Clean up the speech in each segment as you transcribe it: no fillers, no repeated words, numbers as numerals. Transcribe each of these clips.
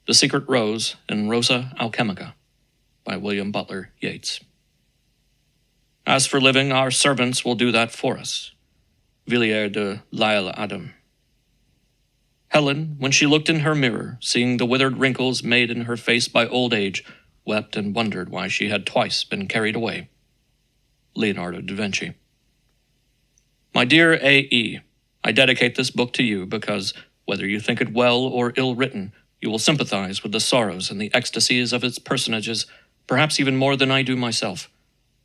The Secret Rose in Rosa Alchemica by William Butler Yeats. As for living, our servants will do that for us. Villiers de l'Isle Adam. Helen, when she looked in her mirror, seeing the withered wrinkles made in her face by old age, wept and wondered why she had twice been carried away. Leonardo da Vinci. My dear A.E., I dedicate this book to you because, whether you think it well or ill written, you will sympathize with the sorrows and the ecstasies of its personages, perhaps even more than I do myself.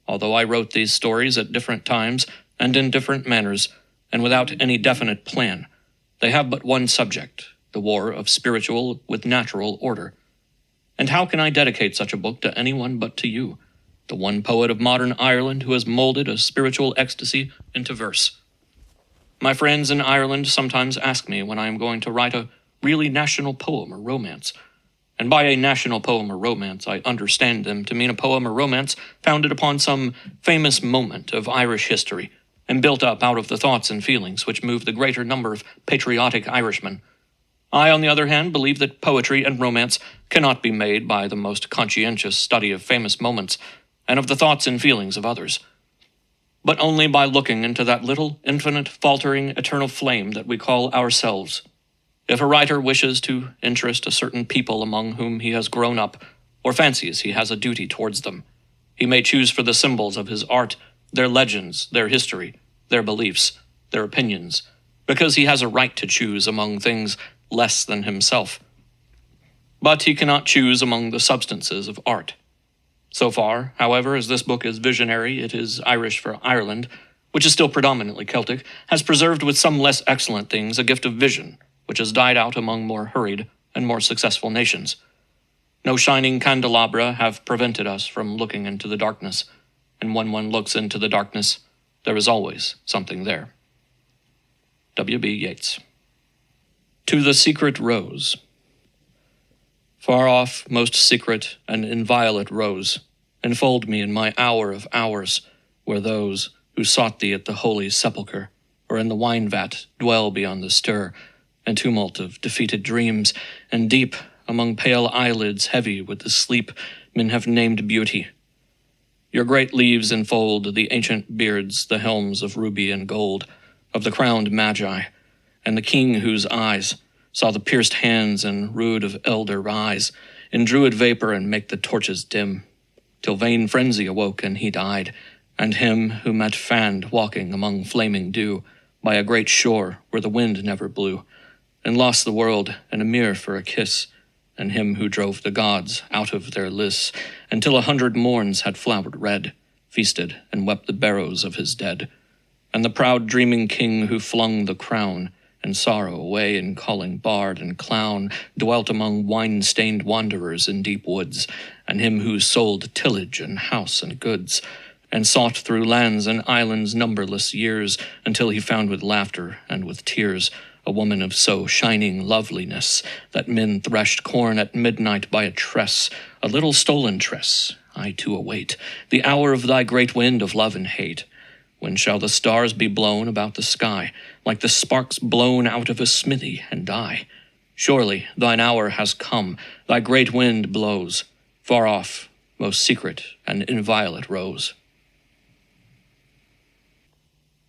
Although I wrote these stories at different times and in different manners, and without any definite plan, they have but one subject, the war of spiritual with natural order. And how can I dedicate such a book to anyone but to you, the one poet of modern Ireland who has molded a spiritual ecstasy into verse? My friends in Ireland sometimes ask me when I am going to write a really national poem or romance. And by a national poem or romance, I understand them to mean a poem or romance founded upon some famous moment of Irish history, and built up out of the thoughts and feelings which move the greater number of patriotic Irishmen. I, on the other hand, believe that poetry and romance cannot be made by the most conscientious study of famous moments and of the thoughts and feelings of others, but only by looking into that little, infinite, faltering, eternal flame that we call ourselves. If a writer wishes to interest a certain people among whom he has grown up, or fancies he has a duty towards them, he may choose for the symbols of his art their legends, their history, their beliefs, their opinions, because he has a right to choose among things less than himself. But he cannot choose among the substances of art. So far, however, as this book is visionary, it is Irish for Ireland, which is still predominantly Celtic, has preserved with some less excellent things a gift of vision, which has died out among more hurried and more successful nations. No shining candelabra have prevented us from looking into the darkness, and when one looks into the darkness, there is always something there. W.B. Yeats. To the Secret Rose. Far off, most secret and inviolate rose, enfold me in my hour of hours, where those who sought thee at the holy sepulchre, or in the wine-vat, dwell beyond the stir and tumult of defeated dreams, and deep, among pale eyelids heavy with the sleep men have named beauty. Your great leaves enfold the ancient beards, the helms of ruby and gold, of the crowned magi, and the king whose eyes saw the pierced hands and rood of elder rise, in druid vapor and make the torches dim, till vain frenzy awoke and he died, and him who met fanned walking among flaming dew, by a great shore where the wind never blew, and lost the world and a mirror for a kiss, and him who drove the gods out of their lists, until 100 morns had flowered red, feasted and wept the barrows of his dead, and the proud dreaming king who flung the crown and sorrow away in calling bard and clown, dwelt among wine-stained wanderers in deep woods, and him who sold tillage and house and goods, and sought through lands and islands numberless years, until he found with laughter and with tears a woman of so shining loveliness that men threshed corn at midnight by a tress, a little stolen tress, I too await the hour of thy great wind of love and hate. When shall the stars be blown about the sky, like the sparks blown out of a smithy, and die? Surely thine hour has come, thy great wind blows, far off, most secret and inviolate rose.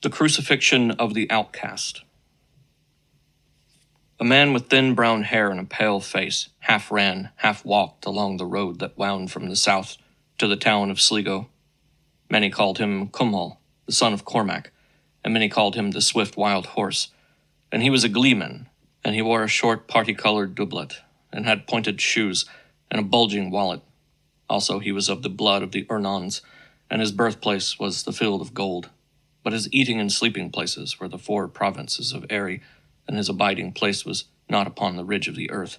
The Crucifixion of the Outcast. A man with thin brown hair and a pale face half ran, half walked along the road that wound from the south to the town of Sligo. Many called him Cumhal, the son of Cormac, and many called him the swift wild horse. And he was a gleeman, and he wore a short party-colored doublet, and had pointed shoes, and a bulging wallet. Also he was of the blood of the Urnons, and his birthplace was the field of gold. But his eating and sleeping places were the 4 provinces of Eri, and his abiding place was not upon the ridge of the earth.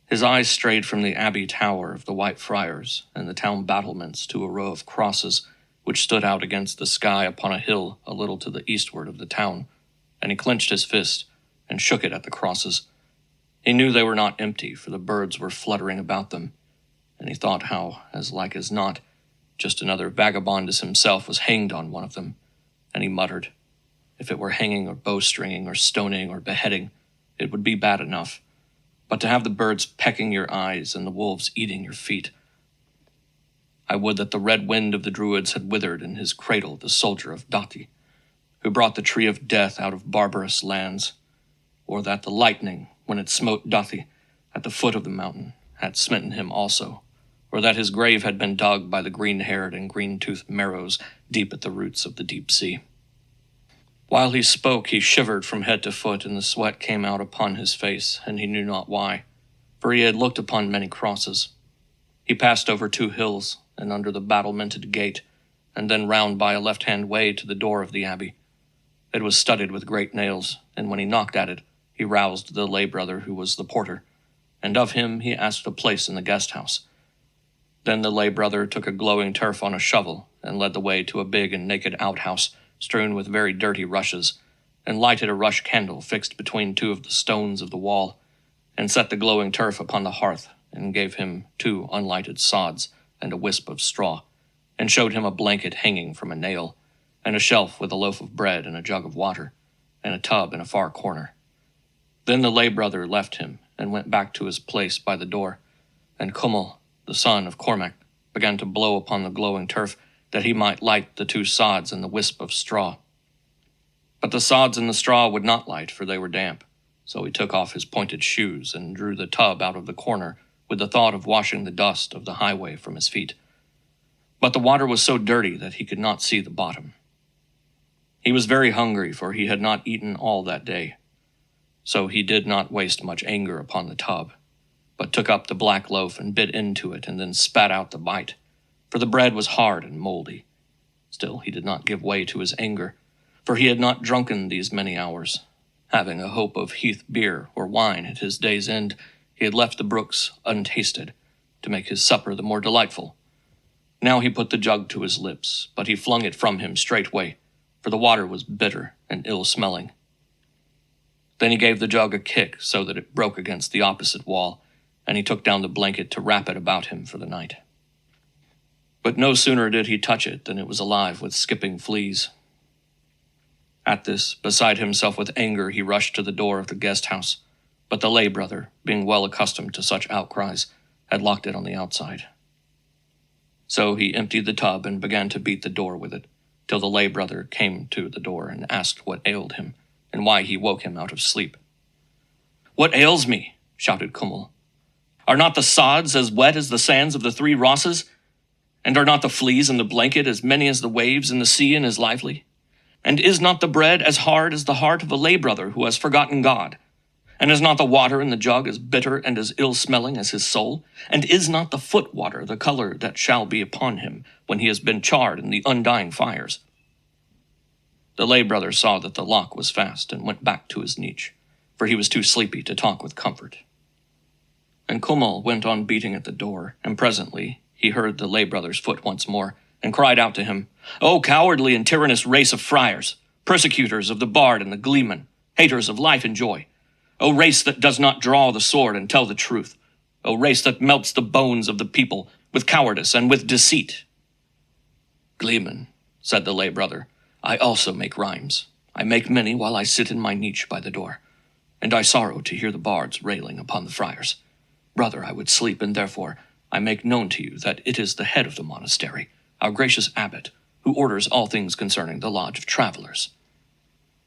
His eyes strayed from the abbey tower of the White Friars and the town battlements to a row of crosses which stood out against the sky upon a hill a little to the eastward of the town, and he clenched his fist and shook it at the crosses. He knew they were not empty, for the birds were fluttering about them, and he thought how, as like as not, just another vagabond as himself was hanged on one of them, and he muttered, if it were hanging or bowstringing or stoning or beheading, it would be bad enough. but to have the birds pecking your eyes and the wolves eating your feet. I would that the red wind of the Druids had withered in his cradle the soldier of Dati, who brought the tree of death out of barbarous lands, or that the lightning, when it smote Dati at the foot of the mountain, had smitten him also, or that his grave had been dug by the green-haired and green-toothed Merrows deep at the roots of the deep sea. While he spoke, he shivered from head to foot, and the sweat came out upon his face, and he knew not why, for he had looked upon many crosses. He passed over 2 hills, and under the battlemented gate, and then round by a left-hand way to the door of the abbey. It was studded with great nails, and when he knocked at it, he roused the lay brother who was the porter, and of him he asked a place in the guest-house. Then the lay brother took a glowing turf on a shovel, and led the way to a big and naked outhouse, strewn with very dirty rushes, and lighted a rush candle fixed between 2 of the stones of the wall, and set the glowing turf upon the hearth, and gave him 2 unlighted sods and a wisp of straw, and showed him a blanket hanging from a nail, and a shelf with a loaf of bread and a jug of water, and a tub in a far corner. Then the lay brother left him, and went back to his place by the door, and Cumhal, the son of Cormac, began to blow upon the glowing turf, that he might light the 2 sods and the wisp of straw. But the sods and the straw would not light, for they were damp, so he took off his pointed shoes, and drew the tub out of the corner, with the thought of washing the dust of the highway from his feet. But the water was so dirty that he could not see the bottom. He was very hungry, for he had not eaten all that day. So he did not waste much anger upon the tub, but took up the black loaf and bit into it, and then spat out the bite, for the bread was hard and moldy. Still he did not give way to his anger, for he had not drunken these many hours. Having a hope of heath beer or wine at his day's end, he had left the brooks untasted, to make his supper the more delightful. Now he put the jug to his lips, but he flung it from him straightway, for the water was bitter and ill-smelling. Then he gave the jug a kick so that it broke against the opposite wall, and he took down the blanket to wrap it about him for the night. But no sooner did he touch it than it was alive with skipping fleas. At this, beside himself with anger, he rushed to the door of the guest-house, but the lay brother, being well accustomed to such outcries, had locked it on the outside. So he emptied the tub and began to beat the door with it, till the lay brother came to the door and asked what ailed him, and why he woke him out of sleep. "What ails me?" shouted Cumhal. "Are not the sods as wet as the sands of the 3 Rosses? And are not the fleas in the blanket as many as the waves in the sea and as lively? And is not the bread as hard as the heart of a lay brother who has forgotten God? And is not the water in the jug as bitter and as ill-smelling as his soul? And is not the foot water the color that shall be upon him when he has been charred in the undying fires?" The lay brother saw that the lock was fast and went back to his niche, for he was too sleepy to talk with comfort. And Cumhal went on beating at the door, and presently he heard the lay brother's foot once more, and cried out to him, "O cowardly and tyrannous race of friars, persecutors of the bard and the gleeman, haters of life and joy! O race that does not draw the sword and tell the truth! O race that melts the bones of the people with cowardice and with deceit!" "Gleeman," said the lay brother, "I also make rhymes. I make many while I sit in my niche by the door, and I sorrow to hear the bards railing upon the friars. Brother, I would sleep, and therefore I make known to you that it is the head of the monastery, our gracious abbot, who orders all things concerning the lodge of travelers."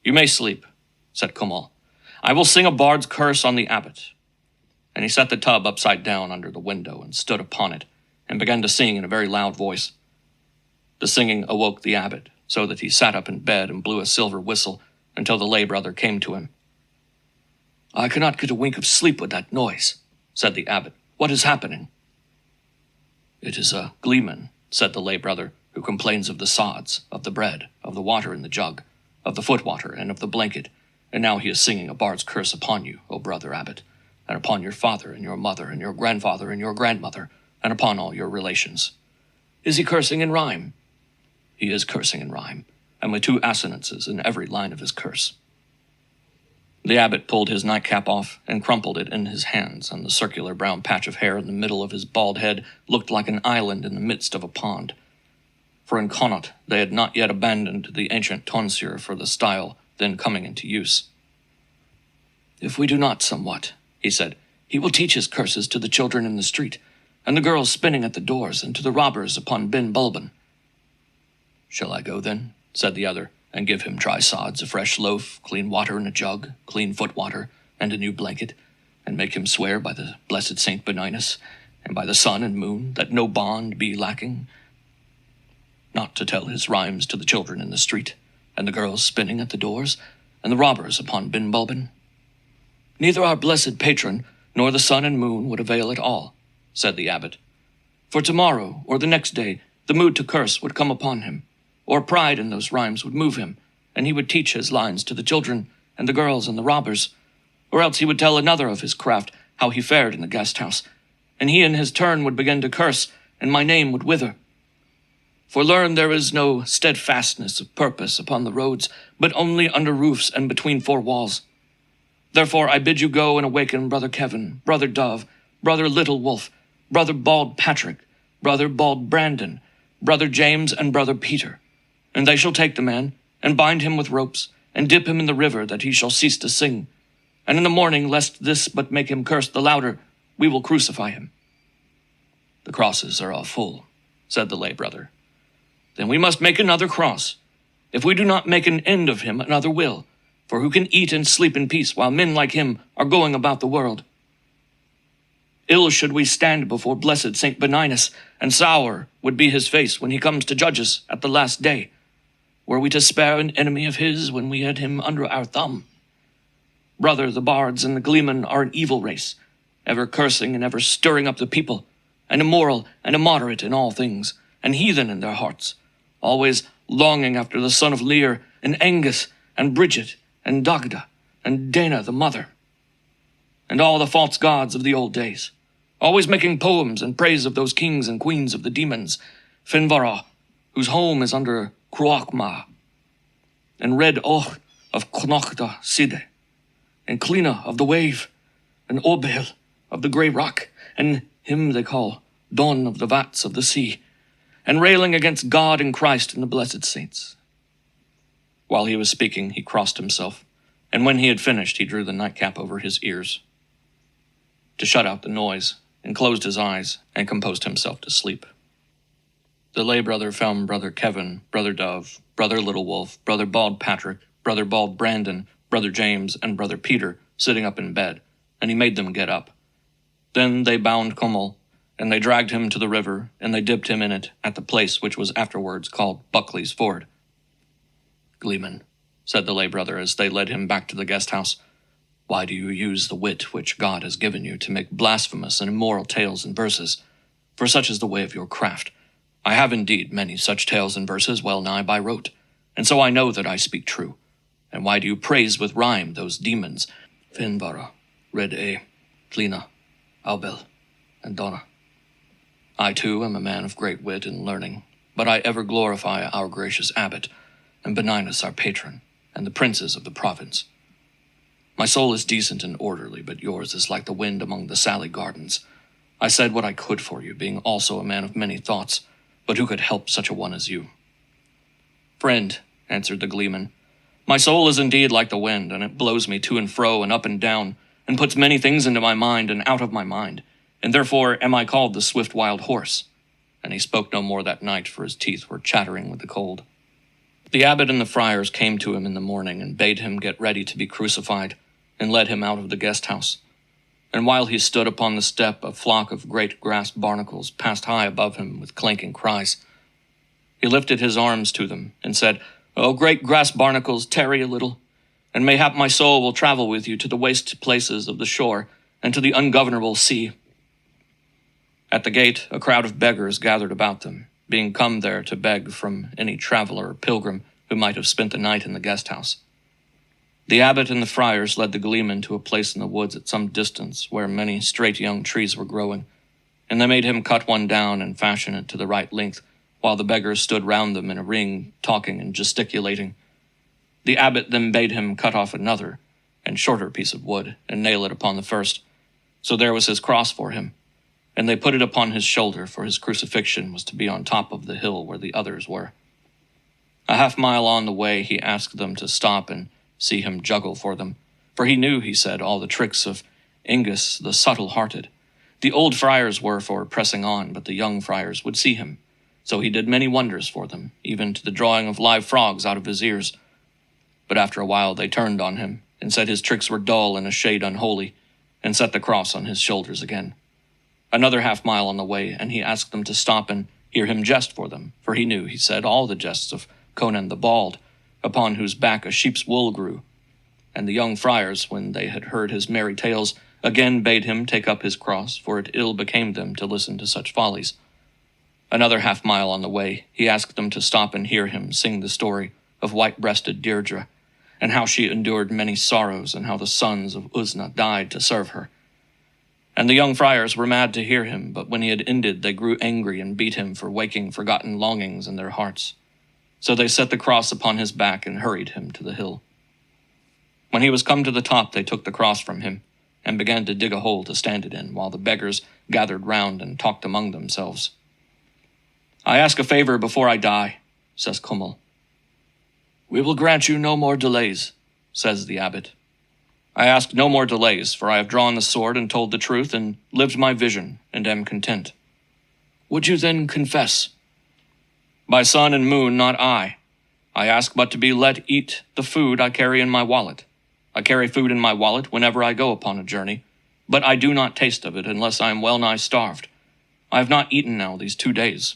"You may sleep," said Cumhal. "I will sing a bard's curse on the abbot." And he set the tub upside down under the window and stood upon it, and began to sing in a very loud voice. The singing awoke the abbot, so that he sat up in bed and blew a silver whistle until the lay brother came to him. "I cannot get a wink of sleep with that noise," said the abbot. "What is happening?" "It is a gleeman," said the lay brother, "who complains of the sods, of the bread, of the water in the jug, of the foot water, and of the blanket, and now he is singing a bard's curse upon you, O brother abbot, and upon your father and your mother and your grandfather and your grandmother, and upon all your relations." "Is he cursing in rhyme?" "He is cursing in rhyme, and with 2 assonances in every line of his curse." The abbot pulled his nightcap off and crumpled it in his hands, and the circular brown patch of hair in the middle of his bald head looked like an island in the midst of a pond. For in Connaught they had not yet abandoned the ancient tonsure for the style then coming into use. "If we do not somewhat," he said, He will teach his curses to the children in the street, and the girls spinning at the doors, and to the robbers upon Ben Bulben." "Shall I go then?" said the other, "and give him dry sods, a fresh loaf, clean water in a jug, clean foot water, and a new blanket, and make him swear by the blessed Saint Benignus, and by the sun and moon, that no bond be lacking, not to tell his rhymes to the children in the street, and the girls spinning at the doors, and the robbers upon Ben Bulben?" "Neither our blessed patron nor the sun and moon would avail at all," said the abbot. "For tomorrow or the next day the mood to curse would come upon him, or pride in those rhymes would move him, and he would teach his lines to the children and the girls and the robbers, or else he would tell another of his craft how he fared in the guest house, and he in his turn would begin to curse, and my name would wither. For learn there is no steadfastness of purpose upon the roads, but only under roofs and between four walls. Therefore I bid you go and awaken Brother Kevin, Brother Dove, Brother Little Wolf, Brother Bald Patrick, Brother Bald Brandon, Brother James, and Brother Peter, and they shall take the man, and bind him with ropes, and dip him in the river, that he shall cease to sing. And in the morning, lest this but make him curse the louder, we will crucify him." "The crosses are all full," said the lay brother. "Then we must make another cross. If we do not make an end of him, another will. For who can eat and sleep in peace while men like him are going about the world? Ill should we stand before blessed Saint Benignus, and sour would be his face when he comes to judge us at the last day, were we to spare an enemy of his when we had him under our thumb. Brother, the bards and the gleemen are an evil race, ever cursing and ever stirring up the people, and immoral and immoderate in all things, and heathen in their hearts, always longing after the son of Lear, and Angus, and Bridget, and Dagda, and Dana the mother, and all the false gods of the old days, always making poems in praise of those kings and queens of the demons, Finvara, whose home is under Cruachma, and Red Och of Knochta Side, and Clina of the Wave, and Obel of the Grey Rock, and him they call Don of the Vats of the Sea, and railing against God and Christ and the blessed saints." While he was speaking, he crossed himself, and when he had finished, he drew the nightcap over his ears to shut out the noise, and closed his eyes, and composed himself to sleep. The lay brother found Brother Kevin, Brother Dove, Brother Little Wolf, Brother Bald Patrick, Brother Bald Brandon, Brother James, and Brother Peter sitting up in bed, and he made them get up. Then they bound Kummel, and they dragged him to the river, and they dipped him in it at the place which was afterwards called Buckley's Ford. "Gleeman," said the lay brother as they led him back to the guest house, "why do you use the wit which God has given you to make blasphemous and immoral tales and verses? For such is the way of your craft. I have indeed many such tales and verses well nigh by rote, and so I know that I speak true. And why do you praise with rhyme those demons, Finvara, Red A, Clina, Albel, and Donna? I too am a man of great wit and learning, but I ever glorify our gracious abbot, and Benignus our patron, and the princes of the province. My soul is decent and orderly, but yours is like the wind among the sally gardens. I said what I could for you, being also a man of many thoughts, but who could help such a one as you?" "Friend," answered the gleeman, "my soul is indeed like the wind, and it blows me to and fro and up and down, and puts many things into my mind and out of my mind, and therefore am I called the swift wild horse." And he spoke no more that night, for his teeth were chattering with the cold. The abbot and the friars came to him in the morning, and bade him get ready to be crucified, and led him out of the guest house. And while he stood upon the step, a flock of great grass barnacles passed high above him with clanking cries. He lifted his arms to them, and said, "O great grass barnacles, tarry a little, and mayhap my soul will travel with you to the waste places of the shore, and to the ungovernable sea." At the gate, a crowd of beggars gathered about them, being come there to beg from any traveler or pilgrim who might have spent the night in the guest house. The abbot and the friars led the gleeman to a place in the woods at some distance where many straight young trees were growing, and they made him cut one down and fashion it to the right length, while the beggars stood round them in a ring, talking and gesticulating. The abbot then bade him cut off another and shorter piece of wood and nail it upon the first. So there was his cross for him, and they put it upon his shoulder, for his crucifixion was to be on top of the hill where the others were. A half-mile on the way he asked them to stop and see him juggle for them, for he knew, he said, all the tricks of Angus the subtle-hearted. The old friars were for pressing on, but the young friars would see him. So he did many wonders for them, even to the drawing of live frogs out of his ears. But after a while they turned on him, and said his tricks were dull and a shade unholy, and set the cross on his shoulders again. Another half-mile on the way, and he asked them to stop and hear him jest for them, for he knew, he said, all the jests of Conan the Bald, upon whose back a sheep's wool grew. And the young friars, when they had heard his merry tales, again bade him take up his cross, for it ill became them to listen to such follies. Another half-mile on the way, he asked them to stop and hear him sing the story of white-breasted Deirdre, and how she endured many sorrows, and how the sons of Usna died to serve her. And the young friars were mad to hear him, but when he had ended, they grew angry and beat him for waking forgotten longings in their hearts. So they set the cross upon his back and hurried him to the hill. When he was come to the top, they took the cross from him, and began to dig a hole to stand it in, while the beggars gathered round and talked among themselves. "I ask a favor before I die," says Kummel. "We will grant you no more delays," says the abbot. "I ask no more delays, for I have drawn the sword and told the truth and lived my vision, and am content." "Would you then confess?" "By sun and moon, not I. I ask but to be let eat the food I carry in my wallet. I carry food in my wallet whenever I go upon a journey, but I do not taste of it unless I am well-nigh starved. I have not eaten now these 2 days."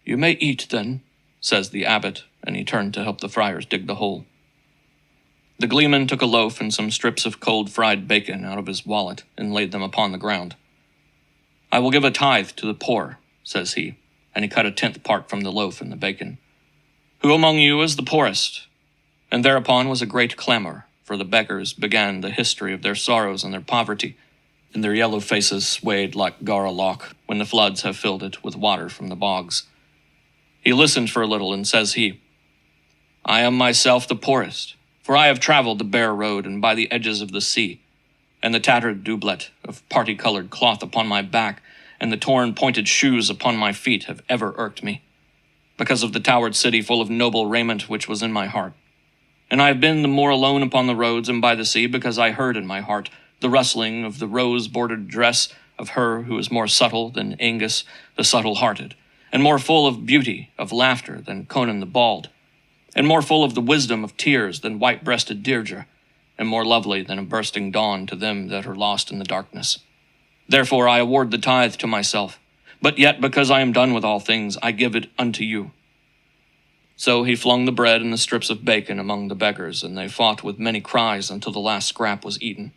"You may eat, then," says the abbot, and he turned to help the friars dig the hole. The gleeman took a loaf and some strips of cold fried bacon out of his wallet and laid them upon the ground. "I will give a tithe to the poor," says he, and he cut a 10th part from the loaf and the bacon. "Who among you is the poorest?" And thereupon was a great clamor, for the beggars began the history of their sorrows and their poverty, and their yellow faces swayed like Gara Loch when the floods have filled it with water from the bogs. He listened for a little, and says he, "I am myself the poorest, for I have traveled the bare road and by the edges of the sea, and the tattered doublet of party-colored cloth upon my back and the torn pointed shoes upon my feet have ever irked me, because of the towered city full of noble raiment which was in my heart. And I have been the more alone upon the roads and by the sea, because I heard in my heart the rustling of the rose-bordered dress of her who is more subtle than Angus the subtle-hearted, and more full of beauty, of laughter than Conan the Bald, and more full of the wisdom of tears than white-breasted Deirdre, and more lovely than a bursting dawn to them that are lost in the darkness. Therefore I award the tithe to myself, but yet because I am done with all things, I give it unto you." So he flung the bread and the strips of bacon among the beggars, and they fought with many cries until the last scrap was eaten.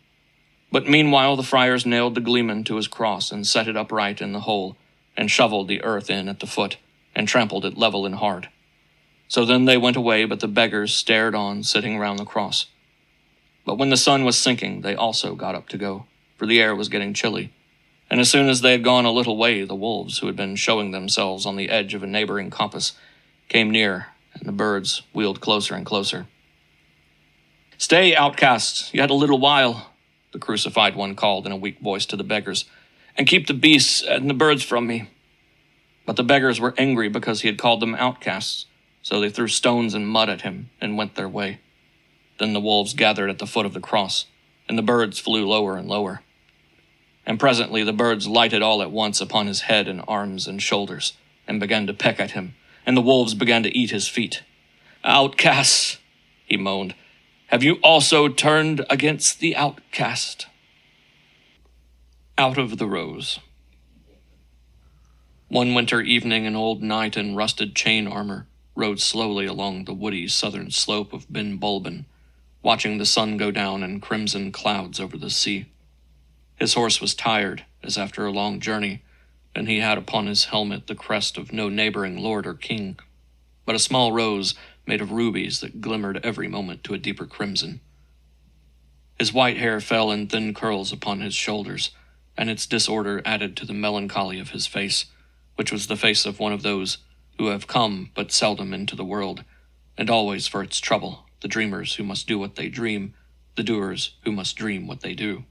But meanwhile the friars nailed the gleeman to his cross and set it upright in the hole, and shoveled the earth in at the foot, and trampled it level and hard. So then they went away, but the beggars stared on, sitting round the cross. But when the sun was sinking, they also got up to go, for the air was getting chilly. And as soon as they had gone a little way, the wolves, who had been showing themselves on the edge of a neighboring coppice, came near, and the birds wheeled closer and closer. "Stay, outcasts, yet a little while," the crucified one called in a weak voice to the beggars, "and keep the beasts and the birds from me." But the beggars were angry because he had called them outcasts, so they threw stones and mud at him and went their way. Then the wolves gathered at the foot of the cross, and the birds flew lower and lower. And presently the birds lighted all at once upon his head and arms and shoulders, and began to peck at him, and the wolves began to eat his feet. "Outcasts," he moaned, "have you also turned against the outcast?" Out of the Rose. One winter evening, an old knight in rusted chain armor rode slowly along the woody southern slope of Ben Bulben, watching the sun go down in crimson clouds over the sea. His horse was tired, as after a long journey, and he had upon his helmet the crest of no neighboring lord or king, but a small rose made of rubies that glimmered every moment to a deeper crimson. His white hair fell in thin curls upon his shoulders, and its disorder added to the melancholy of his face, which was the face of one of those who have come but seldom into the world, and always for its trouble, the dreamers who must do what they dream, the doers who must dream what they do.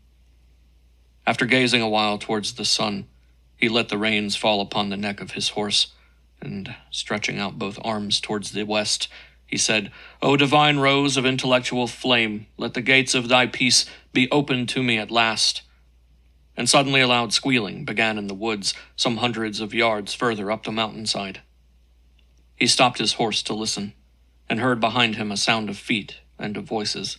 After gazing a while towards the sun, he let the reins fall upon the neck of his horse, and, stretching out both arms towards the west, he said, "O divine rose of intellectual flame, let the gates of thy peace be opened to me at last." And suddenly a loud squealing began in the woods some hundreds of yards further up the mountainside. He stopped his horse to listen, and heard behind him a sound of feet and of voices.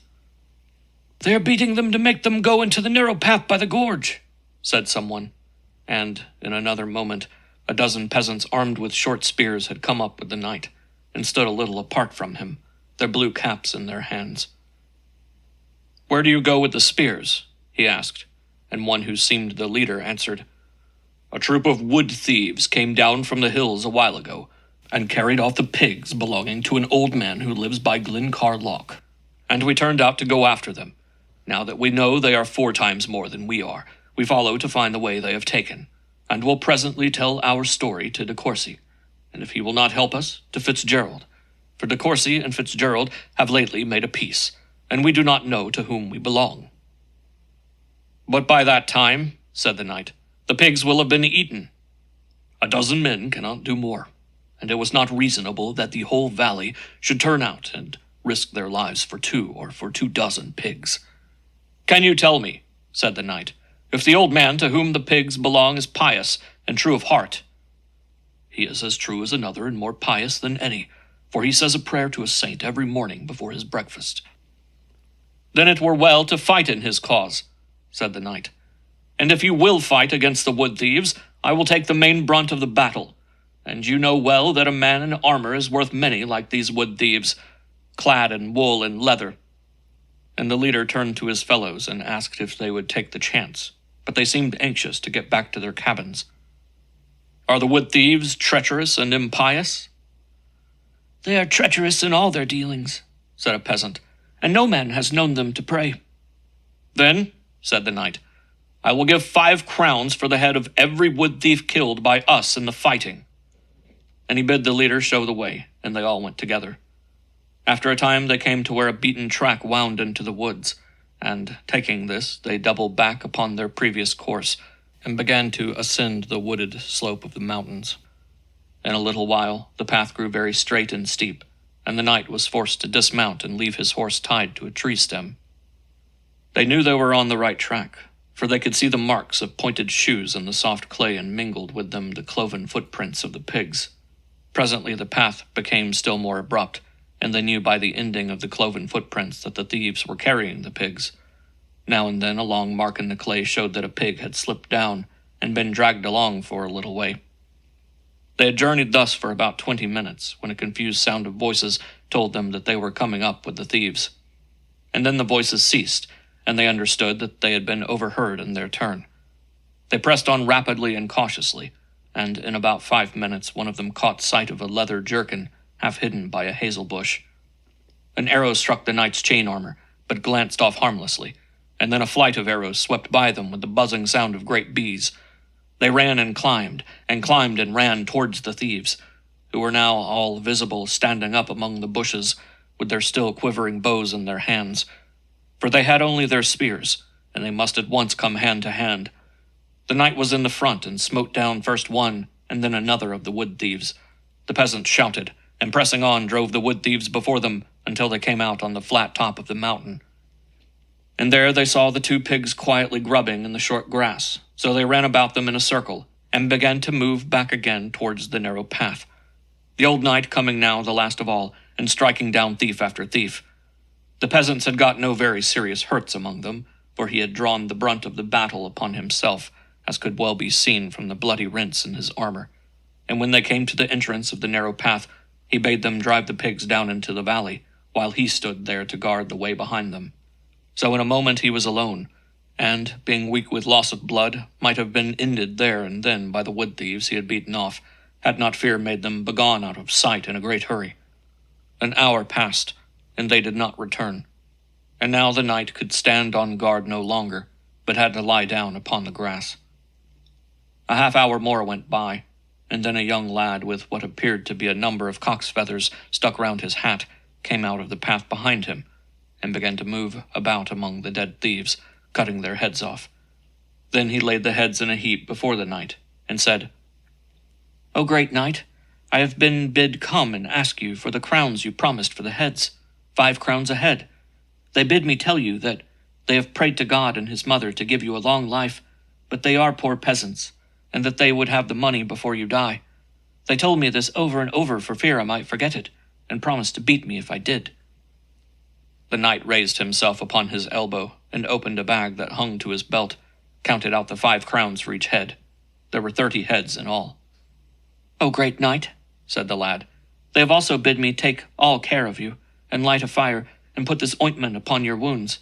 "They are beating them to make them go into the narrow path by the gorge," said someone, and in another moment a dozen peasants armed with short spears had come up with the knight, and stood a little apart from him, their blue caps in their hands. "Where do you go with the spears?" he asked, and one who seemed the leader answered, "A troop of wood thieves came down from the hills a while ago, and carried off the pigs belonging to an old man who lives by Glencar Loch, and we turned out to go after them. Now that we know they are 4 times more than we are, we follow to find the way they have taken, and will presently tell our story to de Courcy, and if he will not help us, to Fitzgerald, for de Courcy and Fitzgerald have lately made a peace, and we do not know to whom we belong." "But by that time," said the knight, "the pigs will have been eaten. 12 men cannot do more, and it was not reasonable that the whole valley should turn out and risk their lives for 2 or for 24 pigs. "Can you tell me," said the knight, "if the old man to whom the pigs belong is pious and true of heart?" "He is as true as another and more pious than any, for he says a prayer to a saint every morning before his breakfast." "Then it were well to fight in his cause," said the knight. "And if you will fight against the wood thieves, I will take the main brunt of the battle. And you know well that a man in armor is worth many like these wood thieves, clad in wool and leather." And the leader turned to his fellows and asked if they would take the chance, but they seemed anxious to get back to their cabins. "Are the wood thieves treacherous and impious?" "They are treacherous in all their dealings," said a peasant, "and no man has known them to pray." "Then," said the knight, "I will give 5 crowns for the head of every wood thief killed by us in the fighting." And he bid the leader show the way, and they all went together. After a time they came to where a beaten track wound into the woods, and, taking this, they doubled back upon their previous course, and began to ascend the wooded slope of the mountains. In a little while the path grew very straight and steep, and the knight was forced to dismount and leave his horse tied to a tree stem. They knew they were on the right track, for they could see the marks of pointed shoes in the soft clay, and mingled with them the cloven footprints of the pigs. Presently the path became still more abrupt, and they knew by the ending of the cloven footprints that the thieves were carrying the pigs. Now and then a long mark in the clay showed that a pig had slipped down and been dragged along for a little way. They had journeyed thus for about 20 minutes, when a confused sound of voices told them that they were coming up with the thieves. And then the voices ceased, and they understood that they had been overheard in their turn. They pressed on rapidly and cautiously, and in about 5 minutes one of them caught sight of a leather jerkin, half hidden by a hazel bush. An arrow struck the knight's chain armor, but glanced off harmlessly, and then a flight of arrows swept by them with the buzzing sound of great bees. They ran and climbed and ran towards the thieves, who were now all visible standing up among the bushes, with their still quivering bows in their hands. For they had only their spears, and they must at once come hand to hand. The knight was in the front, and smote down first one and then another of the wood thieves. The peasants shouted, and pressing on drove the wood thieves before them until they came out on the flat top of the mountain. And there they saw the 2 pigs quietly grubbing in the short grass, so they ran about them in a circle, and began to move back again towards the narrow path, the old knight coming now the last of all, and striking down thief after thief. The peasants had got no very serious hurts among them, for he had drawn the brunt of the battle upon himself, as could well be seen from the bloody rents in his armor. And when they came to the entrance of the narrow path, he bade them drive the pigs down into the valley, while he stood there to guard the way behind them. So in a moment he was alone, and, being weak with loss of blood, might have been ended there and then by the wood thieves he had beaten off, had not fear made them begone out of sight in a great hurry. An hour passed, and they did not return, and now the knight could stand on guard no longer, but had to lie down upon the grass. A half-hour more went by, and then a young lad with what appeared to be a number of cock's feathers stuck round his hat came out of the path behind him, and began to move about among the dead thieves, cutting their heads off. Then he laid the heads in a heap before the knight, and said, "O great knight, I have been bid come and ask you for the crowns you promised for the heads, 5 crowns a head. They bid me tell you that they have prayed to God and his mother to give you a long life, but they are poor peasants, and that they would have the money before you die. They told me this over and over for fear I might forget it, and promised to beat me if I did." The knight raised himself upon his elbow and opened a bag that hung to his belt, counted out the 5 crowns for each head. There were 30 heads in all. "O great knight," said the lad, "they have also bid me take all care of you, and light a fire, and put this ointment upon your wounds."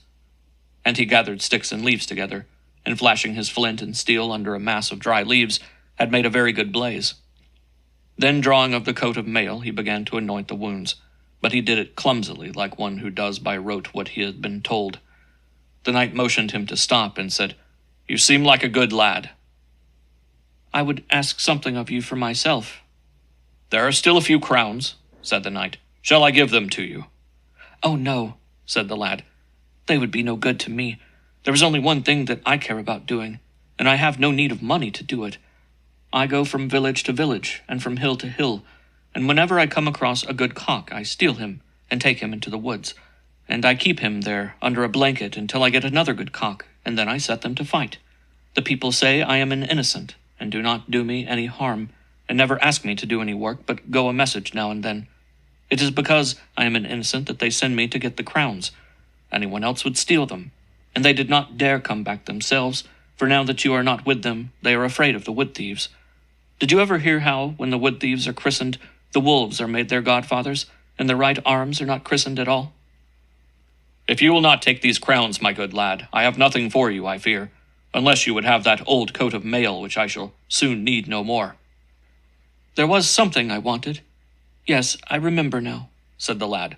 And he gathered sticks and leaves together, and flashing his flint and steel under a mass of dry leaves, had made a very good blaze. Then, drawing of the coat of mail, he began to anoint the wounds, but he did it clumsily, like one who does by rote what he had been told. The knight motioned him to stop, and said, "You seem like a good lad." "I would ask something of you for myself." "There are still a few crowns," said the knight. "Shall I give them to you?" "Oh, no," said the lad. "They would be no good to me. There is only one thing that I care about doing, and I have no need of money to do it. I go from village to village, and from hill to hill, and whenever I come across a good cock, I steal him and take him into the woods, and I keep him there under a blanket until I get another good cock, and then I set them to fight. The people say I am an innocent, and do not do me any harm, and never ask me to do any work, but go a message now and then. It is because I am an innocent that they send me to get the crowns. Anyone else would steal them, and they did not dare come back themselves, for now that you are not with them, they are afraid of the wood thieves. Did you ever hear how, when the wood thieves are christened, the wolves are made their godfathers, and their right arms are not christened at all?" "If you will not take these crowns, my good lad, I have nothing for you, I fear, unless you would have that old coat of mail which I shall soon need no more." "There was something I wanted. Yes, I remember now," said the lad.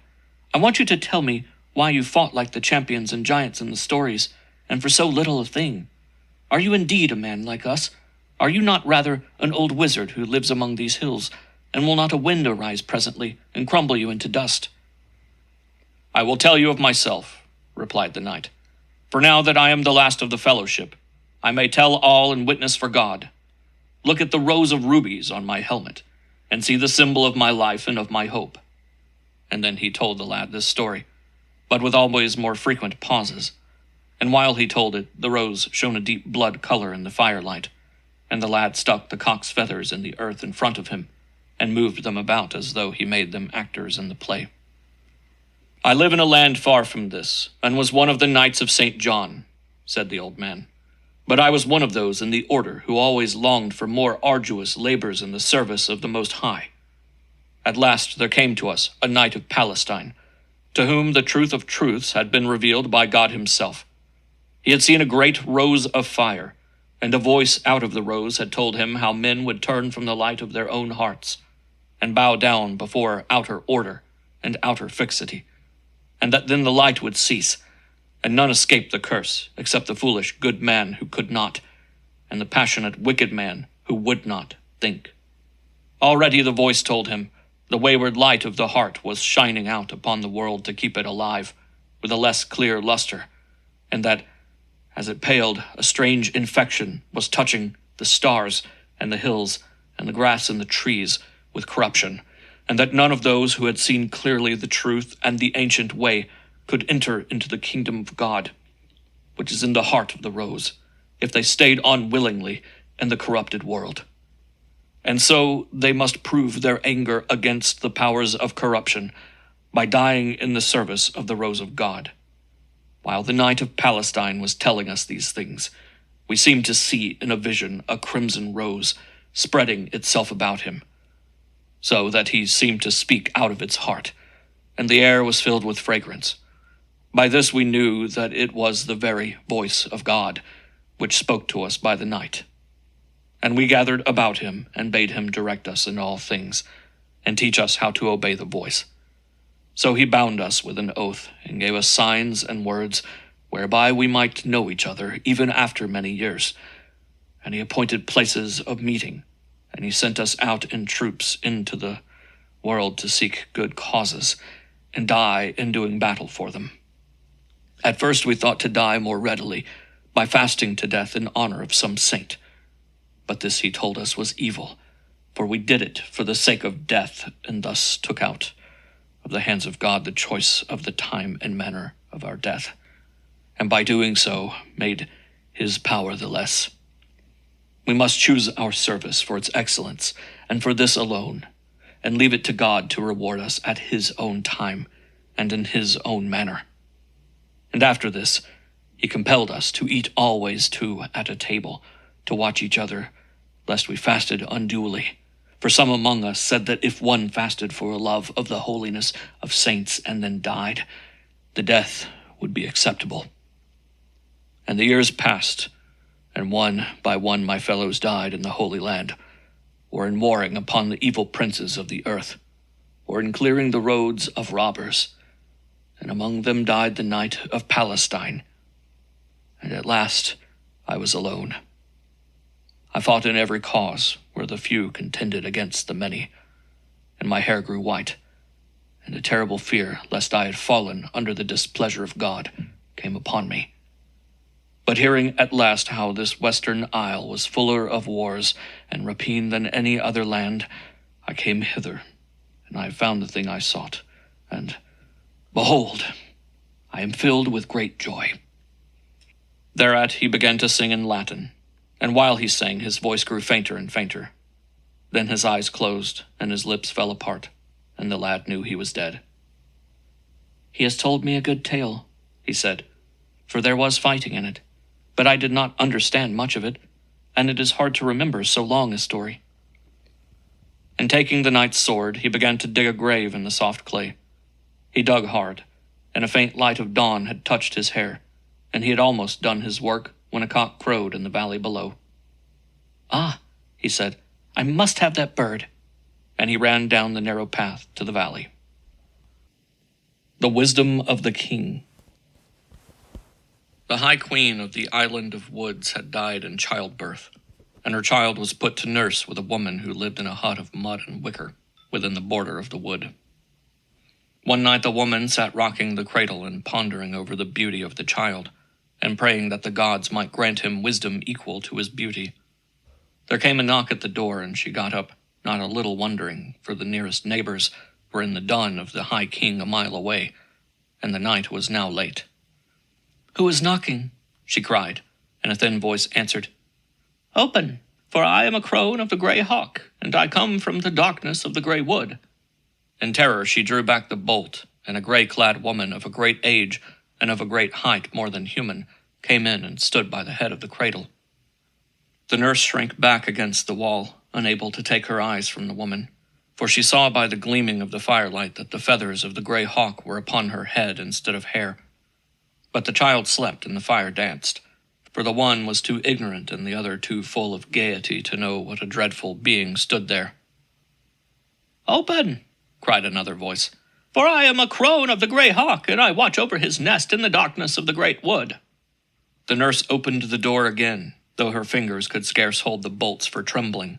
"I want you to tell me why you fought like the champions and giants in the stories, and for so little a thing. Are you indeed a man like us? Are you not rather an old wizard who lives among these hills, and will not a wind arise presently and crumble you into dust?" "I will tell you of myself," replied the knight. "For now that I am the last of the fellowship, I may tell all and witness for God. Look at the rows of rubies on my helmet, and see the symbol of my life and of my hope." And then he told the lad this story, but with always more frequent pauses. And while he told it, the rose shone a deep blood color in the firelight, and the lad stuck the cock's feathers in the earth in front of him, and moved them about as though he made them actors in the play. "I live in a land far from this, and was one of the Knights of St. John," said the old man. "But I was one of those in the order who always longed for more arduous labors in the service of the Most High. At last there came to us a knight of Palestine, to whom the truth of truths had been revealed by God himself. He had seen a great rose of fire, and a voice out of the rose had told him how men would turn from the light of their own hearts, and bow down before outer order and outer fixity, and that then the light would cease, and none escape the curse, except the foolish good man who could not, and the passionate wicked man who would not think. Already the voice told him the wayward light of the heart was shining out upon the world to keep it alive, with a less clear luster, and that, as it paled, a strange infection was touching the stars and the hills and the grass and the trees with corruption, and that none of those who had seen clearly the truth and the ancient way could enter into the kingdom of God, which is in the heart of the rose, if they stayed on willingly in the corrupted world. And so they must prove their anger against the powers of corruption by dying in the service of the rose of God. While the knight of Palestine was telling us these things, we seemed to see in a vision a crimson rose spreading itself about him, so that he seemed to speak out of its heart, and the air was filled with fragrance. By this we knew that it was the very voice of God, which spoke to us by the night. And we gathered about him, and bade him direct us in all things, and teach us how to obey the voice. So he bound us with an oath, and gave us signs and words, whereby we might know each other, even after many years. And he appointed places of meeting, and he sent us out in troops into the world to seek good causes, and die in doing battle for them. At first we thought to die more readily, by fasting to death in honor of some saint. But this he told us was evil, For we did it for the sake of death, and thus took out of the hands of God the choice of the time and manner of our death, and by doing so made his power the less. We must choose our service for its excellence, and for this alone, and leave it to God to reward us at his own time and in his own manner. And after this, he compelled us to eat always two at a table, to watch each other, lest we fasted unduly. For some among us said that if one fasted for a love of the holiness of saints and then died, the death would be acceptable. And the years passed, and one by one my fellows died in the Holy Land, or in warring upon the evil princes of the earth, or in clearing the roads of robbers, and among them died the knight of Palestine, and at last I was alone. I fought in every cause where the few contended against the many, and my hair grew white, and a terrible fear lest I had fallen under the displeasure of God came upon me. But hearing at last how this western isle was fuller of wars and rapine than any other land, I came hither, and I found the thing I sought, and, behold, I am filled with great joy." Thereat he began to sing in Latin, and while he sang his voice grew fainter and fainter. Then his eyes closed, and his lips fell apart, and the lad knew he was dead. "He has told me a good tale," he said, "for there was fighting in it, but I did not understand much of it, and it is hard to remember so long a story." And taking the knight's sword, he began to dig a grave in the soft clay. He dug hard, and a faint light of dawn had touched his hair, and he had almost done his work when a cock crowed in the valley below. "Ah," he said, "I must have that bird," and he ran down the narrow path to the valley. The Wisdom of the King. The High Queen of the Island of Woods had died in childbirth, and her child was put to nurse with a woman who lived in a hut of mud and wicker within the border of the wood. One night the woman sat rocking the cradle and pondering over the beauty of the child, and praying that the gods might grant him wisdom equal to his beauty. There came a knock at the door, and she got up, not a little wondering, for the nearest neighbors were in the dun of the High King a mile away, and the night was now late. "Who is knocking?" she cried, and a thin voice answered, "Open, for I am a crone of the grey hawk, and I come from the darkness of the grey wood." In terror she drew back the bolt, and a grey-clad woman of a great age and of a great height more than human came in and stood by the head of the cradle. The nurse shrank back against the wall, unable to take her eyes from the woman, for she saw by the gleaming of the firelight that the feathers of the grey hawk were upon her head instead of hair. But the child slept and the fire danced, for the one was too ignorant and the other too full of gaiety to know what a dreadful being stood there. "Open," cried another voice, "for I am a crone of the grey hawk, and I watch over his nest in the darkness of the great wood." The nurse opened the door again, though her fingers could scarce hold the bolts for trembling,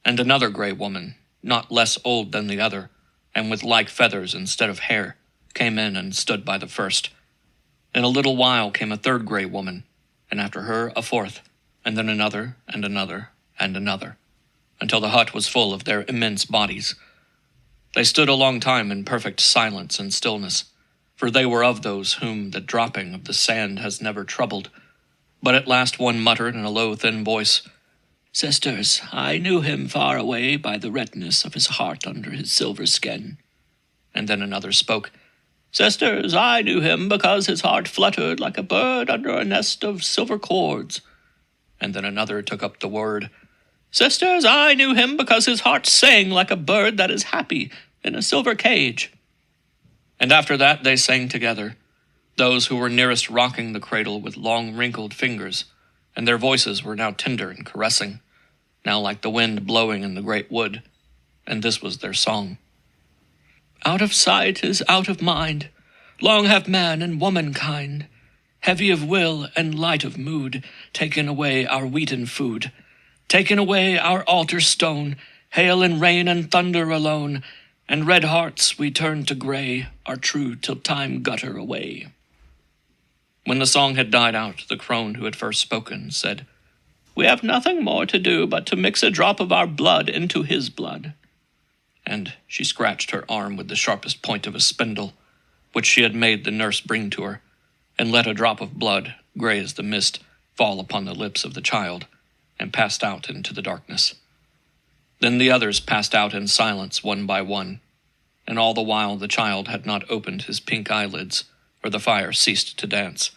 and another grey woman, not less old than the other, and with like feathers instead of hair, came in and stood by the first. In a little while came a third grey woman, and after her a fourth, and then another, and another, and another, until the hut was full of their immense bodies. They stood a long time in perfect silence and stillness, for they were of those whom the dropping of the sand has never troubled. But at last one muttered in a low, thin voice, "Sisters, I knew him far away by the redness of his heart under his silver skin." And then another spoke, "Sisters, I knew him because his heart fluttered like a bird under a nest of silver cords." And then another took up the word, "Sisters, I knew him because his heart sang like a bird that is happy in a silver cage." And after that they sang together, those who were nearest rocking the cradle with long wrinkled fingers, and their voices were now tender and caressing, now like the wind blowing in the great wood, and this was their song. "Out of sight is out of mind, long have man and womankind, heavy of will and light of mood, taken away our wheaten food, taken away our altar stone, hail and rain and thunder alone, and red hearts we turn to grey, are true till time gutter away." When the song had died out, the crone who had first spoken said, We have nothing more to do but to mix a drop of our blood into his blood." And she scratched her arm with the sharpest point of a spindle, which she had made the nurse bring to her, and let a drop of blood, gray as the mist, fall upon the lips of the child, and passed out into the darkness. Then the others passed out in silence one by one, and all the while the child had not opened his pink eyelids, or the fire ceased to dance,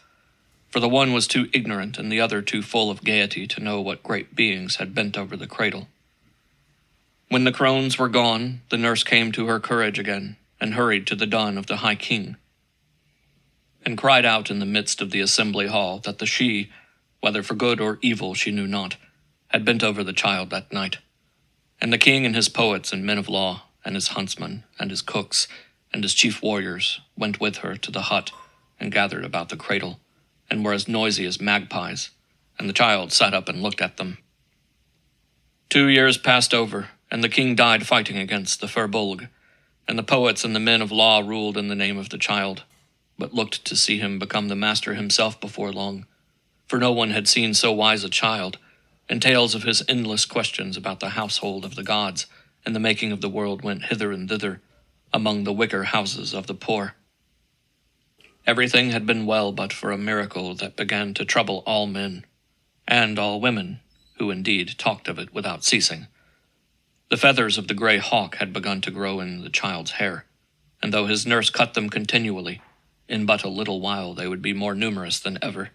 for the one was too ignorant and the other too full of gaiety to know what great beings had bent over the cradle. When the crones were gone, the nurse came to her courage again, and hurried to the dun of the High King, and cried out in the midst of the assembly hall that the she, whether for good or evil she knew not, had bent over the child that night. And the king and his poets and men of law, and his huntsmen, and his cooks, and his chief warriors went with her to the hut, and gathered about the cradle, and were as noisy as magpies, and the child sat up and looked at them. 2 years passed over, and the king died fighting against the Firbolg, and the poets and the men of law ruled in the name of the child, but looked to see him become the master himself before long, for no one had seen so wise a child, and tales of his endless questions about the household of the gods and the making of the world went hither and thither among the wicker houses of the poor. Everything had been well but for a miracle that began to trouble all men, and all women, who indeed talked of it without ceasing. The feathers of the grey hawk had begun to grow in the child's hair, and though his nurse cut them continually, in but a little while they would be more numerous than ever.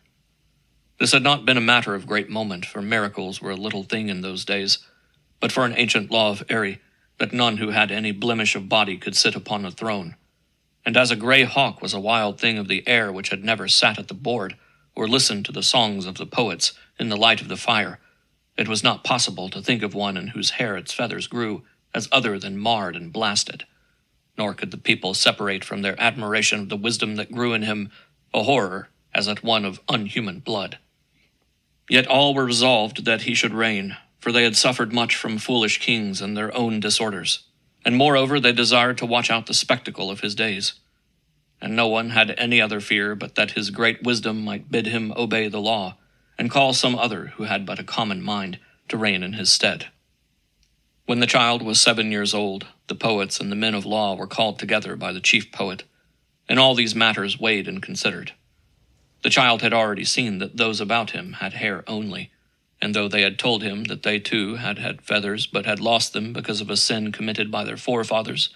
This had not been a matter of great moment, for miracles were a little thing in those days, but for an ancient law of Eri, that none who had any blemish of body could sit upon a throne. And as a grey hawk was a wild thing of the air which had never sat at the board, or listened to the songs of the poets in the light of the fire, it was not possible to think of one in whose hair its feathers grew as other than marred and blasted, nor could the people separate from their admiration of the wisdom that grew in him a horror as at one of unhuman blood. Yet all were resolved that he should reign, for they had suffered much from foolish kings and their own disorders, and moreover they desired to watch out the spectacle of his days. And no one had any other fear but that his great wisdom might bid him obey the law, and call some other who had but a common mind to reign in his stead. When the child was 7 years old, the poets and the men of law were called together by the chief poet, and all these matters weighed and considered. The child had already seen that those about him had hair only, and though they had told him that they too had had feathers but had lost them because of a sin committed by their forefathers,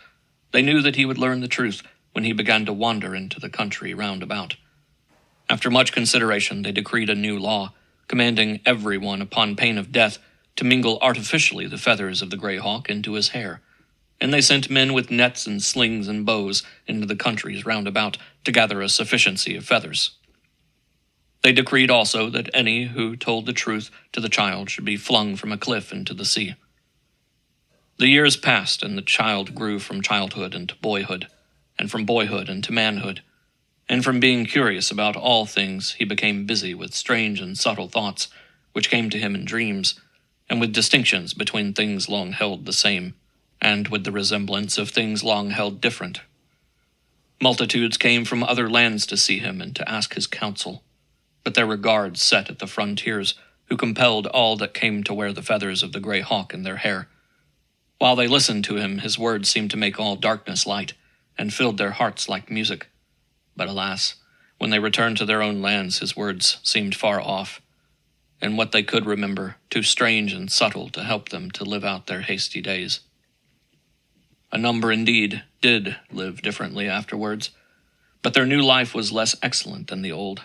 they knew that he would learn the truth when he began to wander into the country round about. After much consideration they decreed a new law, commanding every one upon pain of death to mingle artificially the feathers of the grey hawk into his hair, and they sent men with nets and slings and bows into the countries round about to gather a sufficiency of feathers. They decreed also that any who told the truth to the child should be flung from a cliff into the sea. The years passed, and the child grew from childhood into boyhood, and from boyhood into manhood, and from being curious about all things he became busy with strange and subtle thoughts, which came to him in dreams, and with distinctions between things long held the same, and with the resemblance of things long held different. Multitudes came from other lands to see him and to ask his counsel, but there were guards set at the frontiers who compelled all that came to wear the feathers of the grey hawk in their hair. While they listened to him, his words seemed to make all darkness light, and filled their hearts like music. But alas, when they returned to their own lands, his words seemed far off, and what they could remember too strange and subtle to help them to live out their hasty days. A number indeed did live differently afterwards, but their new life was less excellent than the old.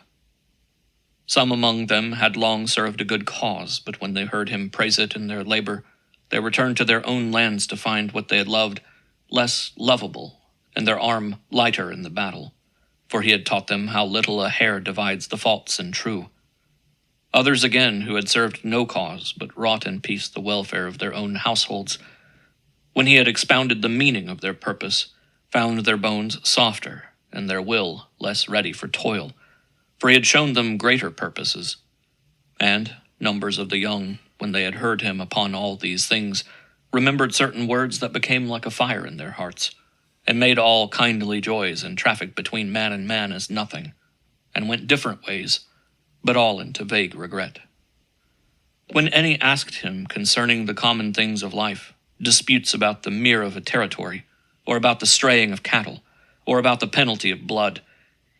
Some among them had long served a good cause, but when they heard him praise it in their labor, they returned to their own lands to find what they had loved less lovable, and their arm lighter in the battle, for he had taught them how little a hair divides the false and true. Others again, who had served no cause, but wrought in peace the welfare of their own households, when he had expounded the meaning of their purpose, found their bones softer, and their will less ready for toil, for he had shown them greater purposes. And numbers of the young, when they had heard him upon all these things, remembered certain words that became like a fire in their hearts, and made all kindly joys and traffic between man and man as nothing, and went different ways, but all into vague regret. When any asked him concerning the common things of life, disputes about the mere of a territory, or about the straying of cattle, or about the penalty of blood,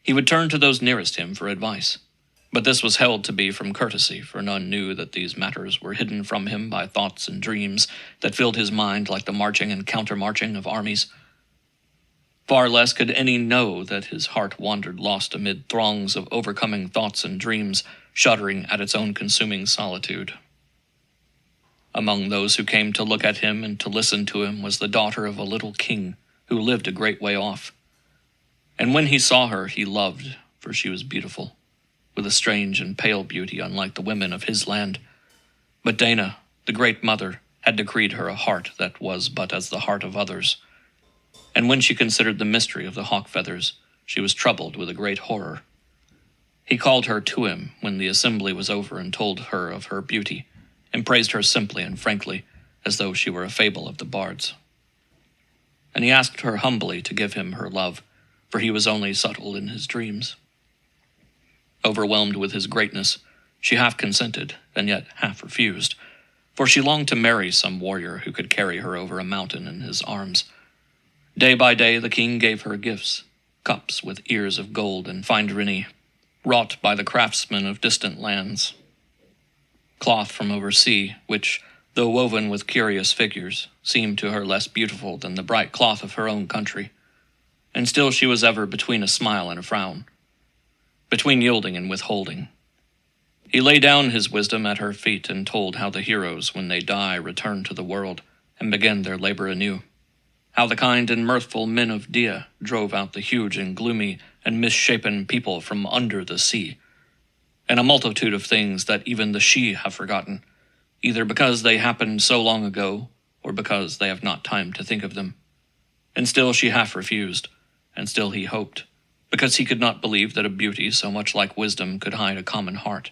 he would turn to those nearest him for advice. But this was held to be from courtesy, for none knew that these matters were hidden from him by thoughts and dreams that filled his mind like the marching and countermarching of armies. Far less could any know that his heart wandered lost amid throngs of overcoming thoughts and dreams, shuddering at its own consuming solitude. Among those who came to look at him and to listen to him was the daughter of a little king who lived a great way off. And when he saw her, he loved, for she was beautiful, with a strange and pale beauty unlike the women of his land. But Dana, the great mother, had decreed her a heart that was but as the heart of others. And when she considered the mystery of the hawk feathers, she was troubled with a great horror. He called her to him when the assembly was over and told her of her beauty, and praised her simply and frankly, as though she were a fable of the bards. And he asked her humbly to give him her love, for he was only subtle in his dreams. Overwhelmed with his greatness, she half consented, and yet half refused, for she longed to marry some warrior who could carry her over a mountain in his arms. Day by day the king gave her gifts, cups with ears of gold and fine rinny, wrought by the craftsmen of distant lands, cloth from oversea, which, though woven with curious figures, seemed to her less beautiful than the bright cloth of her own country. And still she was ever between a smile and a frown, between yielding and withholding. He lay down his wisdom at her feet and told how the heroes, when they die, return to the world and begin their labor anew. How the kind and mirthful men of Dia drove out the huge and gloomy and misshapen people from under the sea, and a multitude of things that even the Sidhe have forgotten, either because they happened so long ago, or because they have not time to think of them. And still she half refused, and still he hoped, because he could not believe that a beauty so much like wisdom could hide a common heart.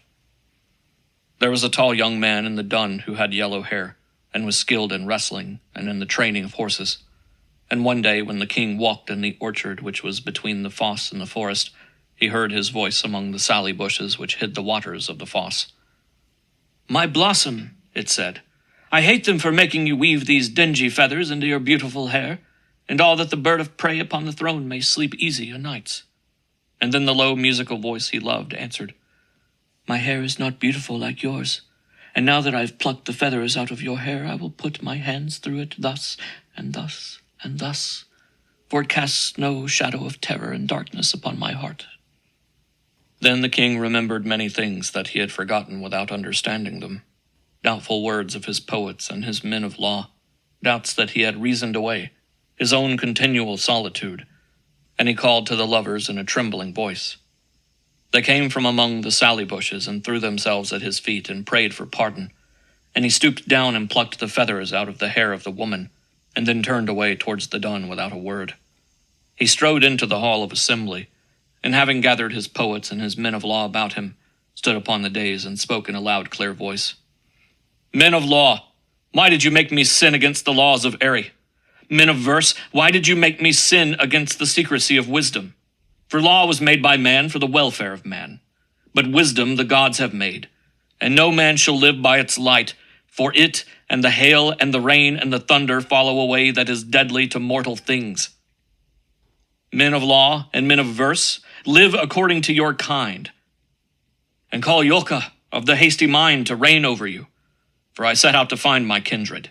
There was a tall young man in the dun who had yellow hair, and was skilled in wrestling and in the training of horses. And one day, when the king walked in the orchard which was between the fosse and the forest, he heard his voice among the sally bushes which hid the waters of the fosse. "My blossom," it said, "I hate them for making you weave these dingy feathers into your beautiful hair, and all that the bird of prey upon the throne may sleep easy o' nights." And then the low musical voice he loved answered, "My hair is not beautiful like yours, and now that I have plucked the feathers out of your hair, I will put my hands through it thus, and thus, and thus, for it casts no shadow of terror and darkness upon my heart." Then the king remembered many things that he had forgotten without understanding them, doubtful words of his poets and his men of law, doubts that he had reasoned away, his own continual solitude, and he called to the lovers in a trembling voice. They came from among the sally bushes and threw themselves at his feet and prayed for pardon, and he stooped down and plucked the feathers out of the hair of the woman, and then turned away towards the dun without a word. He strode into the hall of assembly, and having gathered his poets and his men of law about him, stood upon the dais and spoke in a loud, clear voice. "Men of law, why did you make me sin against the laws of Eri? Men of verse, why did you make me sin against the secrecy of wisdom? For law was made by man for the welfare of man, but wisdom the gods have made, and no man shall live by its light, for it and the hail and the rain and the thunder follow a way that is deadly to mortal things. Men of law and men of verse, live according to your kind, and call Yolka of the hasty mind to reign over you, for I set out to find my kindred."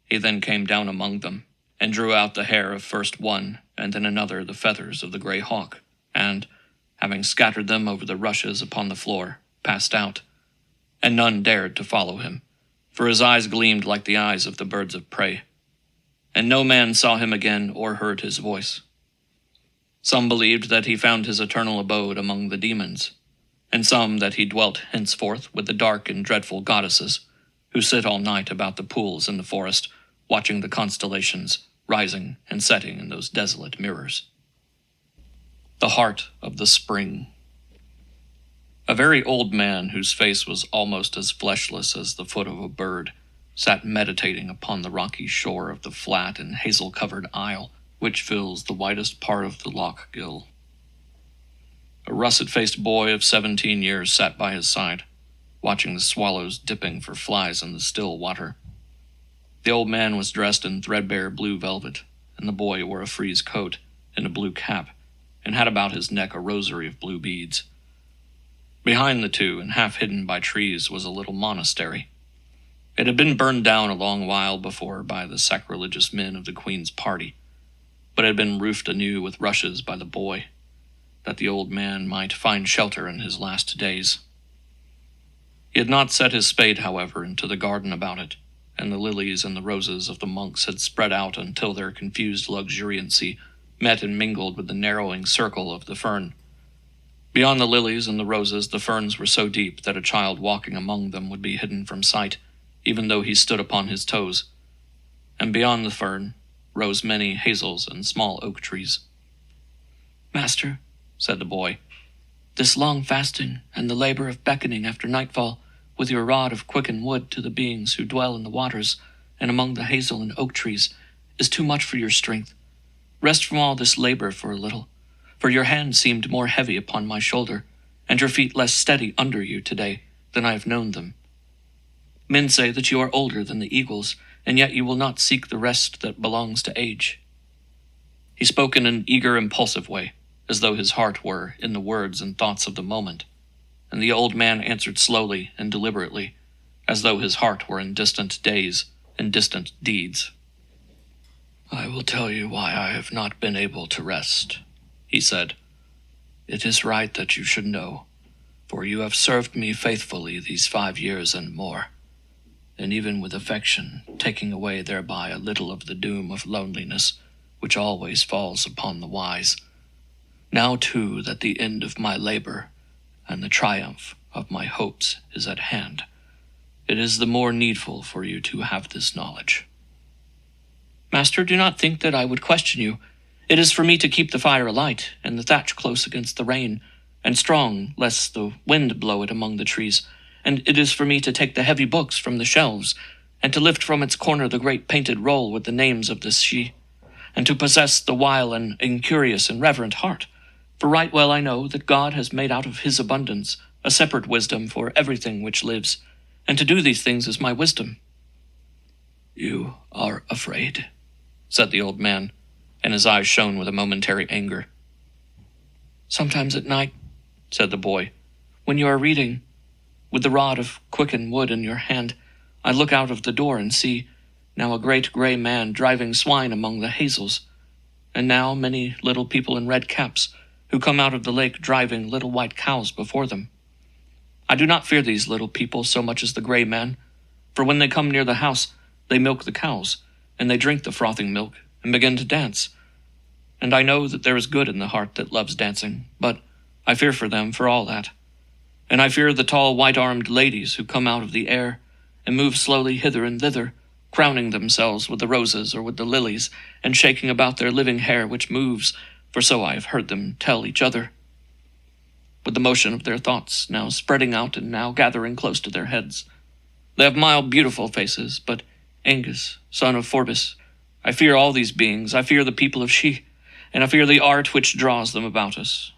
He then came down among them, and drew out the hair of first one and then another the feathers of the grey hawk, and, having scattered them over the rushes upon the floor, passed out, and none dared to follow him, for his eyes gleamed like the eyes of the birds of prey, and no man saw him again or heard his voice. Some believed that he found his eternal abode among the demons, and some that he dwelt henceforth with the dark and dreadful goddesses, who sit all night about the pools in the forest, watching the constellations rising and setting in those desolate mirrors. The heart of the spring. A very old man, whose face was almost as fleshless as the foot of a bird, sat meditating upon the rocky shore of the flat and hazel-covered isle which fills the widest part of the Loch Gill. A russet-faced boy of 17 years sat by his side, watching the swallows dipping for flies in the still water. The old man was dressed in threadbare blue velvet, and the boy wore a frieze coat and a blue cap, and had about his neck a rosary of blue beads. Behind the two, and half hidden by trees, was a little monastery. It had been burned down a long while before by the sacrilegious men of the Queen's party, but had been roofed anew with rushes by the boy, that the old man might find shelter in his last days. He had not set his spade, however, into the garden about it, and the lilies and the roses of the monks had spread out until their confused luxuriancy met and mingled with the narrowing circle of the fern. Beyond the lilies and the roses, the ferns were so deep that a child walking among them would be hidden from sight, even though he stood upon his toes. And beyond the fern rose many hazels and small oak trees. "Master," said the boy, "this long fasting and the labor of beckoning after nightfall with your rod of quickened wood to the beings who dwell in the waters and among the hazel and oak trees is too much for your strength. Rest from all this labor for a little, for your hand seemed more heavy upon my shoulder, and your feet less steady under you today than I have known them. Men say that you are older than the eagles, and yet you will not seek the rest that belongs to age." He spoke in an eager, impulsive way, as though his heart were in the words and thoughts of the moment, and the old man answered slowly and deliberately, as though his heart were in distant days and distant deeds. "I will tell you why I have not been able to rest," he said. "It is right that you should know, for you have served me faithfully these 5 years and more, and even with affection, taking away thereby a little of the doom of loneliness which always falls upon the wise. Now, too, that the end of my labor and the triumph of my hopes is at hand, it is the more needful for you to have this knowledge." "Master, do not think that I would question you. It is for me to keep the fire alight, and the thatch close against the rain, and strong, lest the wind blow it among the trees, and it is for me to take the heavy books from the shelves, and to lift from its corner the great painted roll with the names of the she, and to possess the while an incurious and reverent heart, for right well I know that God has made out of his abundance a separate wisdom for everything which lives, and to do these things is my wisdom." "You are afraid," said the old man, and his eyes shone with a momentary anger. "Sometimes at night," said the boy, "when you are reading, with the rod of quickened wood in your hand, I look out of the door and see, now a great gray man driving swine among the hazels, and now many little people in red caps, who come out of the lake driving little white cows before them. I do not fear these little people so much as the gray man, for when they come near the house, they milk the cows, and they drink the frothing milk, and begin to dance. And I know that there is good in the heart that loves dancing, but I fear for them for all that. And I fear the tall white-armed ladies who come out of the air, and move slowly hither and thither, crowning themselves with the roses or with the lilies, and shaking about their living hair which moves, for so I have heard them tell each other, with the motion of their thoughts, now spreading out and now gathering close to their heads. They have mild, beautiful faces, but Angus, son of Forbis, I fear all these beings. I fear the people of She, and I fear the art which draws them about us."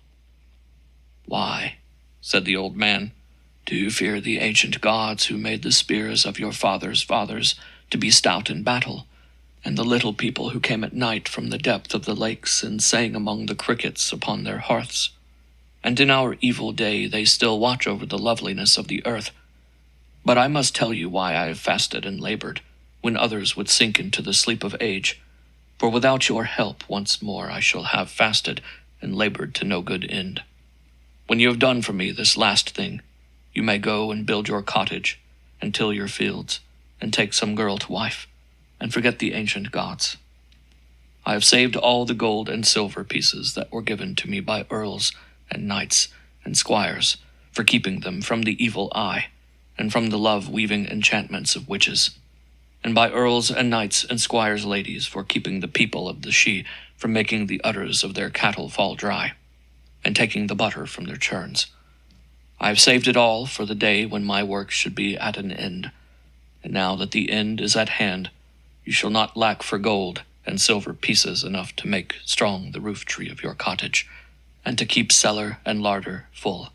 "Why," said the old man, "do you fear the ancient gods who made the spears of your fathers' fathers to be stout in battle, and the little people who came at night from the depth of the lakes and sang among the crickets upon their hearths? And in our evil day they still watch over the loveliness of the earth. But I must tell you why I have fasted and labored, when others would sink into the sleep of age. For without your help once more I shall have fasted and labored to no good end. When you have done for me this last thing, you may go and build your cottage, and till your fields, and take some girl to wife, and forget the ancient gods. I have saved all the gold and silver pieces that were given to me by earls and knights and squires, for keeping them from the evil eye, and from the love-weaving enchantments of witches, and by earls and knights and squires' ladies for keeping the people of the She from making the udders of their cattle fall dry, and taking the butter from their churns. I have saved it all for the day when my work should be at an end, and now that the end is at hand, you shall not lack for gold and silver pieces enough to make strong the roof tree of your cottage, and to keep cellar and larder full.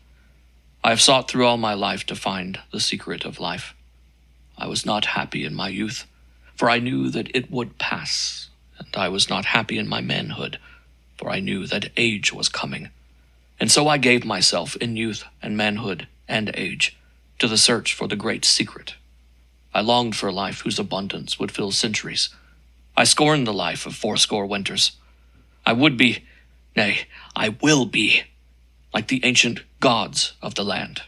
I have sought through all my life to find the secret of life. I was not happy in my youth, for I knew that it would pass, and I was not happy in my manhood, for I knew that age was coming. And so I gave myself in youth and manhood and age to the search for the great secret. I longed for a life whose abundance would fill centuries. I scorned the life of 80 winters. I would be, nay, I will be, like the ancient gods of the land.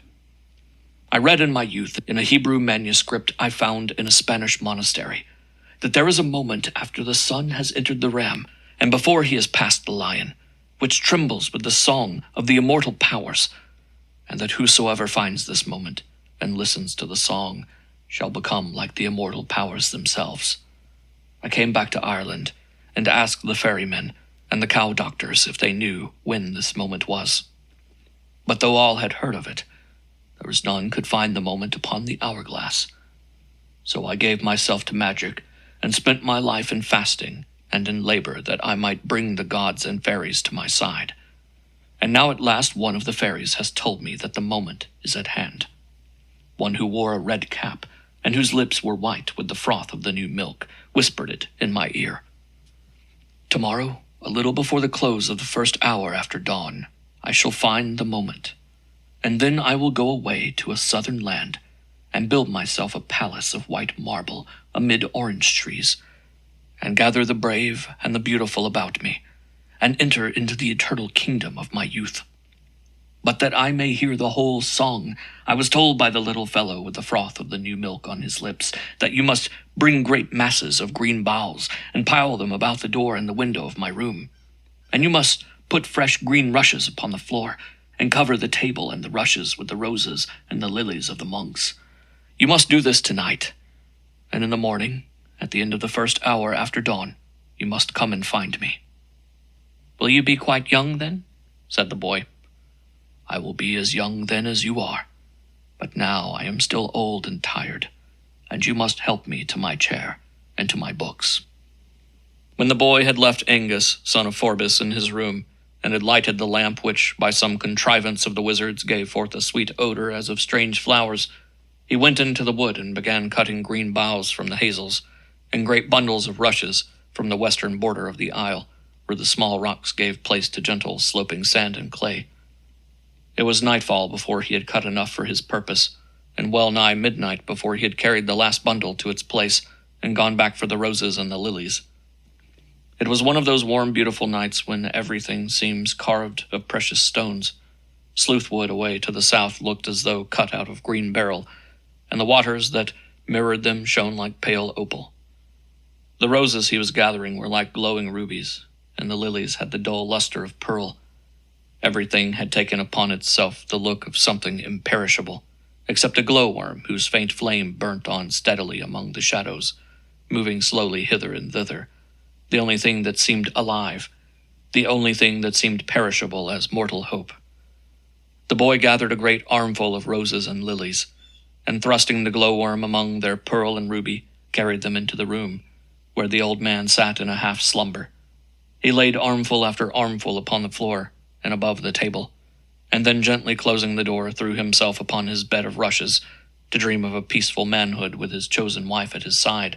I read in my youth in a Hebrew manuscript I found in a Spanish monastery that there is a moment after the sun has entered the ram and before he has passed the lion, which trembles with the song of the immortal powers, and that whosoever finds this moment and listens to the song shall become like the immortal powers themselves. I came back to Ireland and asked the ferrymen and the cow doctors if they knew when this moment was. But though all had heard of it, there was none could find the moment upon the hourglass. So I gave myself to magic and spent my life in fasting and in labor that I might bring the gods and fairies to my side. And now at last one of the fairies has told me that the moment is at hand. One who wore a red cap and whose lips were white with the froth of the new milk whispered it in my ear. Tomorrow, a little before the close of the first hour after dawn, I shall find the moment, and then I will go away to a southern land and build myself a palace of white marble amid orange trees, and gather the brave and the beautiful about me, and enter into the eternal kingdom of my youth. But that I may hear the whole song, I was told by the little fellow with the froth of the new milk on his lips that you must bring great masses of green boughs and pile them about the door and the window of my room, and you must put fresh green rushes upon the floor, and cover the table and the rushes with the roses and the lilies of the monks. You must do this tonight, and in the morning, at the end of the first hour after dawn, you must come and find me." "Will you be quite young then?" said the boy. "I will be as young then as you are, but now I am still old and tired, and you must help me to my chair and to my books." When the boy had left Angus, son of Forbis, in his room, and had lighted the lamp which, by some contrivance of the wizards, gave forth a sweet odor as of strange flowers, he went into the wood and began cutting green boughs from the hazels, and great bundles of rushes from the western border of the isle, where the small rocks gave place to gentle sloping sand and clay. It was nightfall before he had cut enough for his purpose, and well nigh midnight before he had carried the last bundle to its place and gone back for the roses and the lilies. It was one of those warm, beautiful nights when everything seems carved of precious stones. Sleuthwood away to the south looked as though cut out of green beryl, and the waters that mirrored them shone like pale opal. The roses he was gathering were like glowing rubies, and the lilies had the dull luster of pearl. Everything had taken upon itself the look of something imperishable, except a glowworm whose faint flame burnt on steadily among the shadows, moving slowly hither and thither, the only thing that seemed alive, the only thing that seemed perishable as mortal hope. The boy gathered a great armful of roses and lilies, and thrusting the glowworm among their pearl and ruby, carried them into the room, where the old man sat in a half-slumber. He laid armful after armful upon the floor and above the table, and then gently closing the door, threw himself upon his bed of rushes to dream of a peaceful manhood with his chosen wife at his side,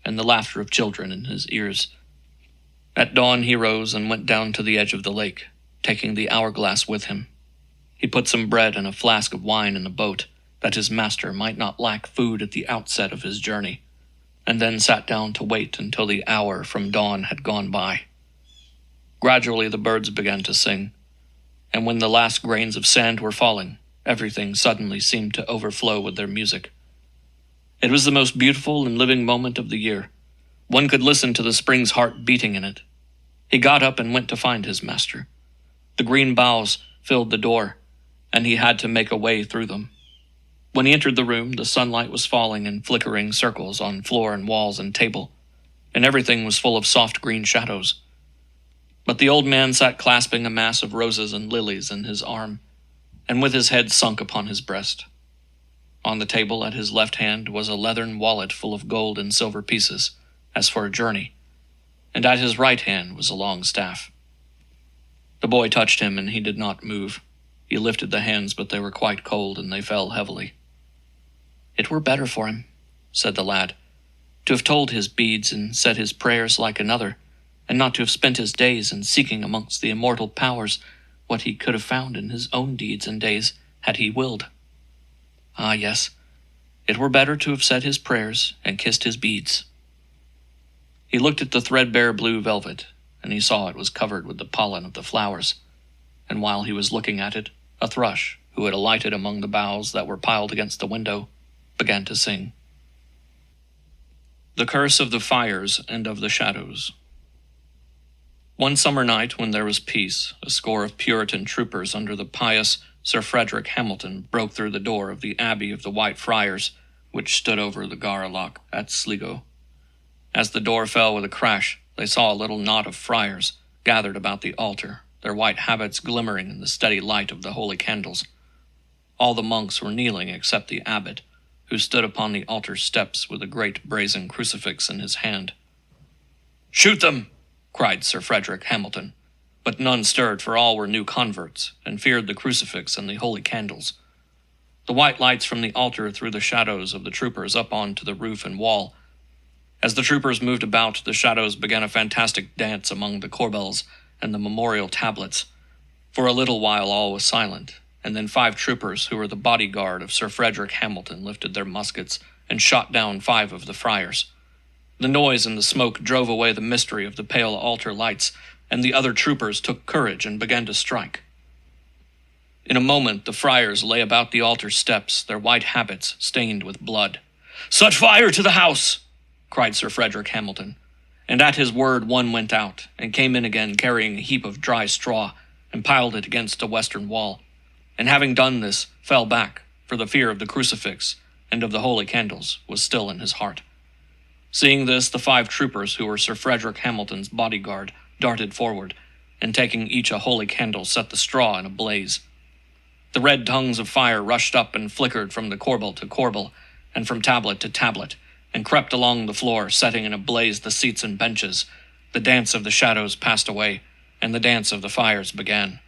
and the laughter of children in his ears. At dawn he rose and went down to the edge of the lake, taking the hourglass with him. He put some bread and a flask of wine in the boat, that his master might not lack food at the outset of his journey, and then sat down to wait until the hour from dawn had gone by. Gradually the birds began to sing, and when the last grains of sand were falling, everything suddenly seemed to overflow with their music. It was the most beautiful and living moment of the year. One could listen to the spring's heart beating in it. He got up and went to find his master. The green boughs filled the door, and he had to make a way through them. When he entered the room, the sunlight was falling in flickering circles on floor and walls and table, and everything was full of soft green shadows. But the old man sat clasping a mass of roses and lilies in his arm, and with his head sunk upon his breast. On the table at his left hand was a leathern wallet full of gold and silver pieces, as for a journey, and at his right hand was a long staff. The boy touched him, and he did not move. He lifted the hands, but they were quite cold, and they fell heavily. "It were better for him," said the lad, "to have told his beads and said his prayers like another, and not to have spent his days in seeking amongst the immortal powers what he could have found in his own deeds and days, had he willed. Ah, yes, it were better to have said his prayers and kissed his beads." He looked at the threadbare blue velvet, and he saw it was covered with the pollen of the flowers, and while he was looking at it, a thrush, who had alighted among the boughs that were piled against the window, began to sing. The Curse of the Fires and of the Shadows. One summer night, when there was peace, a score of Puritan troopers under the pious Sir Frederick Hamilton broke through the door of the Abbey of the White Friars, which stood over the Garlock at Sligo. As the door fell with a crash, they saw a little knot of friars gathered about the altar, their white habits glimmering in the steady light of the holy candles. All the monks were kneeling except the abbot, who stood upon the altar steps with a great brazen crucifix in his hand. "Shoot them!" cried Sir Frederick Hamilton, but none stirred, for all were new converts, and feared the crucifix and the holy candles. The white lights from the altar threw the shadows of the troopers up onto the roof and wall. As the troopers moved about, the shadows began a fantastic dance among the corbels and the memorial tablets. For a little while all was silent, and then 5 troopers who were the bodyguard of Sir Frederick Hamilton lifted their muskets and shot down 5 of the friars. The noise and the smoke drove away the mystery of the pale altar lights, and the other troopers took courage and began to strike. In a moment the friars lay about the altar steps, their white habits stained with blood. "Set fire to the house!" cried Sir Frederick Hamilton, and at his word one went out, and came in again carrying a heap of dry straw, and piled it against the western wall, and having done this, fell back, for the fear of the crucifix and of the holy candles was still in his heart. Seeing this, the 5 troopers who were Sir Frederick Hamilton's bodyguard darted forward, and taking each a holy candle set the straw in a blaze. The red tongues of fire rushed up and flickered from the corbel to corbel, and from tablet to tablet, and crept along the floor, setting in a blaze the seats and benches. The dance of the shadows passed away, and the dance of the fires began.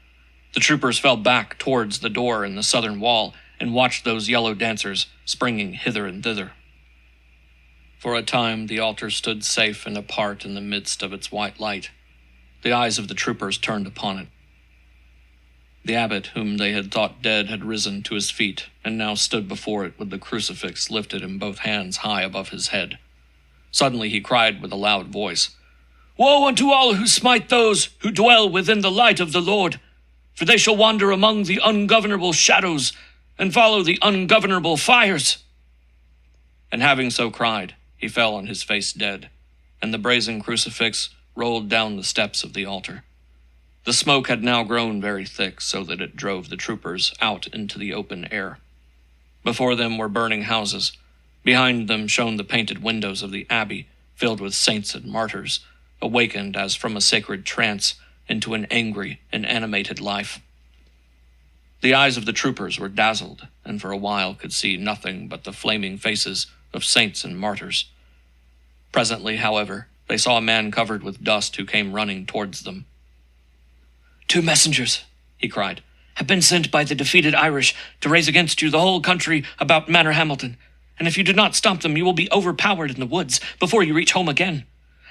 The troopers fell back towards the door in the southern wall, and watched those yellow dancers springing hither and thither. For a time the altar stood safe and apart in the midst of its white light. The eyes of the troopers turned upon it. The abbot, whom they had thought dead, had risen to his feet, and now stood before it with the crucifix lifted in both hands high above his head. Suddenly he cried with a loud voice, "Woe unto all who smite those who dwell within the light of the Lord, for they shall wander among the ungovernable shadows, and follow the ungovernable fires." And having so cried, he fell on his face dead, and the brazen crucifix rolled down the steps of the altar. The smoke had now grown very thick, so that it drove the troopers out into the open air. Before them were burning houses. Behind them shone the painted windows of the abbey, filled with saints and martyrs, awakened as from a sacred trance into an angry and animated life. The eyes of the troopers were dazzled, and for a while could see nothing but the flaming faces of saints and martyrs. Presently, however, they saw a man covered with dust who came running towards them. "2 messengers," he cried, "have been sent by the defeated Irish to raise against you the whole country about Manor Hamilton, and if you do not stop them, you will be overpowered in the woods before you reach home again.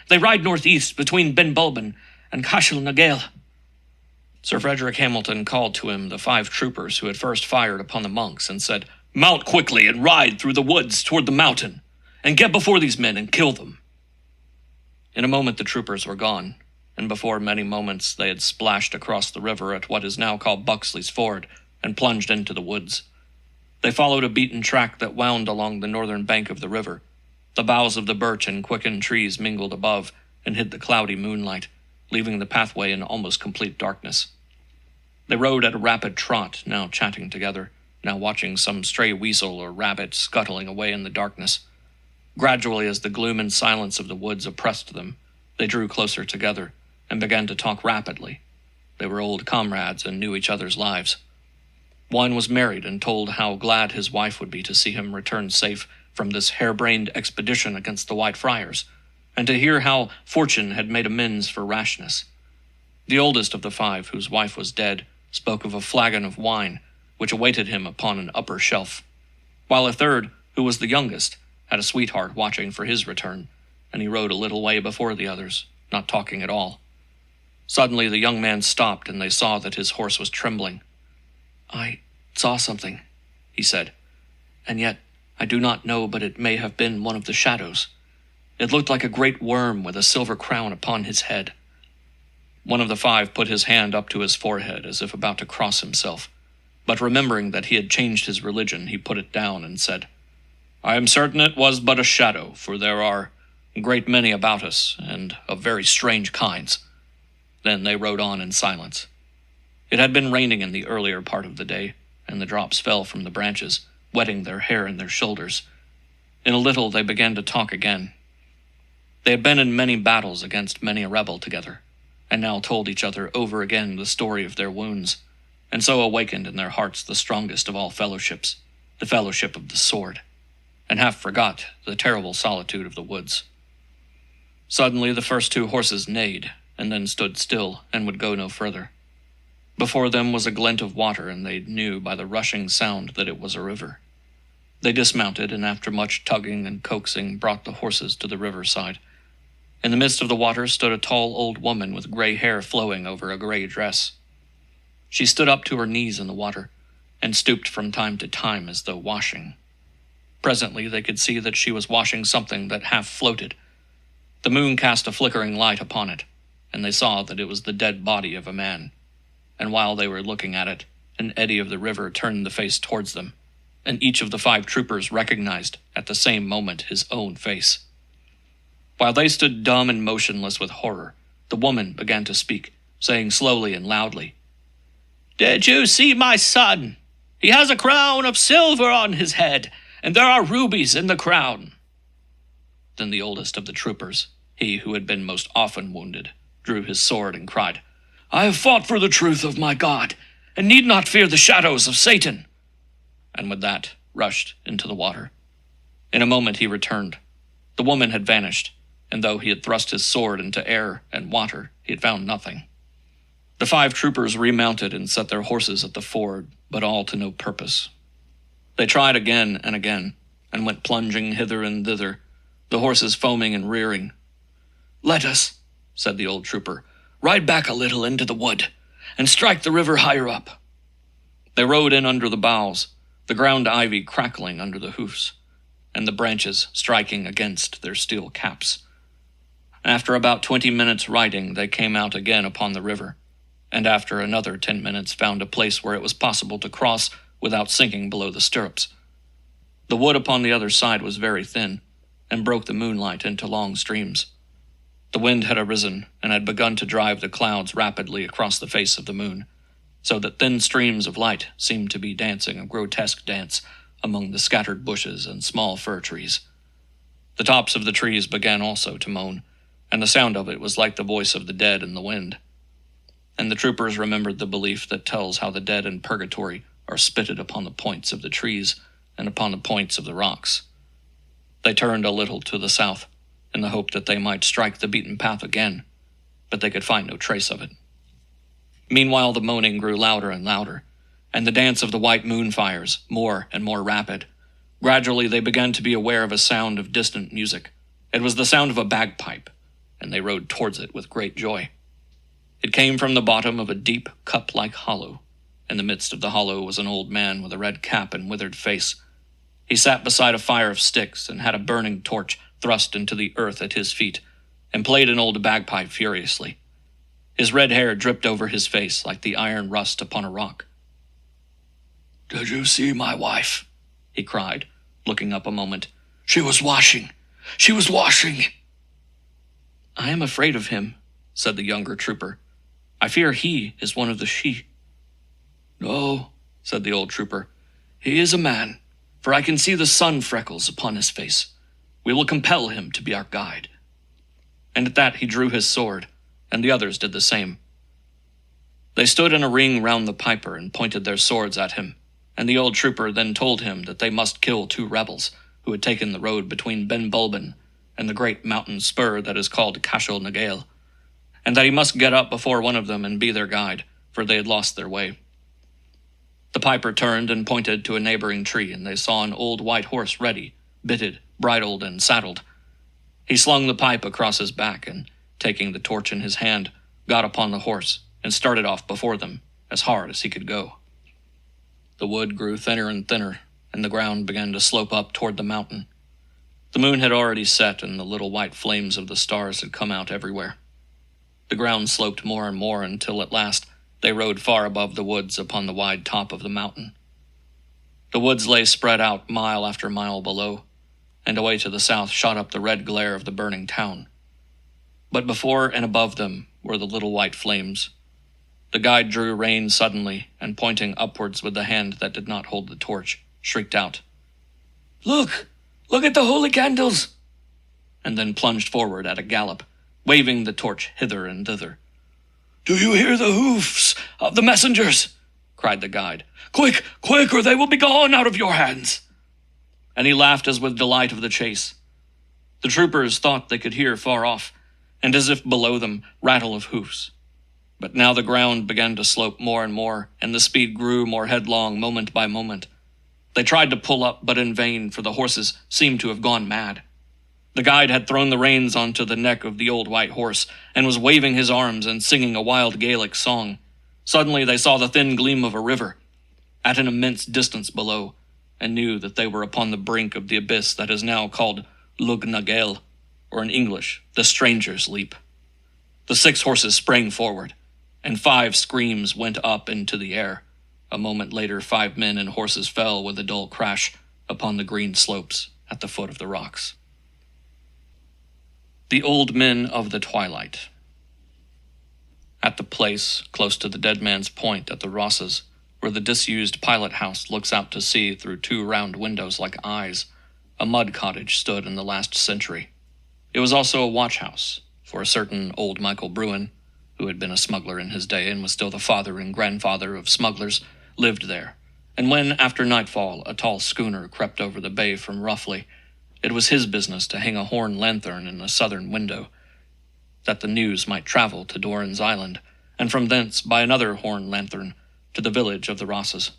They ride northeast between Benbulben and Cashel na Gael." Sir Frederick Hamilton called to him the 5 troopers who had first fired upon the monks, and said, "Mount quickly and ride through the woods toward the mountain, and get before these men and kill them." In a moment the troopers were gone, and before many moments they had splashed across the river at what is now called Buxley's Ford, and plunged into the woods. They followed a beaten track that wound along the northern bank of the river. The boughs of the birch and quickened trees mingled above, and hid the cloudy moonlight, leaving the pathway in almost complete darkness. They rode at a rapid trot, now chatting together, now watching some stray weasel or rabbit scuttling away in the darkness. Gradually, as the gloom and silence of the woods oppressed them, they drew closer together, and began to talk rapidly. They were old comrades and knew each other's lives. One was married and told how glad his wife would be to see him return safe from this harebrained expedition against the White Friars, and to hear how fortune had made amends for rashness. The oldest of the 5, whose wife was dead, spoke of a flagon of wine, which awaited him upon an upper shelf, while a third, who was the youngest, had a sweetheart watching for his return, and he rode a little way before the others, not talking at all. Suddenly the young man stopped, and they saw that his horse was trembling. "I saw something," he said, "and yet I do not know but it may have been one of the shadows. It looked like a great worm with a silver crown upon his head." One of the five put his hand up to his forehead as if about to cross himself, but remembering that he had changed his religion, he put it down and said, "I am certain it was but a shadow, for there are a great many about us, and of very strange kinds." Then they rode on in silence. It had been raining in the earlier part of the day, and the drops fell from the branches, wetting their hair and their shoulders. In a little they began to talk again. They had been in many battles against many a rebel together, and now told each other over again the story of their wounds, and so awakened in their hearts the strongest of all fellowships, the fellowship of the sword, and half forgot the terrible solitude of the woods. Suddenly the first two horses neighed, and then stood still and would go no further. Before them was a glint of water, and they knew by the rushing sound that it was a river. They dismounted, and after much tugging and coaxing brought the horses to the riverside. In the midst of the water stood a tall old woman with gray hair flowing over a gray dress. She stood up to her knees in the water, and stooped from time to time as though washing. Presently they could see that she was washing something that half floated. The moon cast a flickering light upon it, and they saw that it was the dead body of a man. And while they were looking at it, an eddy of the river turned the face towards them, and each of the five troopers recognized at the same moment his own face. While they stood dumb and motionless with horror, the woman began to speak, saying slowly and loudly, "Did you see my son? He has a crown of silver on his head, and there are rubies in the crown." Then the oldest of the troopers, he who had been most often wounded, drew his sword and cried, "I have fought for the truth of my God, and need not fear the shadows of Satan," and with that rushed into the water. In a moment he returned. The woman had vanished, and though he had thrust his sword into air and water, he had found nothing. The five troopers remounted and set their horses at the ford, but all to no purpose. They tried again and again, and went plunging hither and thither, the horses foaming and rearing. "Let us," said the old trooper, "ride back a little into the wood, and strike the river higher up." They rode in under the boughs, the ground ivy crackling under the hoofs, and the branches striking against their steel caps. After about 20 minutes riding, they came out again upon the river, and after another 10 minutes found a place where it was possible to cross without sinking below the stirrups. The wood upon the other side was very thin, and broke the moonlight into long streams. The wind had arisen, and had begun to drive the clouds rapidly across the face of the moon, so that thin streams of light seemed to be dancing a grotesque dance among the scattered bushes and small fir trees. The tops of the trees began also to moan, and the sound of it was like the voice of the dead in the wind. And the troopers remembered the belief that tells how the dead in purgatory are spitted upon the points of the trees and upon the points of the rocks. They turned a little to the south, in the hope that they might strike the beaten path again, but they could find no trace of it. Meanwhile the moaning grew louder and louder, and the dance of the white moon fires more and more rapid. Gradually they began to be aware of a sound of distant music. It was the sound of a bagpipe, and they rode towards it with great joy. It came from the bottom of a deep, cup-like hollow. In the midst of the hollow was an old man with a red cap and withered face. He sat beside a fire of sticks and had a burning torch thrust into the earth at his feet, and played an old bagpipe furiously. His red hair dripped over his face like the iron rust upon a rock. "Did you see my wife?" he cried, looking up a moment. "She was washing! She was washing!" "I am afraid of him," said the younger trooper. "I fear he is one of the she." "No," said the old trooper. "He is a man, for I can see the sun freckles upon his face. We will compel him to be our guide." And at that he drew his sword, and the others did the same. They stood in a ring round the piper and pointed their swords at him, and the old trooper then told him that they must kill 2 rebels who had taken the road between Ben Bulben and the great mountain spur that is called Cashel Nagail, and that he must get up before one of them and be their guide, for they had lost their way, The piper turned and pointed to a neighboring tree, and they saw an old white horse ready, bitted, bridled, and saddled. He slung the pipe across his back, and, taking the torch in his hand, got upon the horse, and started off before them, as hard as he could go. The wood grew thinner and thinner, and the ground began to slope up toward the mountain. The moon had already set, and the little white flames of the stars had come out everywhere. The ground sloped more and more until at last they rode far above the woods upon the wide top of the mountain. The woods lay spread out mile after mile below, and away to the south shot up the red glare of the burning town. But before and above them were the little white flames. The guide drew rein suddenly, and pointing upwards with the hand that did not hold the torch, shrieked out, "Look! Look at the holy candles!" and then plunged forward at a gallop, waving the torch hither and thither. "Do you hear the hoofs of the messengers?" cried the guide. "Quick, quick, or they will be gone out of your hands!" And he laughed as with delight of the chase. The troopers thought they could hear far off, and as if below them, rattle of hoofs. But now the ground began to slope more and more, and the speed grew more headlong moment by moment. They tried to pull up, but in vain, for the horses seemed to have gone mad. The guide had thrown the reins onto the neck of the old white horse, and was waving his arms and singing a wild Gaelic song. Suddenly they saw the thin gleam of a river, at an immense distance below, and knew that they were upon the brink of the abyss that is now called Lug na Gael, or in English, the Stranger's Leap. The 6 horses sprang forward, and 5 screams went up into the air. A moment later 5 men and horses fell with a dull crash upon the green slopes at the foot of the rocks. The Old Men of the Twilight. At the place, close to the Dead Man's Point at the Rosses, where the disused pilot house looks out to sea through 2 round windows like eyes, a mud cottage stood in the last century. It was also a watch house, for a certain old Michael Bruin, who had been a smuggler in his day and was still the father and grandfather of smugglers, lived there, and when, after nightfall, a tall schooner crept over the bay from Roughly, it was his business to hang a horn lanthorn in a southern window, that the news might travel to Doran's Island, and from thence by another horn lanthorn to the village of the Rosses.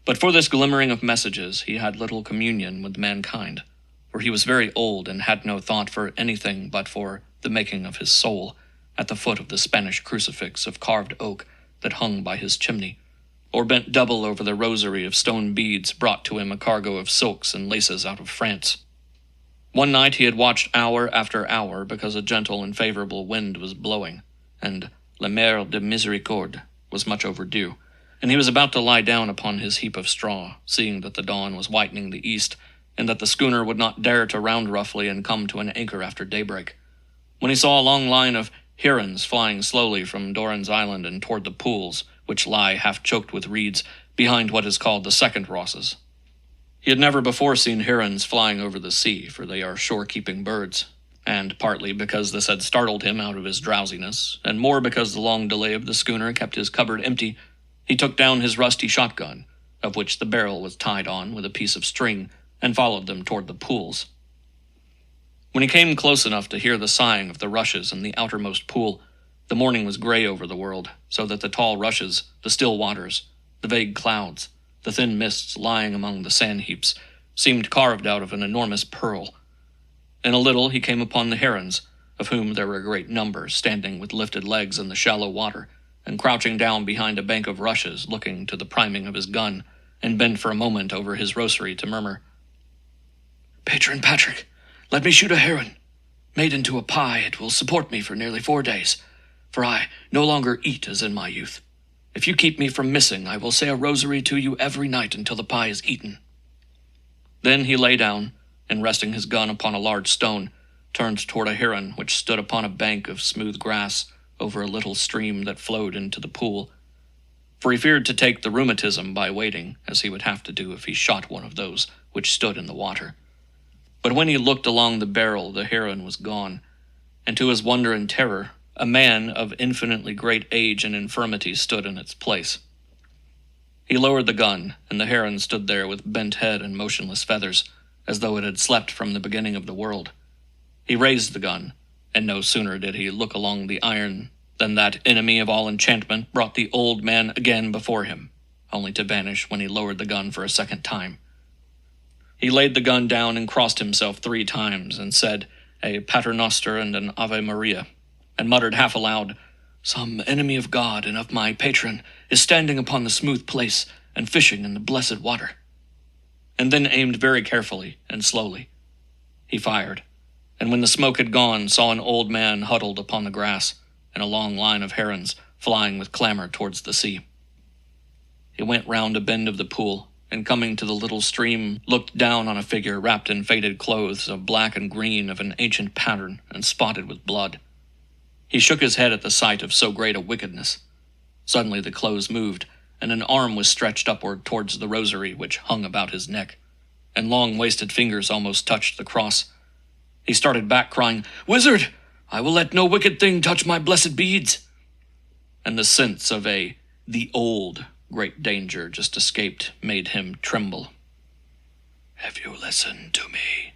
But for this glimmering of messages he had little communion with mankind, for he was very old and had no thought for anything but for the making of his soul, at the foot of the Spanish crucifix of carved oak that hung by his chimney, or bent double over the rosary of stone beads brought to him a cargo of silks and laces out of France. One night he had watched hour after hour because a gentle and favorable wind was blowing, and La Mer de Miséricorde was much overdue, and he was about to lie down upon his heap of straw, seeing that the dawn was whitening the east, and that the schooner would not dare to round roughly and come to an anchor after daybreak, when he saw a long line of herons flying slowly from Doran's Island and toward the pools, which lie half-choked with reeds behind what is called the second Rosses. He had never before seen herons flying over the sea, for they are shore-keeping birds, and partly because this had startled him out of his drowsiness, and more because the long delay of the schooner kept his cupboard empty, he took down his rusty shotgun, of which the barrel was tied on with a piece of string, and followed them toward the pools. When he came close enough to hear the sighing of the rushes in the outermost pool, the morning was gray over the world, so that the tall rushes, the still waters, the vague clouds, the thin mists lying among the sand heaps, seemed carved out of an enormous pearl. In a little he came upon the herons, of whom there were a great number, standing with lifted legs in the shallow water, and crouching down behind a bank of rushes, looking to the priming of his gun, and bent for a moment over his rosary to murmur, "Patron Patrick, let me shoot a heron. Made into a pie, it will support me for nearly 4 days, for I no longer eat as in my youth. If you keep me from missing, I will say a rosary to you every night until the pie is eaten." Then he lay down, and resting his gun upon a large stone, turned toward a heron which stood upon a bank of smooth grass over a little stream that flowed into the pool, for he feared to take the rheumatism by waiting, as he would have to do if he shot one of those which stood in the water. But when he looked along the barrel, the heron was gone, and to his wonder and terror, a man of infinitely great age and infirmity stood in its place. He lowered the gun, and the heron stood there with bent head and motionless feathers, as though it had slept from the beginning of the world. He raised the gun, and no sooner did he look along the iron than that enemy of all enchantment brought the old man again before him, only to vanish when he lowered the gun for a second time. He laid the gun down and crossed himself 3 times and said a Paternoster and an Ave Maria, and muttered half aloud, "Some enemy of God and of my patron is standing upon the smooth place and fishing in the blessed water," and then aimed very carefully and slowly. He fired, and when the smoke had gone, saw an old man huddled upon the grass, and a long line of herons flying with clamor towards the sea. He went round a bend of the pool, and coming to the little stream, looked down on a figure wrapped in faded clothes of black and green of an ancient pattern and spotted with blood. He shook his head at the sight of so great a wickedness. Suddenly the clothes moved, and an arm was stretched upward towards the rosary which hung about his neck, and long wasted fingers almost touched the cross. He started back, crying, "Wizard, I will let no wicked thing touch my blessed beads." And the sense of the old great danger just escaped made him tremble. "If you listen to me,"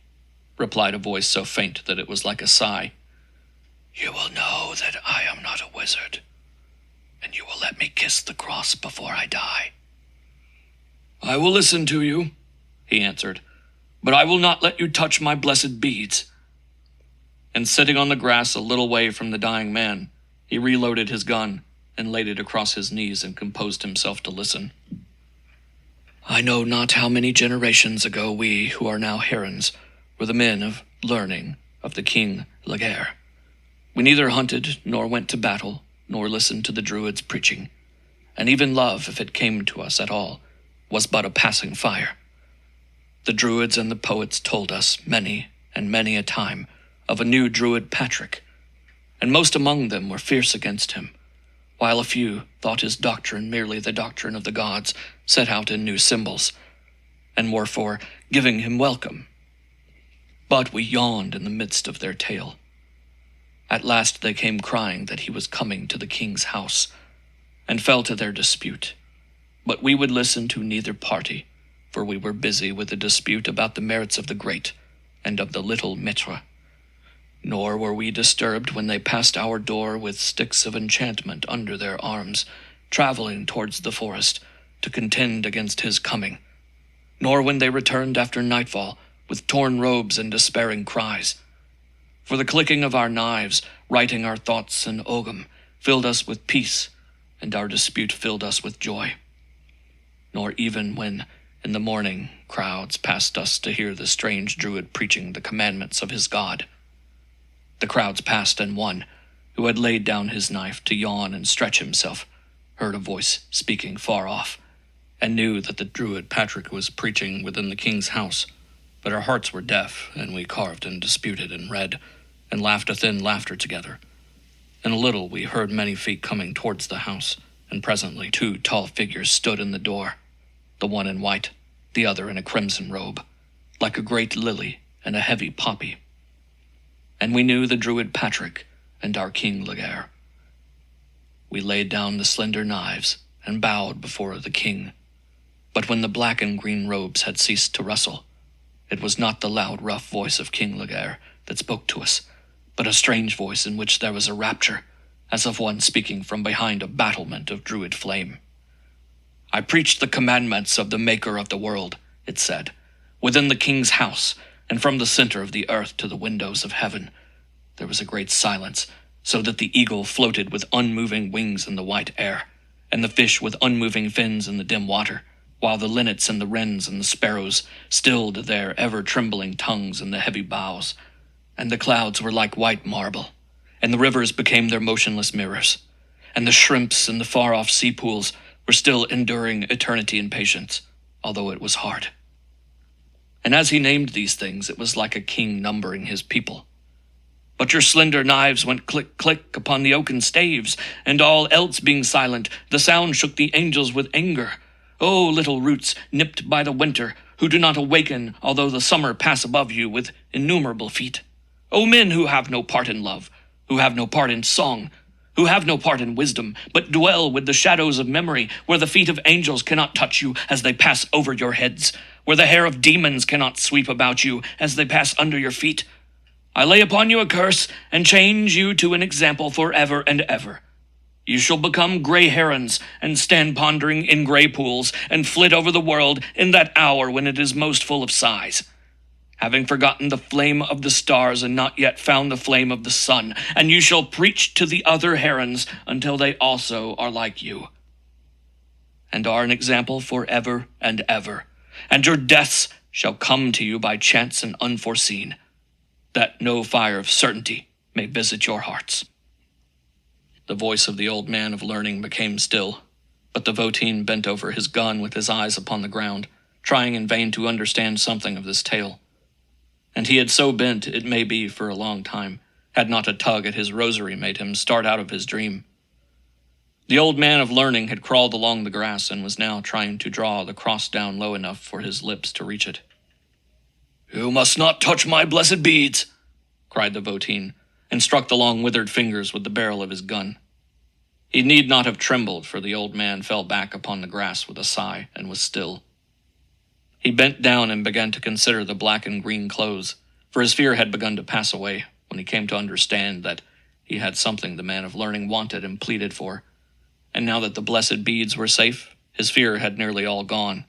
replied a voice so faint that it was like a sigh, "you will know that I am not a wizard, and you will let me kiss the cross before I die." "I will listen to you," he answered, "but I will not let you touch my blessed beads." And sitting on the grass a little way from the dying man, he reloaded his gun and laid it across his knees and composed himself to listen. "I know not how many generations ago we, who are now herons, were the men of learning of the King Laguerre. We neither hunted, nor went to battle, nor listened to the Druids' preaching, and even love, if it came to us at all, was but a passing fire. The Druids and the poets told us many and many a time of a new Druid Patrick, and most among them were fierce against him, while a few thought his doctrine merely the doctrine of the gods set out in new symbols, and were for giving him welcome. But we yawned in the midst of their tale. At last they came crying that he was coming to the king's house, and fell to their dispute. But we would listen to neither party, for we were busy with the dispute about the merits of the great and of the little maître. Nor were we disturbed when they passed our door with sticks of enchantment under their arms, traveling towards the forest to contend against his coming, nor when they returned after nightfall with torn robes and despairing cries. For the clicking of our knives, writing our thoughts in ogham, filled us with peace, and our dispute filled us with joy. Nor even when, in the morning, crowds passed us to hear the strange Druid preaching the commandments of his God. The crowds passed, and one, who had laid down his knife to yawn and stretch himself, heard a voice speaking far off, and knew that the Druid Patrick was preaching within the king's house. But our hearts were deaf, and we carved and disputed and read, and laughed a thin laughter together. In a little we heard many feet coming towards the house, and presently 2 tall figures stood in the door, the one in white, the other in a crimson robe, like a great lily and a heavy poppy. And we knew the Druid Patrick and our King Laguerre. We laid down the slender knives and bowed before the king. But when the black and green robes had ceased to rustle, it was not the loud, rough voice of King Laguerre that spoke to us, but a strange voice in which there was a rapture, as of one speaking from behind a battlement of Druid flame. "I preached the commandments of the Maker of the world," it said, "within the king's house, and from the center of the earth to the windows of heaven." There was a great silence, so that the eagle floated with unmoving wings in the white air, and the fish with unmoving fins in the dim water, while the linnets and the wrens and the sparrows stilled their ever-trembling tongues in the heavy boughs, and the clouds were like white marble, and the rivers became their motionless mirrors, and the shrimps in the far-off sea-pools were still enduring eternity in patience, although it was hard. And as he named these things, it was like a king numbering his people. But your slender knives went click, click upon the oaken staves, and all else being silent, the sound shook the angels with anger. O little roots nipped by the winter, who do not awaken, although the summer pass above you with innumerable feet. O men who have no part in love, who have no part in song, who have no part in wisdom, but dwell with the shadows of memory, where the feet of angels cannot touch you as they pass over your heads, where the hair of demons cannot sweep about you as they pass under your feet. I lay upon you a curse, and change you to an example forever and ever. You shall become gray herons, and stand pondering in gray pools, and flit over the world in that hour when it is most full of sighs, having forgotten the flame of the stars and not yet found the flame of the sun, and you shall preach to the other herons until they also are like you, and are an example for ever and ever, and your deaths shall come to you by chance and unforeseen, that no fire of certainty may visit your hearts. The voice of the old man of learning became still, but the Votin bent over his gun with his eyes upon the ground, trying in vain to understand something of this tale. And he had so bent, it may be, for a long time, had not a tug at his rosary made him start out of his dream. The old man of learning had crawled along the grass and was now trying to draw the cross down low enough for his lips to reach it. "You must not touch my blessed beads," cried the Votin, and struck the long withered fingers with the barrel of his gun. He need not have trembled, for the old man fell back upon the grass with a sigh and was still. He bent down and began to consider the black and green clothes, for his fear had begun to pass away when he came to understand that he had something the man of learning wanted and pleaded for, and now that the blessed beads were safe, his fear had nearly all gone.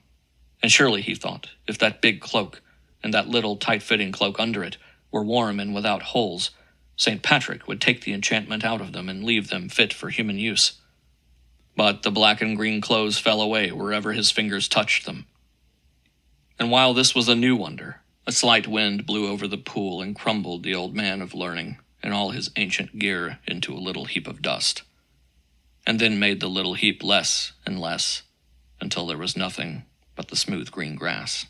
And surely, he thought, if that big cloak, and that little tight-fitting cloak under it, were warm and without holes, St. Patrick would take the enchantment out of them and leave them fit for human use. But the black and green clothes fell away wherever his fingers touched them. And while this was a new wonder, a slight wind blew over the pool and crumbled the old man of learning and all his ancient gear into a little heap of dust, and then made the little heap less and less, until there was nothing but the smooth green grass.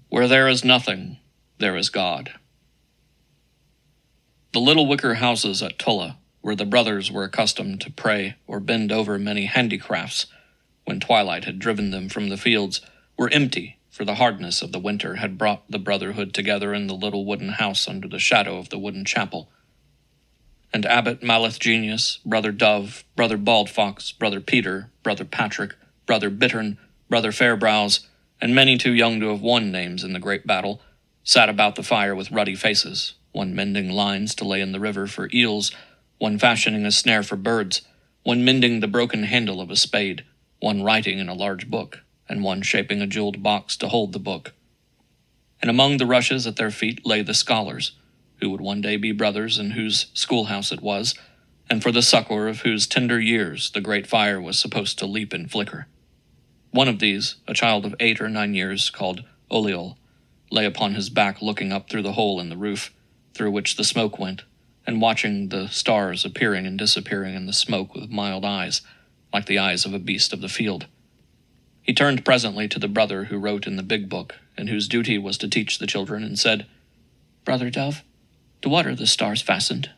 Where there is nothing, there is God. The little wicker houses at Tulla, where the brothers were accustomed to pray or bend over many handicrafts when twilight had driven them from the fields, were empty, for the hardness of the winter had brought the brotherhood together in the little wooden house under the shadow of the wooden chapel. And Abbot Malethgenius, Brother Dove, Brother Baldfox, Brother Peter, Brother Patrick, Brother Bittern, Brother Fairbrows, and many too young to have won names in the great battle, sat about the fire with ruddy faces, one mending lines to lay in the river for eels, one fashioning a snare for birds, one mending the broken handle of a spade, one writing in a large book, and one shaping a jeweled box to hold the book. And among the rushes at their feet lay the scholars, who would one day be brothers and whose schoolhouse it was, and for the succor of whose tender years the great fire was supposed to leap and flicker. One of these, a child of 8 or 9 years, called Oliol, lay upon his back looking up through the hole in the roof, through which the smoke went, and watching the stars appearing and disappearing in the smoke with mild eyes, like the eyes of a beast of the field. He turned presently to the brother who wrote in the big book, and whose duty was to teach the children, and said, "Brother Dove, to what are the stars fastened?"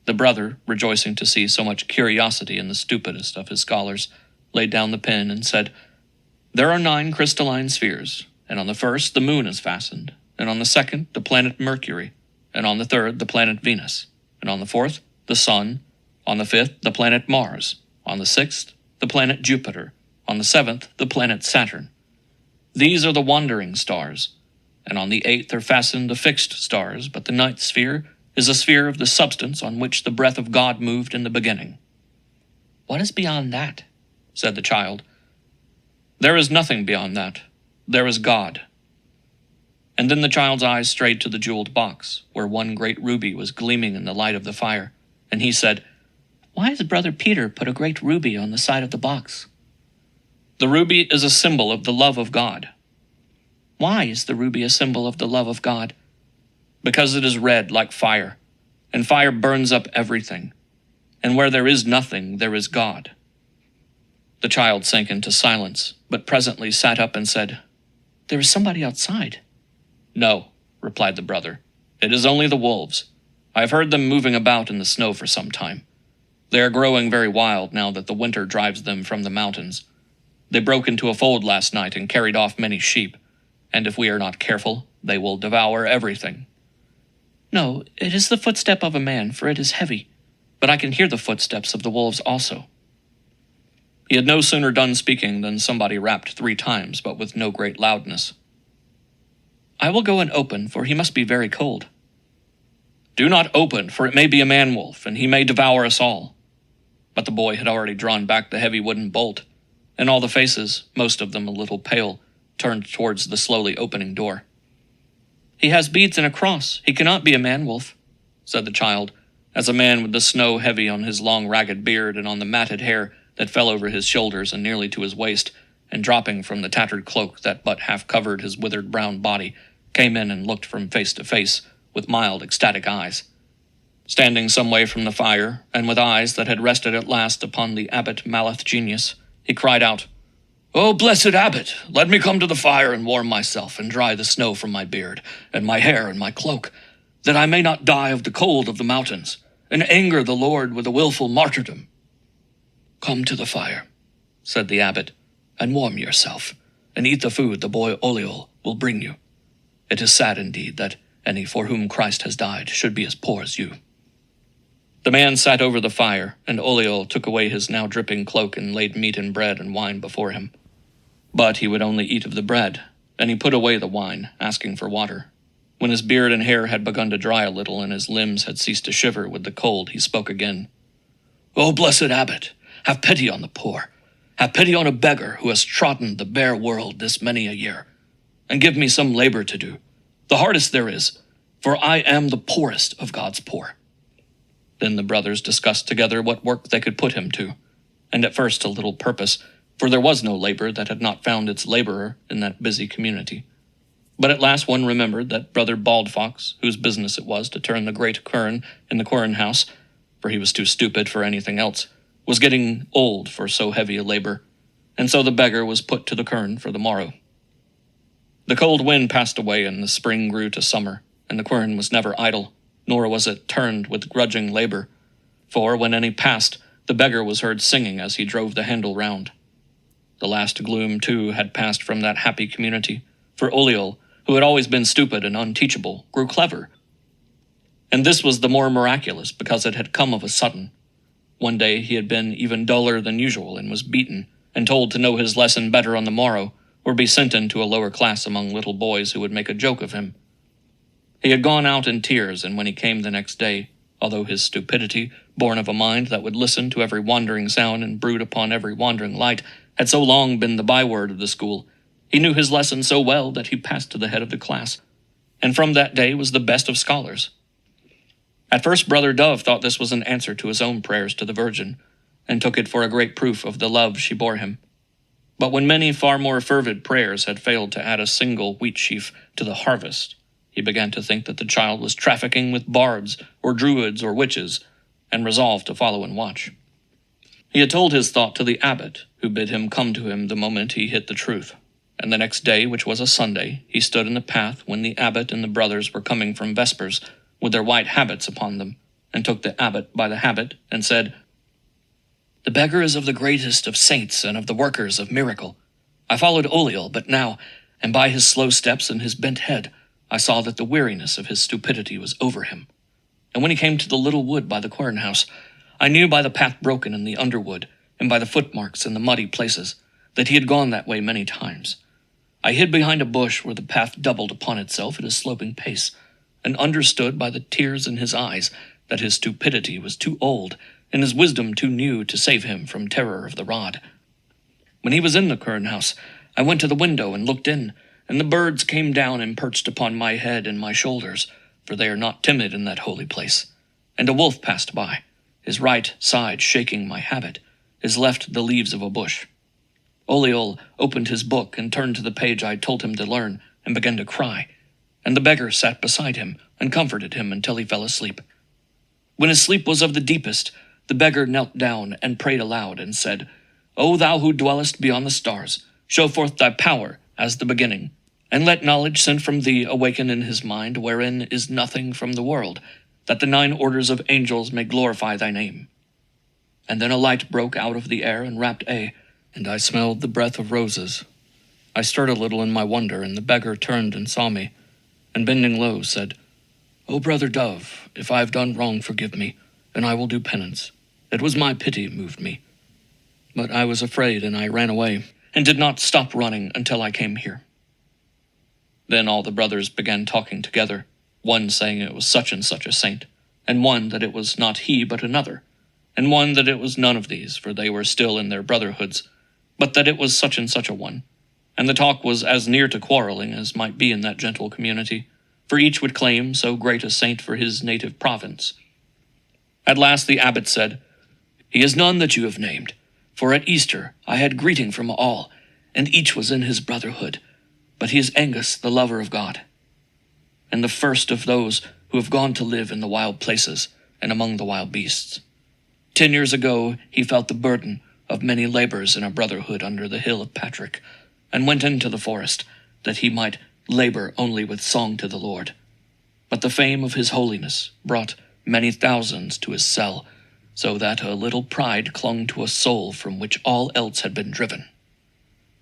The brother, rejoicing to see so much curiosity in the stupidest of his scholars, laid down the pen and said, "There are 9 crystalline spheres, and on the first the moon is fastened, and on the second the planet Mercury, and on the third the planet Venus, and on the fourth the sun, on the fifth the planet Mars, on the sixth the planet Jupiter, on the seventh the planet Saturn. These are the wandering stars, and on the 8th are fastened the fixed stars, but the 9th sphere is a sphere of the substance on which the breath of God moved in the beginning." "What is beyond that?" said the child. "There is nothing beyond that. There is God." And then the child's eyes strayed to the jeweled box, where one great ruby was gleaming in the light of the fire, and he said, "Why has Brother Peter put a great ruby on the side of the box?" "The ruby is a symbol of the love of God." "Why is the ruby a symbol of the love of God?" "Because it is red like fire, and fire burns up everything, and where there is nothing, there is God." The child sank into silence, but presently sat up and said, "There is somebody outside." "No," replied the brother. "It is only the wolves. I have heard them moving about in the snow for some time. They are growing very wild now that the winter drives them from the mountains. They broke into a fold last night and carried off many sheep, and if we are not careful, they will devour everything." "No, it is the footstep of a man, for it is heavy, but I can hear the footsteps of the wolves also." He had no sooner done speaking than somebody rapped 3 times, but with no great loudness. "I will go and open, for he must be very cold." "Do not open, for it may be a man-wolf, and he may devour us all. but the boy had already drawn back the heavy wooden bolt, and all the faces, most of them a little pale, turned towards the slowly opening door. "He has beads and a cross. He cannot be a man-wolf," said the child, as a man with the snow heavy on his long ragged beard and on the matted hair that fell over his shoulders and nearly to his waist, and dropping from the tattered cloak that but half covered his withered brown body, came in and looked from face to face with mild, ecstatic eyes. Standing some way from the fire, and with eyes that had rested at last upon the Abbot Maleth Genius, he cried out, "O blessed Abbot, let me come to the fire and warm myself and dry the snow from my beard, and my hair and my cloak, that I may not die of the cold of the mountains, and anger the Lord with a wilful martyrdom." "Come to the fire," said the abbot, "and warm yourself, and eat the food the boy Oliol will bring you. It is sad indeed that any for whom Christ has died should be as poor as you." The man sat over the fire, and Oliol took away his now dripping cloak and laid meat and bread and wine before him. But he would only eat of the bread, and he put away the wine, asking for water. When his beard and hair had begun to dry a little and his limbs had ceased to shiver with the cold, he spoke again. "O blessed Abbot, have pity on the poor. Have pity on a beggar who has trodden the bare world this many a year, and give me some labor to do, the hardest there is, for I am the poorest of God's poor." Then the brothers discussed together what work they could put him to, and at first to little purpose, for there was no labor that had not found its laborer in that busy community. But at last one remembered that Brother Baldfox, whose business it was to turn the great quern in the quern house, for he was too stupid for anything else, was getting old for so heavy a labor, and so the beggar was put to the quern for the morrow. The cold wind passed away, and the spring grew to summer, and the quern was never idle, nor was it turned with grudging labor, for when any passed, the beggar was heard singing as he drove the handle round. The last gloom, too, had passed from that happy community, for Oliol, who had always been stupid and unteachable, grew clever. And this was the more miraculous because it had come of a sudden. One day he had been even duller than usual and was beaten, and told to know his lesson better on the morrow, or be sent into a lower class among little boys who would make a joke of him. He had gone out in tears, and when he came the next day, although his stupidity, born of a mind that would listen to every wandering sound and brood upon every wandering light, had so long been the byword of the school, he knew his lesson so well that he passed to the head of the class, and from that day was the best of scholars. At first Brother Dove thought this was an answer to his own prayers to the Virgin, and took it for a great proof of the love she bore him. But when many far more fervid prayers had failed to add a single wheat sheaf to the harvest, he began to think that the child was trafficking with bards or druids or witches, and resolved to follow and watch. He had told his thought to the abbot, who bid him come to him the moment he hit the truth. And the next day, which was a Sunday, he stood in the path when the abbot and the brothers were coming from vespers, with their white habits upon them, and took the abbot by the habit, and said, "The beggar is of the greatest of saints and of the workers of miracle. I followed Oliol but now, and by his slow steps and his bent head, I saw that the weariness of his stupidity was over him. And when he came to the little wood by the quern house, I knew by the path broken in the underwood, and by the footmarks in the muddy places, that he had gone that way many times. I hid behind a bush where the path doubled upon itself at a sloping pace, and understood by the tears in his eyes that his stupidity was too old and his wisdom too new to save him from terror of the rod. When he was in the quern house, I went to the window and looked in, and the birds came down and perched upon my head and my shoulders, for they are not timid in that holy place. And a wolf passed by, his right side shaking my habit, his left the leaves of a bush. Oliol opened his book and turned to the page I told him to learn, and began to cry, and the beggar sat beside him and comforted him until he fell asleep. When his sleep was of the deepest, the beggar knelt down and prayed aloud and said, O thou who dwellest beyond the stars, show forth thy power as the beginning, and let knowledge sent from thee awaken in his mind wherein is nothing from the world, that the 9 orders of angels may glorify thy name. And then a light broke out of the air and wrapped and I smelled the breath of roses. I stirred a little in my wonder, and the beggar turned and saw me, and bending low said, O Brother Dove, if I have done wrong, forgive me, and I will do penance. It was my pity moved me. But I was afraid, and I ran away, and did not stop running until I came here. Then all the brothers began talking together, one saying it was such and such a saint, and one that it was not he but another, and one that it was none of these, for they were still in their brotherhoods, but that it was such and such a one, and the talk was as near to quarreling as might be in that gentle community, for each would claim so great a saint for his native province. At last the abbot said, "He is none that you have named, for at Easter I had greeting from all, and each was in his brotherhood, but he is Angus, the lover of God, and the first of those who have gone to live in the wild places and among the wild beasts. 10 years ago he felt the burden of many labors in a brotherhood under the hill of Patrick, and went into the forest, that he might labor only with song to the Lord. But the fame of his holiness brought many thousands to his cell, so that a little pride clung to a soul from which all else had been driven.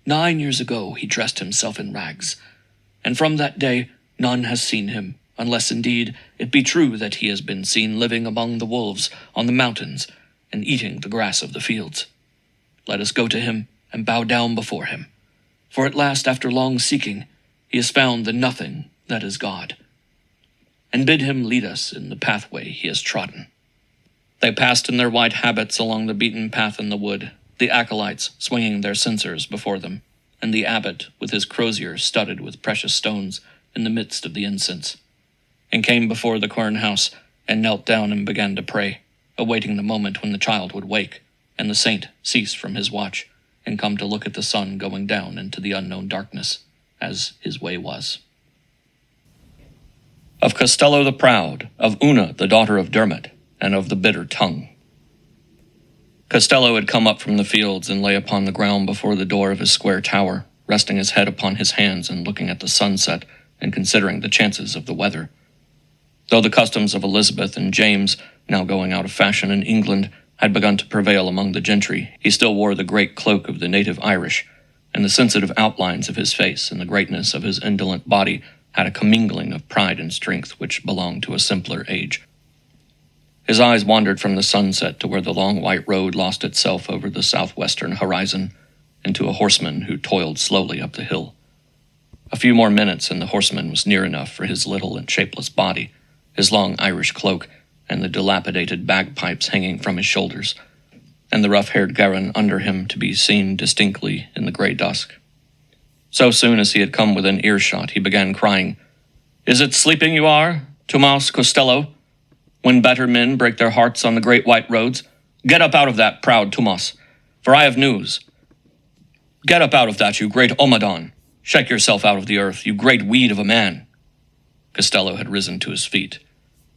9 years ago he dressed himself in rags, and from that day none has seen him, unless indeed it be true that he has been seen living among the wolves on the mountains and eating the grass of the fields. Let us go to him and bow down before him, for at last, after long seeking, he has found the nothing that is God, and bid him lead us in the pathway he has trodden." They passed in their white habits along the beaten path in the wood, the acolytes swinging their censers before them, and the abbot with his crozier studded with precious stones in the midst of the incense, and came before the quern house and knelt down and began to pray, awaiting the moment when the child would wake, and the saint cease from his watch, and come to look at the sun going down into the unknown darkness, as his way was. Of Costello the Proud, of Una the daughter of Dermot, and of the bitter tongue. Costello had come up from the fields and lay upon the ground before the door of his square tower, resting his head upon his hands and looking at the sunset and considering the chances of the weather. Though the customs of Elizabeth and James, now going out of fashion in England, had begun to prevail among the gentry, he still wore the great cloak of the native Irish, and the sensitive outlines of his face and the greatness of his indolent body had a commingling of pride and strength which belonged to a simpler age. His eyes wandered from the sunset to where the long white road lost itself over the southwestern horizon, and to a horseman who toiled slowly up the hill. A few more minutes and the horseman was near enough for his little and shapeless body, his long Irish cloak, and the dilapidated bagpipes hanging from his shoulders, and the rough-haired Garin under him to be seen distinctly in the grey dusk. So soon as he had come within earshot, he began crying, "Is it sleeping you are, Tomas Costello? When better men break their hearts on the great white roads, get up out of that, proud Tomas, for I have news. Get up out of that, you great Omadon. Shake yourself out of the earth, you great weed of a man." Costello had risen to his feet,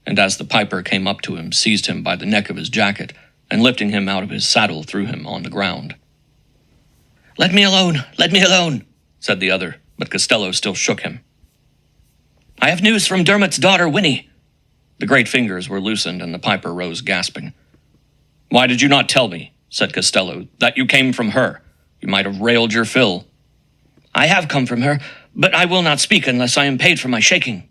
and as the piper came up to him, seized him by the neck of his jacket, and lifting him out of his saddle, threw him on the ground. Let me alone, said the other, but Costello still shook him. "I have news from Dermot's daughter, Winnie." The great fingers were loosened, and the piper rose gasping. "Why did you not tell me," said Costello, "that you came from her? You might have railed your fill." "I have come from her, but I will not speak unless I am paid for my shaking."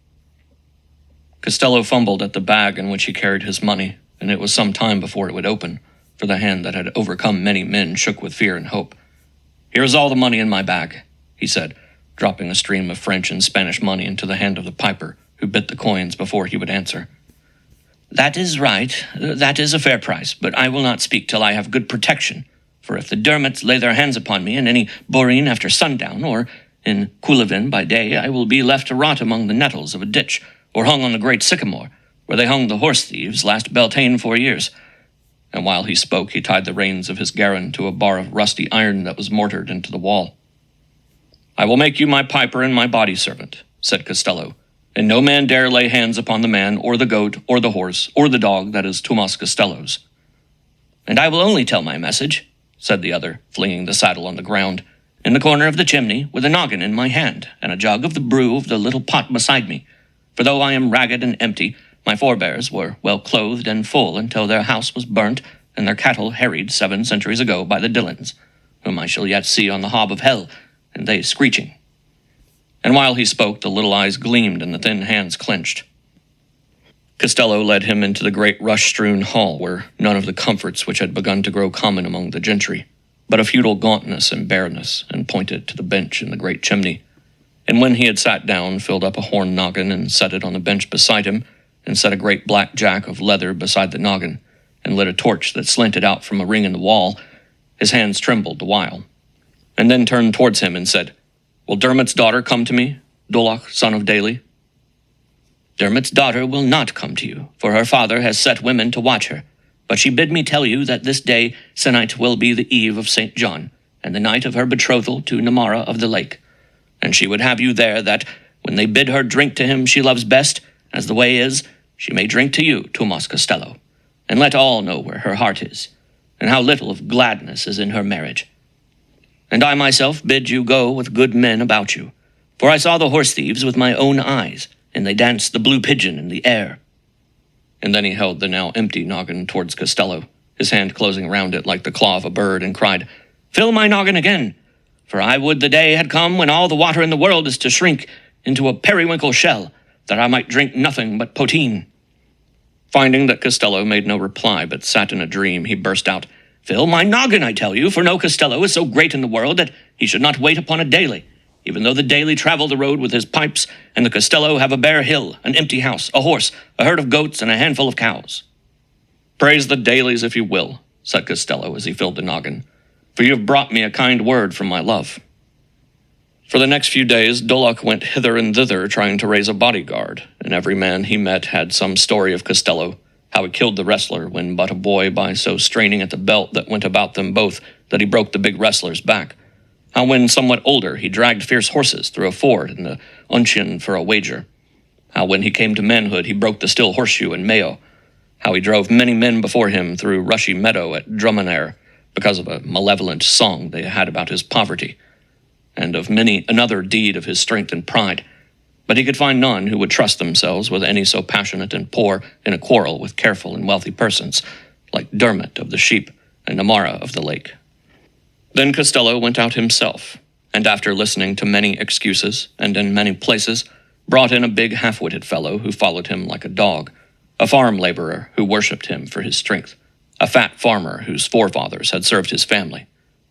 Costello fumbled at the bag in which he carried his money, and it was some time before it would open, for the hand that had overcome many men shook with fear and hope. "Here is all the money in my bag," he said, dropping a stream of French and Spanish money into the hand of the piper, who bit the coins before he would answer. "That is right. That is a fair price, but I will not speak till I have good protection, for if the Dermots lay their hands upon me in any boreen after sundown, or in Coolivin by day, I will be left to rot among the nettles of a ditch, or hung on the great sycamore, where they hung the horse-thieves last Beltane 4 years. And while he spoke, he tied the reins of his garron to a bar of rusty iron that was mortared into the wall. "I will make you my piper and my body-servant," said Costello, "and no man dare lay hands upon the man, or the goat, or the horse, or the dog that is Tomas Costello's." "And I will only tell my message," said the other, flinging the saddle on the ground, "in the corner of the chimney, with a noggin in my hand, and a jug of the brew of the little pot beside me. For though I am ragged and empty, my forebears were well clothed and full until their house was burnt, and their cattle harried 7 centuries ago by the Dillons, whom I shall yet see on the hob of hell, and they screeching." And while he spoke, the little eyes gleamed and the thin hands clenched. Costello led him into the great rush-strewn hall, where none of the comforts which had begun to grow common among the gentry, but a feudal gauntness and bareness, and pointed to the bench in the great chimney. And when he had sat down, filled up a horn noggin and set it on the bench beside him, and set a great black jack of leather beside the noggin, and lit a torch that slanted out from a ring in the wall. His hands trembled the while, and then turned towards him and said, "Will Dermot's daughter come to me, Doloch, son of Daly?" "Dermot's daughter will not come to you, for her father has set women to watch her. But she bid me tell you that this day se'night will be the eve of St. John, and the night of her betrothal to Namara of the Lake. And she would have you there that, when they bid her drink to him she loves best, as the way is, she may drink to you, Tomas Costello, and let all know where her heart is, and how little of gladness is in her marriage. And I myself bid you go with good men about you, for I saw the horse thieves with my own eyes, and they danced the blue pigeon in the air." And then he held the now empty noggin towards Costello, his hand closing round it like the claw of a bird, and cried, "Fill my noggin again, for I would the day had come when all the water in the world is to shrink into a periwinkle shell, that I might drink nothing but poteen." Finding that Costello made no reply but sat in a dream, he burst out, "Fill my noggin, I tell you, for no Costello is so great in the world that he should not wait upon a Daly, even though the Daly travel the road with his pipes, and the Costello have a bare hill, an empty house, a horse, a herd of goats, and a handful of cows." "Praise the Dalys if you will," said Costello as he filled the noggin, "for you have brought me a kind word from my love." For the next few days, Doloch went hither and thither trying to raise a bodyguard, and every man he met had some story of Costello, how he killed the wrestler when but a boy by so straining at the belt that went about them both that he broke the big wrestler's back, how when somewhat older he dragged fierce horses through a ford in the Untchen for a wager, how when he came to manhood he broke the still horseshoe in Mayo, how he drove many men before him through rushy meadow at Drummanair because of a malevolent song they had about his poverty, and of many another deed of his strength and pride, but he could find none who would trust themselves with any so passionate and poor in a quarrel with careful and wealthy persons, like Dermot of the Sheep and Namara of the Lake. Then Costello went out himself, and after listening to many excuses, and in many places, brought in a big half-witted fellow who followed him like a dog, a farm laborer who worshipped him for his strength, a fat farmer whose forefathers had served his family,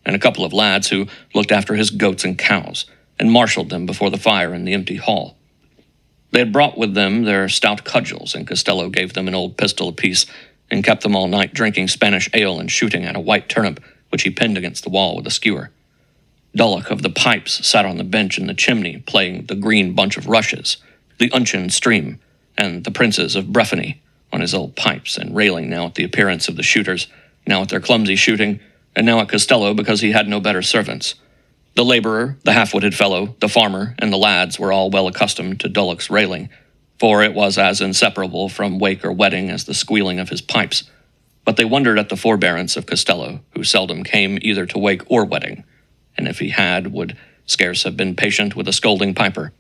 and a couple of lads who looked after his goats and cows, and marshaled them before the fire in the empty hall. They had brought with them their stout cudgels, and Costello gave them an old pistol apiece, and kept them all night drinking Spanish ale and shooting at a white turnip, which he pinned against the wall with a skewer. Doloch of the pipes sat on the bench in the chimney, playing the green bunch of rushes, the Untchen stream, and the princes of Breffany on his old pipes, and railing now at the appearance of the shooters, now at their clumsy shooting, and now at Costello because he had no better servants. The laborer, the half-witted fellow, the farmer, and the lads were all well accustomed to Doloch's railing, for it was as inseparable from wake or wedding as the squealing of his pipes. But they wondered at the forbearance of Costello, who seldom came either to wake or wedding, and if he had, would scarce have been patient with a scolding piper.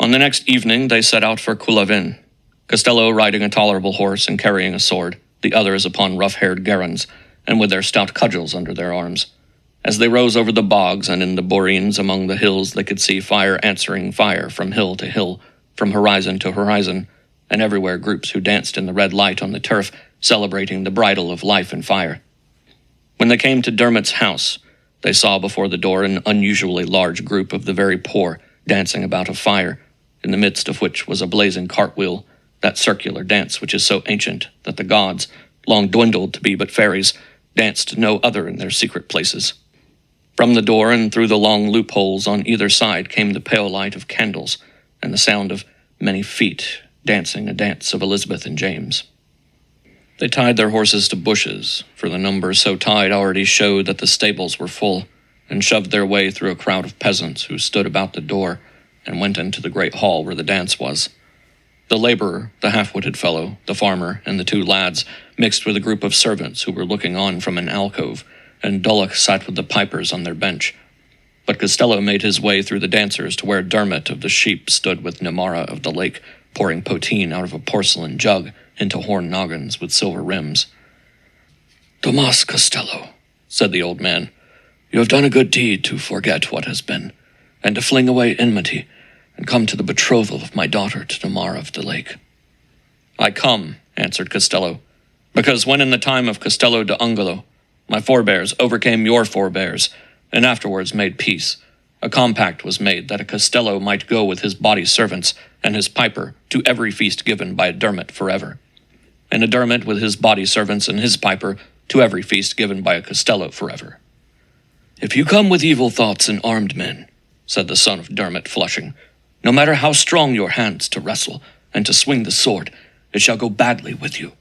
On the next evening they set out for Coulavin, Costello riding a tolerable horse and carrying a sword, the others upon rough-haired garrons, and with their stout cudgels under their arms. As they rose over the bogs and in the borines among the hills, they could see fire answering fire from hill to hill, from horizon to horizon, and everywhere groups who danced in the red light on the turf, celebrating the bridal of life and fire. When they came to Dermot's house, they saw before the door an unusually large group of the very poor dancing about a fire, in the midst of which was a blazing cartwheel, that circular dance which is so ancient that the gods, long dwindled to be but fairies, danced no other in their secret places. From the door and through the long loopholes on either side came the pale light of candles, and the sound of many feet dancing a dance of Elizabeth and James. They tied their horses to bushes, for the number so tied already showed that the stables were full, and shoved their way through a crowd of peasants who stood about the door, and went into the great hall where the dance was. The laborer, the half-witted fellow, the farmer, and the two lads mixed with a group of servants who were looking on from an alcove, and Doloch sat with the pipers on their bench. But Costello made his way through the dancers to where Dermot of the Sheep stood with Namara of the Lake, pouring poteen out of a porcelain jug into horn noggins with silver rims. "Tomas Costello," said the old man, "you have done a good deed to forget what has been, and to fling away enmity, and come to the betrothal of my daughter to Namara of the Lake." "I come," answered Costello, "because when in the time of Costello de Ungolo, my forebears overcame your forebears, and afterwards made peace, a compact was made that a Costello might go with his body servants and his piper to every feast given by a Dermot forever. and a Dermot with his body servants and his piper, to every feast given by a Costello forever. "If you come with evil thoughts and armed men," said the son of Dermot, flushing, "no matter how strong your hands to wrestle and to swing the sword, it shall go badly with you.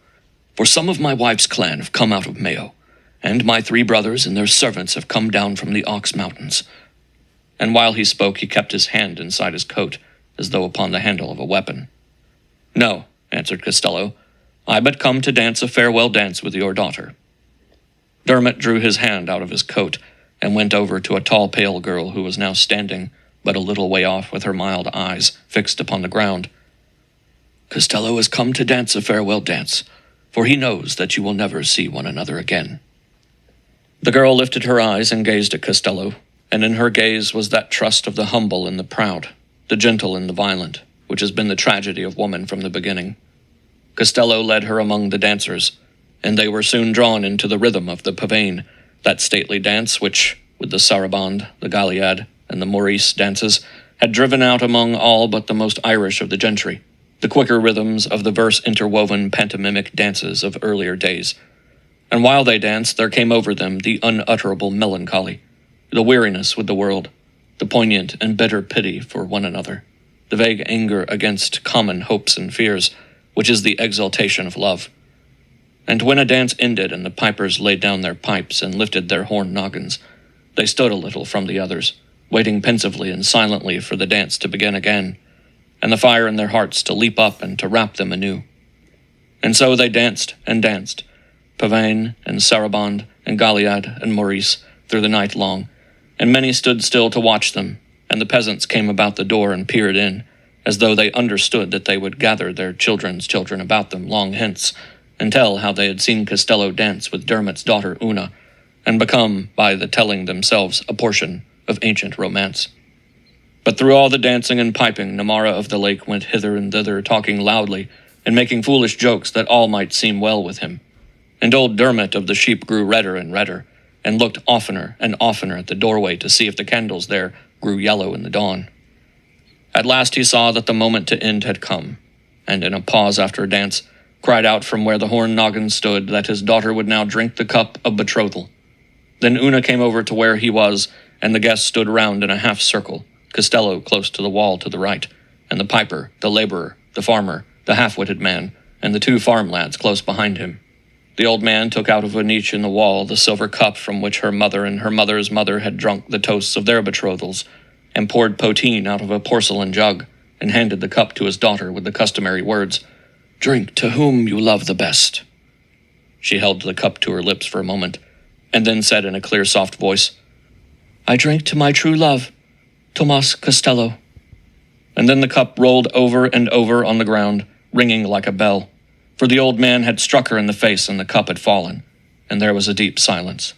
For some of my wife's clan have come out of Mayo, and my 3 brothers and their servants have come down from the Ox Mountains." And while he spoke, he kept his hand inside his coat, as though upon the handle of a weapon. "No," answered Costello, "I but come to dance a farewell dance with your daughter." Dermot drew his hand out of his coat, and went over to a tall pale girl who was now standing but a little way off with her mild eyes fixed upon the ground. "Costello has come to dance a farewell dance, for he knows that you will never see one another again." The girl lifted her eyes and gazed at Costello, and in her gaze was that trust of the humble and the proud, the gentle and the violent, which has been the tragedy of woman from the beginning. Costello led her among the dancers, and they were soon drawn into the rhythm of the pavane, that stately dance which, with the saraband, the galliad, and the Maurice dances, had driven out among all but the most Irish of the gentry, the quicker rhythms of the verse-interwoven pantomimic dances of earlier days. And while they danced, there came over them the unutterable melancholy, the weariness with the world, the poignant and bitter pity for one another, the vague anger against common hopes and fears, which is the exaltation of love. And when a dance ended and the pipers laid down their pipes and lifted their horn noggins, they stood a little from the others, waiting pensively and silently for the dance to begin again, and the fire in their hearts to leap up and to wrap them anew. And so they danced, pavane and saraband and galliad and Maurice, through the night long, and many stood still to watch them, and the peasants came about the door and peered in, as though they understood that they would gather their children's children about them long hence, and tell how they had seen Costello dance with Dermot's daughter Una, and become, by the telling themselves, a portion of ancient romance. But through all the dancing and piping, Namara of the lake went hither and thither, talking loudly, and making foolish jokes that all might seem well with him. And old Dermot of the sheep grew redder and redder, and looked oftener and oftener at the doorway to see if the candles there grew yellow in the dawn. At last he saw that the moment to end had come, and in a pause after a dance, cried out from where the horn noggin stood that his daughter would now drink the cup of betrothal. Then Una came over to where he was, and the guests stood round in a half-circle, Costello close to the wall to the right, and the piper, the laborer, the farmer, the half-witted man, and the 2 farm lads close behind him. The old man took out of a niche in the wall the silver cup from which her mother and her mother's mother had drunk the toasts of their betrothals, and poured poteen out of a porcelain jug, and handed the cup to his daughter with the customary words, "Drink to whom you love the best." She held the cup to her lips for a moment, and then said in a clear, soft voice, "I drink to my true love, Tomas Costello." And then the cup rolled over and over on the ground, ringing like a bell, for the old man had struck her in the face and the cup had fallen, and there was a deep silence.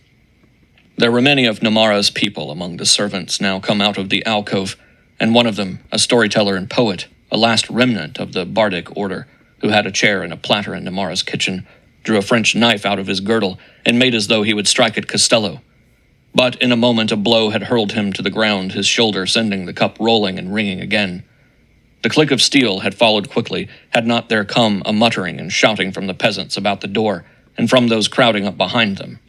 There were many of Namara's people among the servants now come out of the alcove, and one of them, a storyteller and poet, a last remnant of the bardic order, who had a chair and a platter in Namara's kitchen, drew a French knife out of his girdle and made as though he would strike at Costello. But in a moment a blow had hurled him to the ground, his shoulder sending the cup rolling and ringing again. The click of steel had followed quickly, had not there come a muttering and shouting from the peasants about the door, and from those crowding up behind them.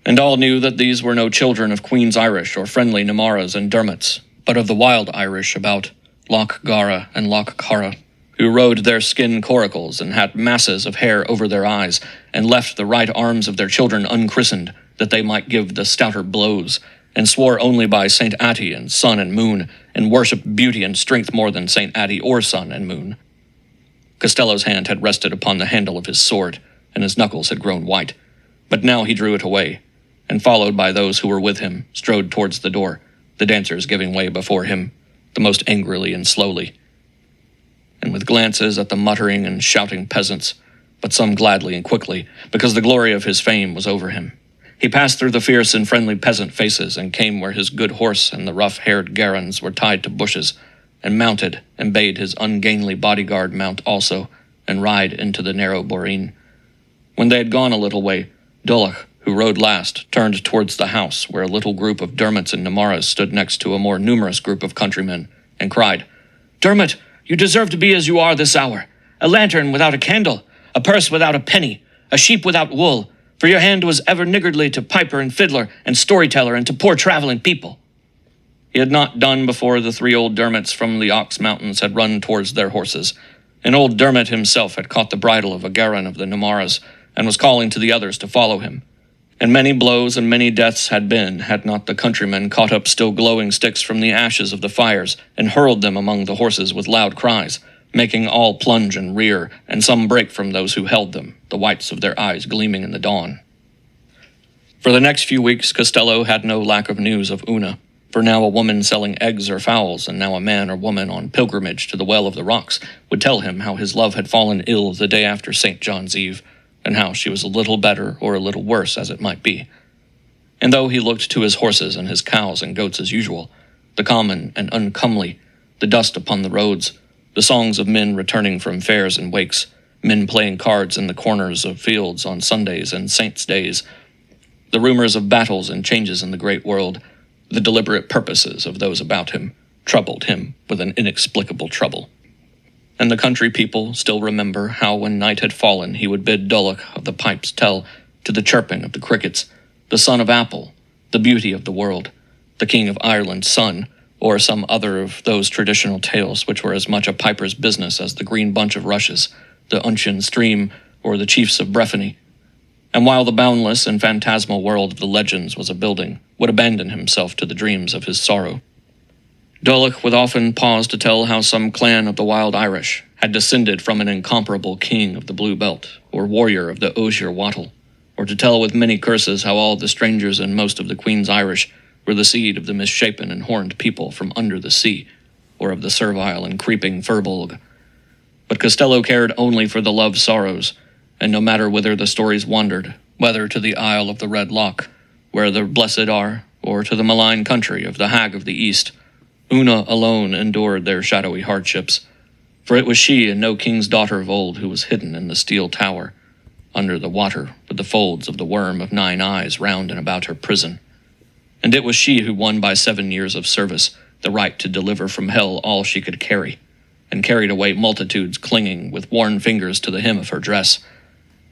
And all knew that these were no children of Queen's Irish or friendly Namaras and Dermots, but of the wild Irish about Loch Gara and Loch Cara, who rode their skin coracles and had masses of hair over their eyes, and left the right arms of their children unchristened, that they might give the stouter blows, and swore only by St. Atty and sun and moon, and worshipped beauty and strength more than St. Atty or sun and moon. Costello's hand had rested upon the handle of his sword, and his knuckles had grown white, but now he drew it away, and followed by those who were with him, strode towards the door, the dancers giving way before him, the most angrily and slowly, and with glances at the muttering and shouting peasants, but some gladly and quickly, because the glory of his fame was over him. He passed through the fierce and friendly peasant faces, and came where his good horse and the rough-haired garrons were tied to bushes, and mounted, and bade his ungainly bodyguard mount also, and ride into the narrow boreen. When they had gone a little way, Dulach, who rode last, turned towards the house, where a little group of Dermots and Namaras stood next to a more numerous group of countrymen, and cried, "Dermot, you deserve to be as you are this hour. A lantern without a candle, a a purse without a penny, a sheep without wool, for your hand was ever niggardly to piper and fiddler and storyteller and to poor traveling people. He had not done before the 3 old Dermots from the Ox Mountains had run towards their horses, and old Dermot himself had caught the bridle of a Garin of the Namaras and was calling to the others to follow him. And many blows and many deaths had been, had not the countrymen caught up still glowing sticks from the ashes of the fires and hurled them among the horses with loud cries, making all plunge and rear, and some break from those who held them, the whites of their eyes gleaming in the dawn. For the next few weeks Costello had no lack of news of Una, for now a woman selling eggs or fowls, and now a man or woman on pilgrimage to the Well of the Rocks, would tell him how his love had fallen ill the day after St. John's Eve, and how she was a little better or a little worse as it might be. And though he looked to his horses and his cows and goats as usual, the common and uncomely, the dust upon the roads, the songs of men returning from fairs and wakes, men playing cards in the corners of fields on Sundays and saints' days, the rumors of battles and changes in the great world, the deliberate purposes of those about him, troubled him with an inexplicable trouble. And the country people still remember how when night had fallen he would bid Dulloch of the pipes tell, to the chirping of the crickets, the son of Apple, the beauty of the world, the king of Ireland's son, or some other of those traditional tales which were as much a piper's business as the green bunch of rushes, the Unshan stream, or the chiefs of Breffni. And while the boundless and phantasmal world of the legends was a building, would abandon himself to the dreams of his sorrow. Dulloch would often pause to tell how some clan of the wild Irish had descended from an incomparable king of the Blue Belt, or warrior of the Osier Wattle, or to tell with many curses how all the strangers and most of the Queen's Irish were the seed of the misshapen and horned people from under the sea, or of the servile and creeping Firbolg. But Costello cared only for the love sorrows, and no matter whither the stories wandered, whether to the Isle of the Red Loch, where the blessed are, or to the malign country of the Hag of the East, Una alone endured their shadowy hardships, for it was she and no king's daughter of old who was hidden in the steel tower, under the water with the folds of the worm of 9 eyes round and about her prison. And it was she who won by 7 years of service the right to deliver from hell all she could carry, and carried away multitudes clinging with worn fingers to the hem of her dress.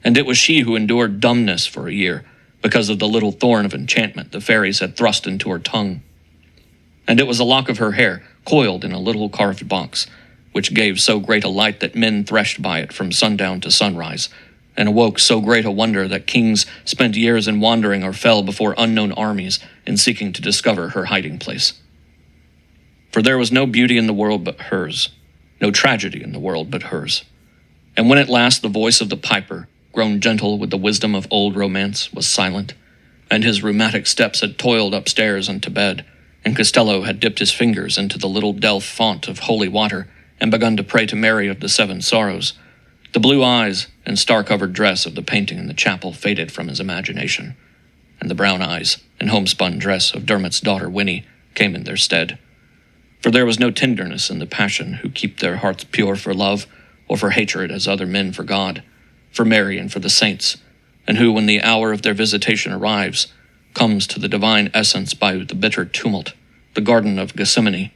And it was she who endured dumbness for a year, because of the little thorn of enchantment the fairies had thrust into her tongue. And it was a lock of her hair, coiled in a little carved box, which gave so great a light that men threshed by it from sundown to sunrise, and awoke so great a wonder that kings spent years in wandering or fell before unknown armies in seeking to discover her hiding place. For there was no beauty in the world but hers, no tragedy in the world but hers. And when at last the voice of the piper, grown gentle with the wisdom of old romance, was silent, and his rheumatic steps had toiled upstairs and to bed, and Costello had dipped his fingers into the little delph font of holy water and begun to pray to Mary of the 7 Sorrows, the blue eyes and star-covered dress of the painting in the chapel faded from his imagination, and the brown eyes and homespun dress of Dermot's daughter Winnie came in their stead. For there was no tenderness in the passion who keep their hearts pure for love or for hatred as other men for God, for Mary and for the saints, and who, when the hour of their visitation arrives, comes to the divine essence by the bitter tumult, the garden of Gethsemane,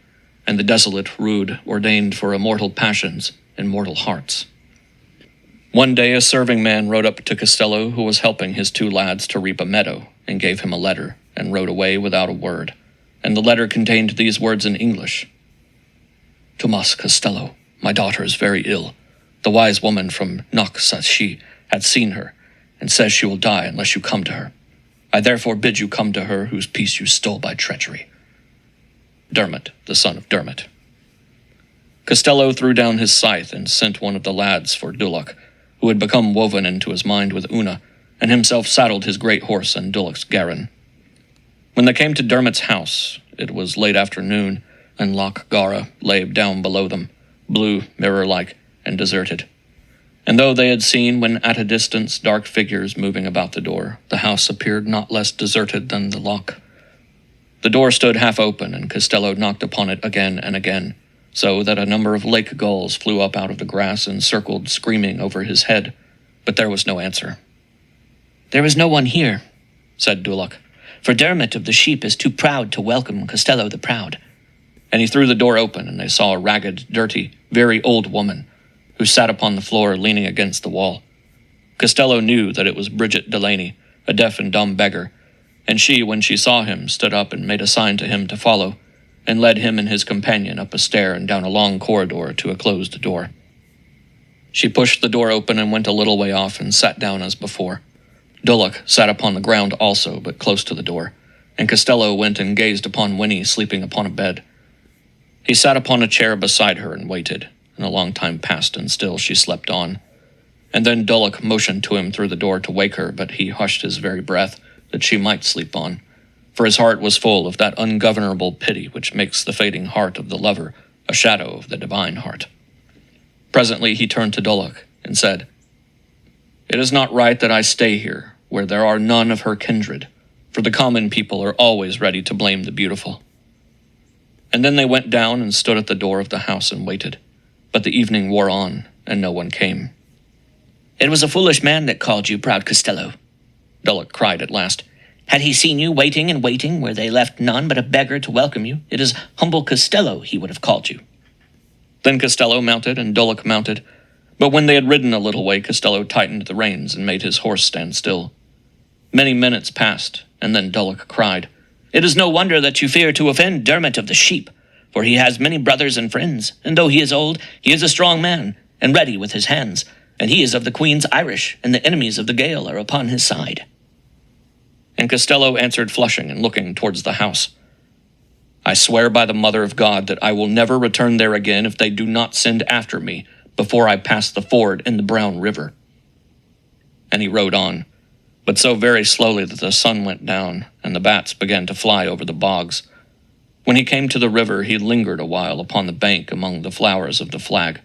and the desolate rood ordained for immortal passions in mortal hearts. One day a serving man rode up to Costello, who was helping his 2 lads to reap a meadow, and gave him a letter, and rode away without a word. And the letter contained these words in English: "Tomas Costello, my daughter is very ill. The wise woman from Knock-Sashi had seen her, and says she will die unless you come to her. I therefore bid you come to her whose peace you stole by treachery. Dermot, the son of Dermot." Costello threw down his scythe and sent one of the lads for Dulloch, who had become woven into his mind with Una, and himself saddled his great horse and Dulloch's Garin. When they came to Dermot's house, it was late afternoon, and Loch Gara lay down below them, blue, mirror-like, and deserted. And though they had seen, when at a distance, dark figures moving about the door, the house appeared not less deserted than the loch. The door stood half open, and Costello knocked upon it again and again, so that a number of lake gulls flew up out of the grass and circled screaming over his head, but there was no answer. "There is no one here," said Dulloch, "for Dermot of the Sheep is too proud to welcome Costello the Proud." And he threw the door open, and they saw a ragged, dirty, very old woman, who sat upon the floor leaning against the wall, Costello knew that it was Bridget Delaney, a deaf and dumb beggar, and she, when she saw him, stood up and made a sign to him to follow, and led him and his companion up a stair and down a long corridor to a closed door. She pushed the door open and went a little way off and sat down as before. Dulloch sat upon the ground also, but close to the door, and Costello went and gazed upon Winnie sleeping upon a bed. He sat upon a chair beside her and waited, and a long time passed, and still she slept on. And then Dulloch motioned to him through the door to wake her, but he hushed his very breath, that she might sleep on, for his heart was full of that ungovernable pity which makes the fading heart of the lover a shadow of the divine heart. Presently he turned to Dulloch and said, "It is not right that I stay here, where there are none of her kindred, for the common people are always ready to blame the beautiful." And then they went down and stood at the door of the house and waited. But the evening wore on, and no one came. "It was a foolish man that called you, proud Costello," Dulloch cried at last. "Had he seen you waiting and waiting, where they left none but a beggar to welcome you, it is humble Costello he would have called you." Then Costello mounted, and Dulloch mounted, but when they had ridden a little way, Costello tightened the reins and made his horse stand still. Many minutes passed, and then Dulloch cried, "It is no wonder that you fear to offend Dermot of the Sheep, for he has many brothers and friends, and though he is old, he is a strong man, and ready with his hands, and he is of the Queen's Irish, and the enemies of the Gael are upon his side." And Costello answered, flushing and looking towards the house, "I swear by the Mother of God that I will never return there again if they do not send after me before I pass the ford in the Brown River." And he rode on, but so very slowly that the sun went down, and the bats began to fly over the bogs. When he came to the river, he lingered a while upon the bank among the flowers of the flag,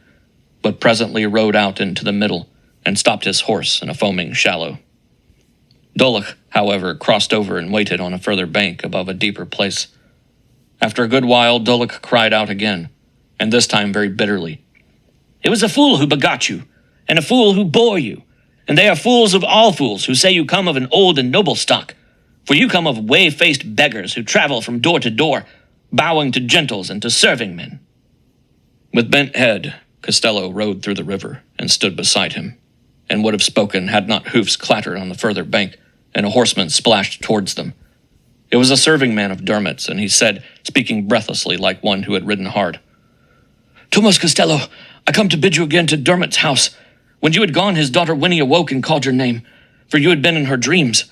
but presently rode out into the middle, and stopped his horse in a foaming shallow. Dulloch, however, crossed over and waited on a further bank above a deeper place. After a good while, Dulloch cried out again, and this time very bitterly, "It was a fool who begot you, and a fool who bore you, and they are fools of all fools who say you come of an old and noble stock, for you come of whey-faced beggars who travel from door to door, bowing to gentles and to serving men." With bent head, Costello rode through the river and stood beside him, and would have spoken had not hoofs clattered on the further bank, and a horseman splashed towards them. It was a serving man of Dermot's, and he said, speaking breathlessly like one who had ridden hard, "Thomas Costello, I come to bid you again to Dermot's house. When you had gone, his daughter Winnie awoke and called your name, for you had been in her dreams.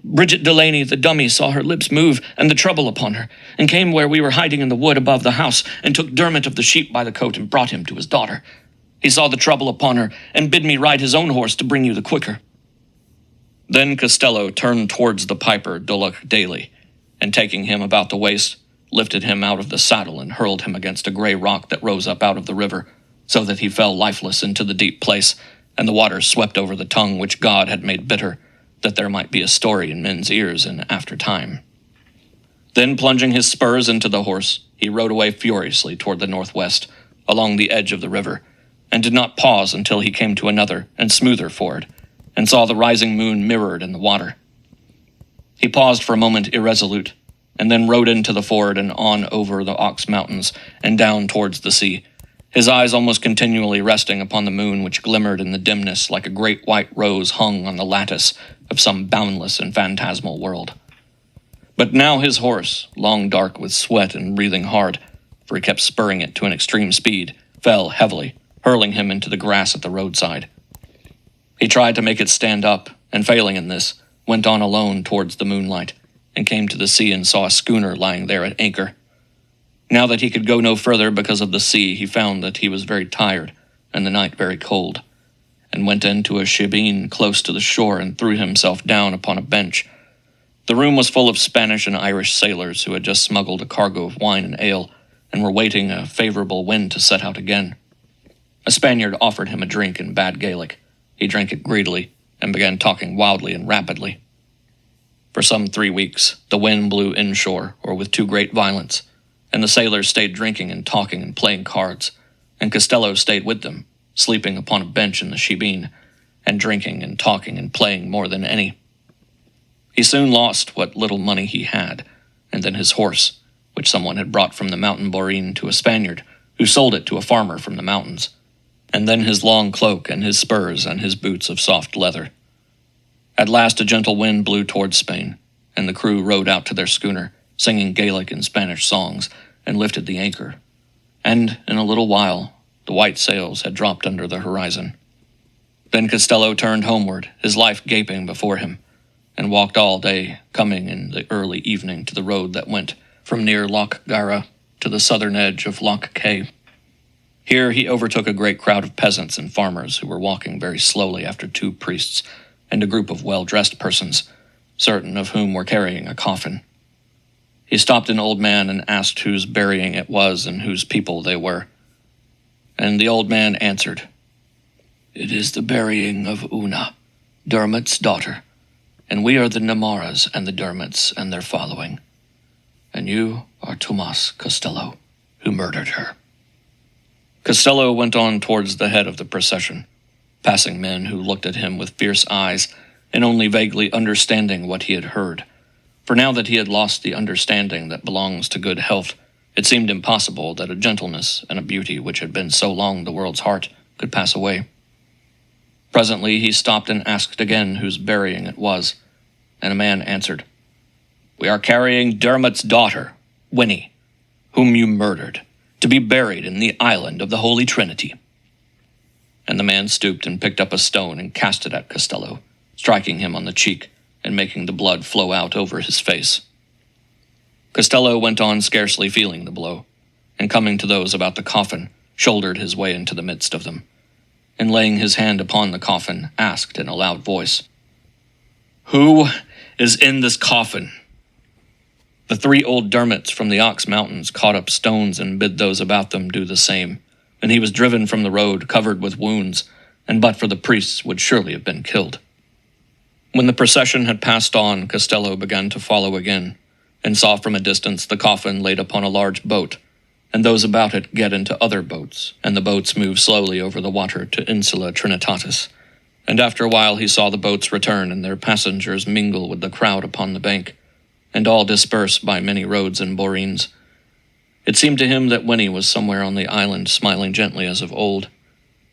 Bridget Delaney, the dummy, saw her lips move and the trouble upon her, and came where we were hiding in the wood above the house, and took Dermot of the Sheep by the coat and brought him to his daughter. He saw the trouble upon her, and bid me ride his own horse to bring you the quicker." Then Costello turned towards the piper Dulloch daily, and taking him about the waist, lifted him out of the saddle and hurled him against a grey rock that rose up out of the river, so that he fell lifeless into the deep place, and the water swept over the tongue which God had made bitter, that there might be a story in men's ears in after time. Then plunging his spurs into the horse, he rode away furiously toward the northwest, along the edge of the river, and did not pause until he came to another and smoother ford, and saw the rising moon mirrored in the water. He paused for a moment irresolute, and then rode into the ford and on over the Ox Mountains and down towards the sea, his eyes almost continually resting upon the moon which glimmered in the dimness like a great white rose hung on the lattice of some boundless and phantasmal world. But now his horse, long dark with sweat and breathing hard, for he kept spurring it to an extreme speed, fell heavily, hurling him into the grass at the roadside. He tried to make it stand up, and failing in this, went on alone towards the moonlight, and came to the sea and saw a schooner lying there at anchor. Now that he could go no further because of the sea, he found that he was very tired, and the night very cold, and went into a shebeen close to the shore and threw himself down upon a bench. The room was full of Spanish and Irish sailors who had just smuggled a cargo of wine and ale, and were waiting a favorable wind to set out again. A Spaniard offered him a drink in bad Gaelic. He drank it greedily, and began talking wildly and rapidly. For some 3 weeks, the wind blew inshore, or with too great violence, and the sailors stayed drinking and talking and playing cards, and Costello stayed with them, sleeping upon a bench in the shebeen, and drinking and talking and playing more than any. He soon lost what little money he had, and then his horse, which someone had brought from the mountain Boreen to a Spaniard, who sold it to a farmer from the mountains. and then his long cloak and his spurs and his boots of soft leather. At last a gentle wind blew towards Spain, and the crew rowed out to their schooner, singing Gaelic and Spanish songs, and lifted the anchor. And in a little while, the white sails had dropped under the horizon. Then Costello turned homeward, his life gaping before him, and walked all day, coming in the early evening to the road that went from near Loch Gara to the southern edge of Loch Cay. Here he overtook a great crowd of peasants and farmers who were walking very slowly after two priests and a group of well-dressed persons, certain of whom were carrying a coffin. He stopped an old man and asked whose burying it was and whose people they were. And the old man answered, "It is the burying of Una, Dermot's daughter, and we are the Namaras and the Dermots and their following. And you are Tomas Costello, who murdered her." Costello went on towards the head of the procession, passing men who looked at him with fierce eyes and only vaguely understanding what he had heard. For now that he had lost the understanding that belongs to good health, it seemed impossible that a gentleness and a beauty which had been so long the world's heart could pass away. Presently he stopped and asked again whose burying it was, and a man answered, "We are carrying Dermot's daughter, Winnie, whom you murdered, to be buried in the island of the Holy Trinity." And the man stooped and picked up a stone and cast it at Costello, striking him on the cheek and making the blood flow out over his face. Costello went on scarcely feeling the blow, and coming to those about the coffin, shouldered his way into the midst of them, and laying his hand upon the coffin, asked in a loud voice, "Who is in this coffin?" The three old Dermots from the Ox Mountains caught up stones and bid those about them do the same, and he was driven from the road, covered with wounds, and but for the priests would surely have been killed. When the procession had passed on, Costello began to follow again, and saw from a distance the coffin laid upon a large boat, and those about it get into other boats, and the boats move slowly over the water to Insula Trinitatis. And after a while he saw the boats return and their passengers mingle with the crowd upon the bank, and all disperse by many roads and borines. It seemed to him that Winnie was somewhere on the island, smiling gently as of old.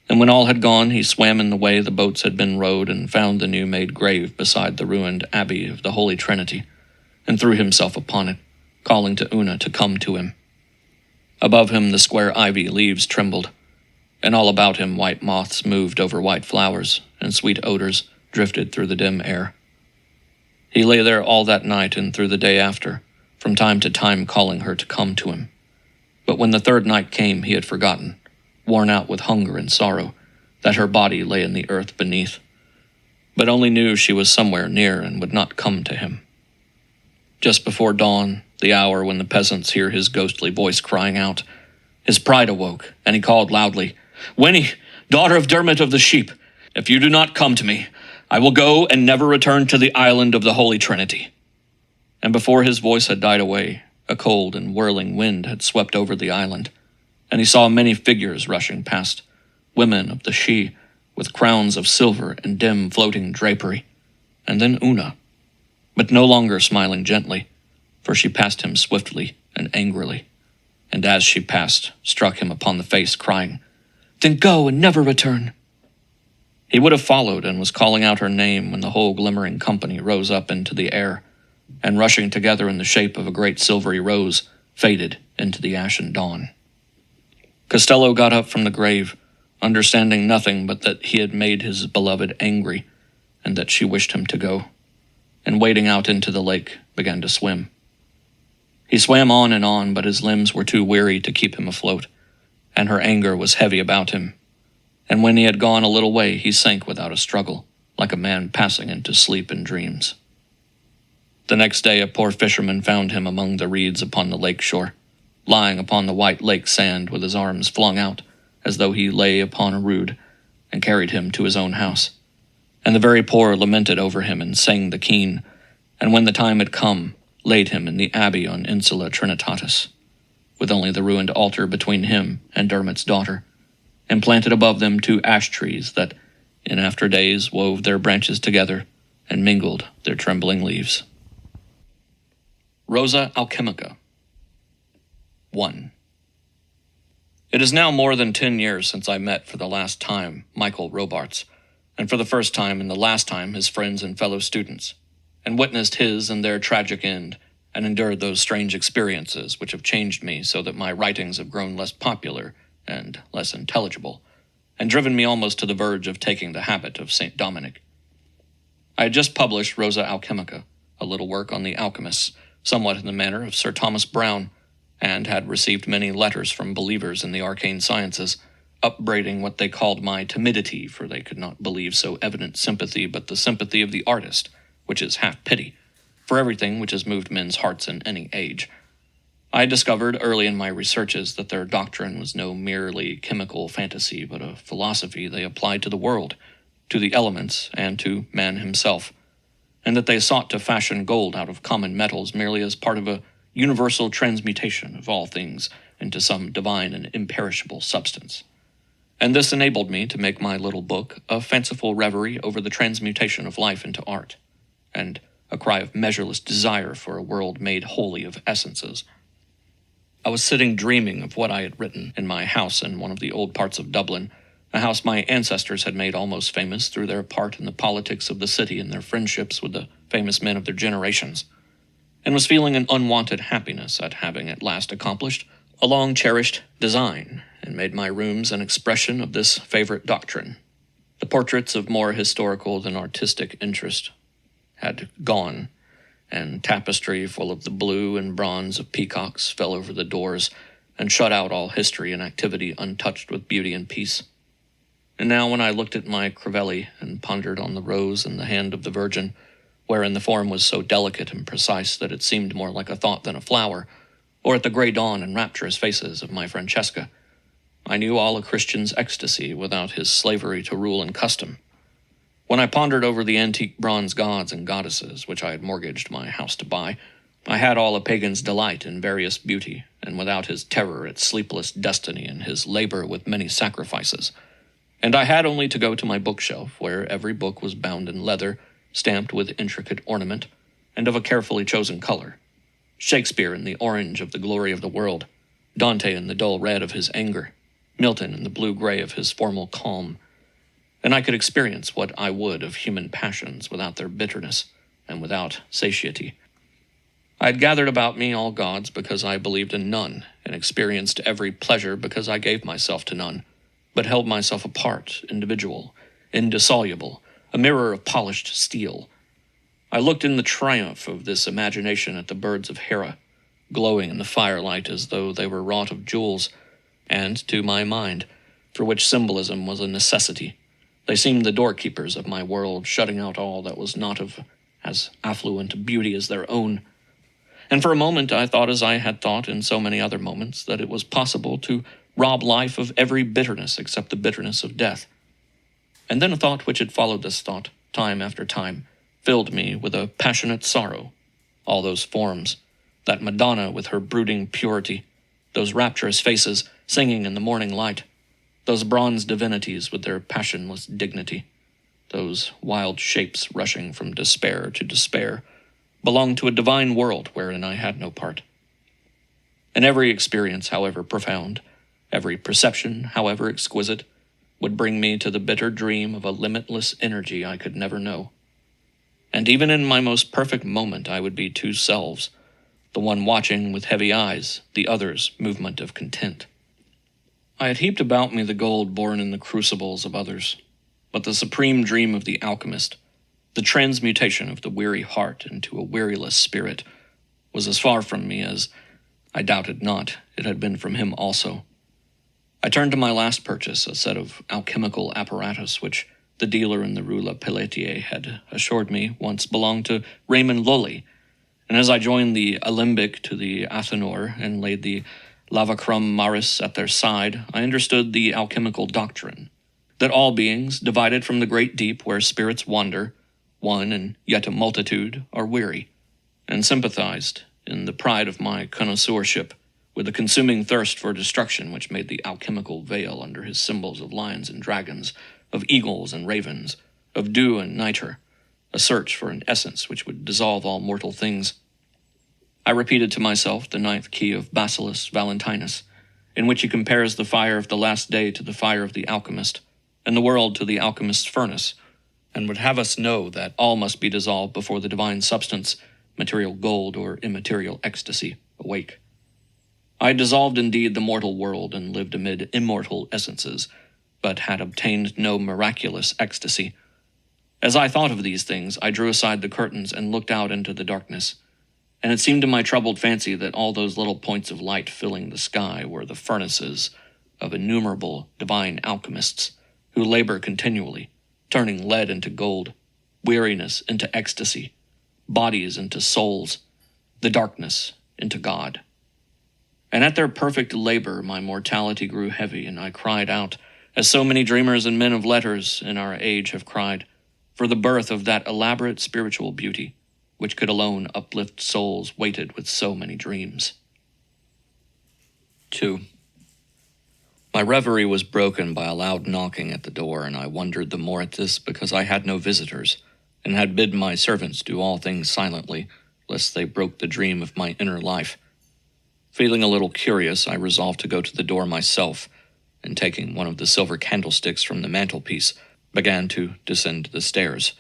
And when all had gone, he swam in the way the boats had been rowed and found the new-made grave beside the ruined abbey of the Holy Trinity, and threw himself upon it, calling to Una to come to him. Above him the square ivy leaves trembled, and all about him white moths moved over white flowers, and sweet odors drifted through the dim air. He lay there all that night and through the day after, from time to time calling her to come to him. But when the third night came, he had forgotten, worn out with hunger and sorrow, that her body lay in the earth beneath, but only knew she was somewhere near and would not come to him. Just before dawn, the hour when the peasants hear his ghostly voice crying out, his pride awoke, and he called loudly, "Winnie, daughter of Dermot of the Sheep, if you do not come to me, I will go and never return to the island of the Holy Trinity." And before his voice had died away, a cold and whirling wind had swept over the island, and he saw many figures rushing past, women of the Sidhe, with crowns of silver and dim floating drapery, and then Una, but no longer smiling gently, for she passed him swiftly and angrily, and as she passed, struck him upon the face, crying, "Then go and never return." He would have followed and was calling out her name when the whole glimmering company rose up into the air, and rushing together in the shape of a great silvery rose, faded into the ashen dawn. Costello got up from the grave, understanding nothing but that he had made his beloved angry, and that she wished him to go, and wading out into the lake, began to swim. He swam on, but his limbs were too weary to keep him afloat, and her anger was heavy about him, and when he had gone a little way he sank without a struggle, like a man passing into sleep and dreams. The next day a poor fisherman found him among the reeds upon the lake shore, lying upon the white lake sand with his arms flung out, as though he lay upon a rood, and carried him to his own house. And the very poor lamented over him and sang the keen, and when the time had come, laid him in the abbey on Insula Trinitatis, with only the ruined altar between him and Dermot's daughter, and planted above them 2 ash trees that, in after days, wove their branches together and mingled their trembling leaves. Rosa Alchemica. 1. It is now more than 10 years since I met for the last time Michael Robarts, and for the first time and the last time his friends and fellow students, and witnessed his and their tragic end, and endured those strange experiences which have changed me so that my writings have grown less popular and less intelligible, and driven me almost to the verge of taking the habit of St. Dominic. I had just published Rosa Alchemica, a little work on the alchemists, somewhat in the manner of Sir Thomas Browne, and had received many letters from believers in the arcane sciences, upbraiding what they called my timidity, for they could not believe so evident sympathy but the sympathy of the artist, which is half pity, for everything which has moved men's hearts in any age. I discovered early in my researches that their doctrine was no merely chemical fantasy, but a philosophy they applied to the world, to the elements, and to man himself, and that they sought to fashion gold out of common metals merely as part of a universal transmutation of all things into some divine and imperishable substance. And this enabled me to make my little book a fanciful reverie over the transmutation of life into art, and a cry of measureless desire for a world made wholly of essences. I was sitting dreaming of what I had written in my house in one of the old parts of Dublin, a house my ancestors had made almost famous through their part in the politics of the city and their friendships with the famous men of their generations, and was feeling an unwonted happiness at having at last accomplished a long-cherished design, and made my rooms an expression of this favorite doctrine. The portraits of more historical than artistic interest had gone, and tapestry full of the blue and bronze of peacocks fell over the doors and shut out all history and activity untouched with beauty and peace. And now when I looked at my Crivelli and pondered on the rose in the hand of the Virgin, wherein the form was so delicate and precise that it seemed more like a thought than a flower, or at the gray dawn and rapturous faces of my Francesca, I knew all a Christian's ecstasy without his slavery to rule and custom. When I pondered over the antique bronze gods and goddesses which I had mortgaged my house to buy, I had all a pagan's delight in various beauty, and without his terror at sleepless destiny and his labor with many sacrifices. And I had only to go to my bookshelf, where every book was bound in leather, stamped with intricate ornament, and of a carefully chosen color. Shakespeare in the orange of the glory of the world, Dante in the dull red of his anger, Milton in the blue-gray of his formal calm, and I could experience what I would of human passions without their bitterness and without satiety. I had gathered about me all gods because I believed in none, and experienced every pleasure because I gave myself to none, but held myself apart, individual, indissoluble, a mirror of polished steel. I looked in the triumph of this imagination at the birds of Hera, glowing in the firelight as though they were wrought of jewels, and, to my mind, for which symbolism was a necessity, they seemed the doorkeepers of my world, shutting out all that was not of as affluent a beauty as their own. And for a moment I thought, as I had thought in so many other moments, that it was possible to rob life of every bitterness except the bitterness of death. And then a thought which had followed this thought, time after time, filled me with a passionate sorrow. All those forms, that Madonna with her brooding purity, those rapturous faces singing in the morning light, those bronze divinities with their passionless dignity, those wild shapes rushing from despair to despair, belonged to a divine world wherein I had no part. And every experience, however profound, every perception, however exquisite, would bring me to the bitter dream of a limitless energy I could never know. And even in my most perfect moment I would be two selves, the one watching with heavy eyes, the other's movement of content. I had heaped about me the gold born in the crucibles of others, but the supreme dream of the alchemist, the transmutation of the weary heart into a weariless spirit, was as far from me as, I doubted not, it had been from him also. I turned to my last purchase, a set of alchemical apparatus which the dealer in the Rue La Pelletier had assured me once belonged to Raymond Lully, and as I joined the alembic to the Athanor and laid the lavacrum maris at their side, I understood the alchemical doctrine, that all beings, divided from the great deep where spirits wander, one and yet a multitude, are weary, and sympathized, in the pride of my connoisseurship, with the consuming thirst for destruction which made the alchemical veil under his symbols of lions and dragons, of eagles and ravens, of dew and nitre, a search for an essence which would dissolve all mortal things. I repeated to myself the ninth key of Bacillus Valentinus, in which he compares the fire of the last day to the fire of the alchemist, and the world to the alchemist's furnace, and would have us know that all must be dissolved before the divine substance, material gold or immaterial ecstasy, awake. I had dissolved indeed the mortal world and lived amid immortal essences, but had obtained no miraculous ecstasy. As I thought of these things, I drew aside the curtains and looked out into the darkness, and it seemed to my troubled fancy that all those little points of light filling the sky were the furnaces of innumerable divine alchemists who labor continually, turning lead into gold, weariness into ecstasy, bodies into souls, the darkness into God. And at their perfect labor my mortality grew heavy, and I cried out, as so many dreamers and men of letters in our age have cried, for the birth of that elaborate spiritual beauty, which could alone uplift souls weighted with so many dreams. 2. My reverie was broken by a loud knocking at the door, and I wondered the more at this because I had no visitors, and had bidden my servants do all things silently, lest they broke the dream of my inner life. Feeling a little curious, I resolved to go to the door myself, and taking one of the silver candlesticks from the mantelpiece, began to descend the stairs.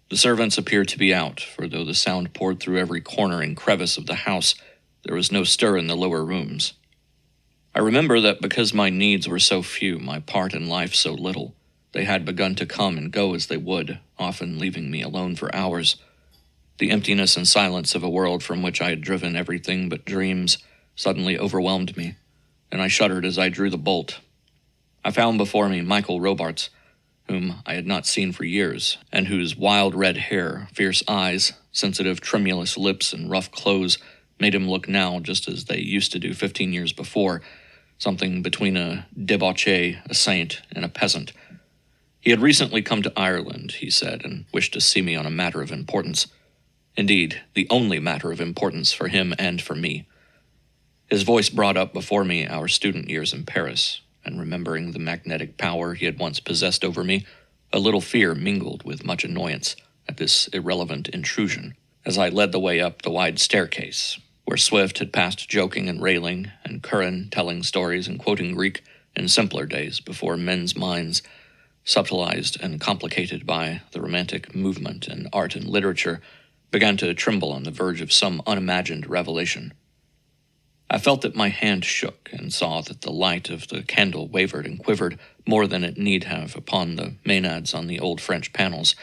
The servants appeared to be out, for though the sound poured through every corner and crevice of the house, there was no stir in the lower rooms. I remember that because my needs were so few, my part in life so little, they had begun to come and go as they would, often leaving me alone for hours. The emptiness and silence of a world from which I had driven everything but dreams suddenly overwhelmed me, and I shuddered as I drew the bolt. I found before me Michael Robarts, whom I had not seen for years, and whose wild red hair, fierce eyes, sensitive tremulous lips, and rough clothes made him look now just as they used to do 15 years before, something between a debauchee, a saint, and a peasant. He had recently come to Ireland, he said, and wished to see me on a matter of importance. Indeed, the only matter of importance for him and for me. His voice brought up before me our student years in Paris, and remembering the magnetic power he had once possessed over me, a little fear mingled with much annoyance at this irrelevant intrusion, as I led the way up the wide staircase, where Swift had passed joking and railing, and Curran telling stories and quoting Greek in simpler days before men's minds, subtilized and complicated by the romantic movement in art and literature, began to tremble on the verge of some unimagined revelation. I felt that my hand shook, and saw that the light of the candle wavered and quivered more than it need have upon the maenads on the old French panels,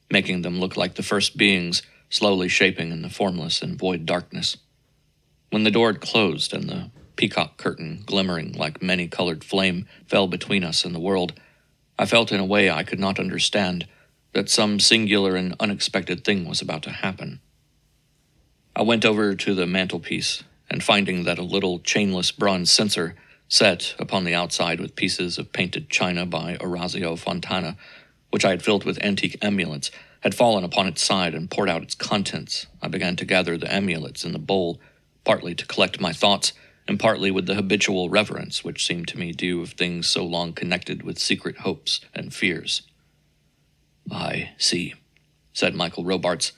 making them look like the first beings slowly shaping in the formless and void darkness. When the door had closed and the peacock curtain, glimmering like many-colored flame, fell between us and the world, I felt in a way I could not understand that some singular and unexpected thing was about to happen. I went over to the mantelpiece, and finding that a little chainless bronze censer, set upon the outside with pieces of painted china by Orazio Fontana, which I had filled with antique amulets, had fallen upon its side and poured out its contents, I began to gather the amulets in the bowl, partly to collect my thoughts, and partly with the habitual reverence which seemed to me due of things so long connected with secret hopes and fears. "I see," said Michael Robarts,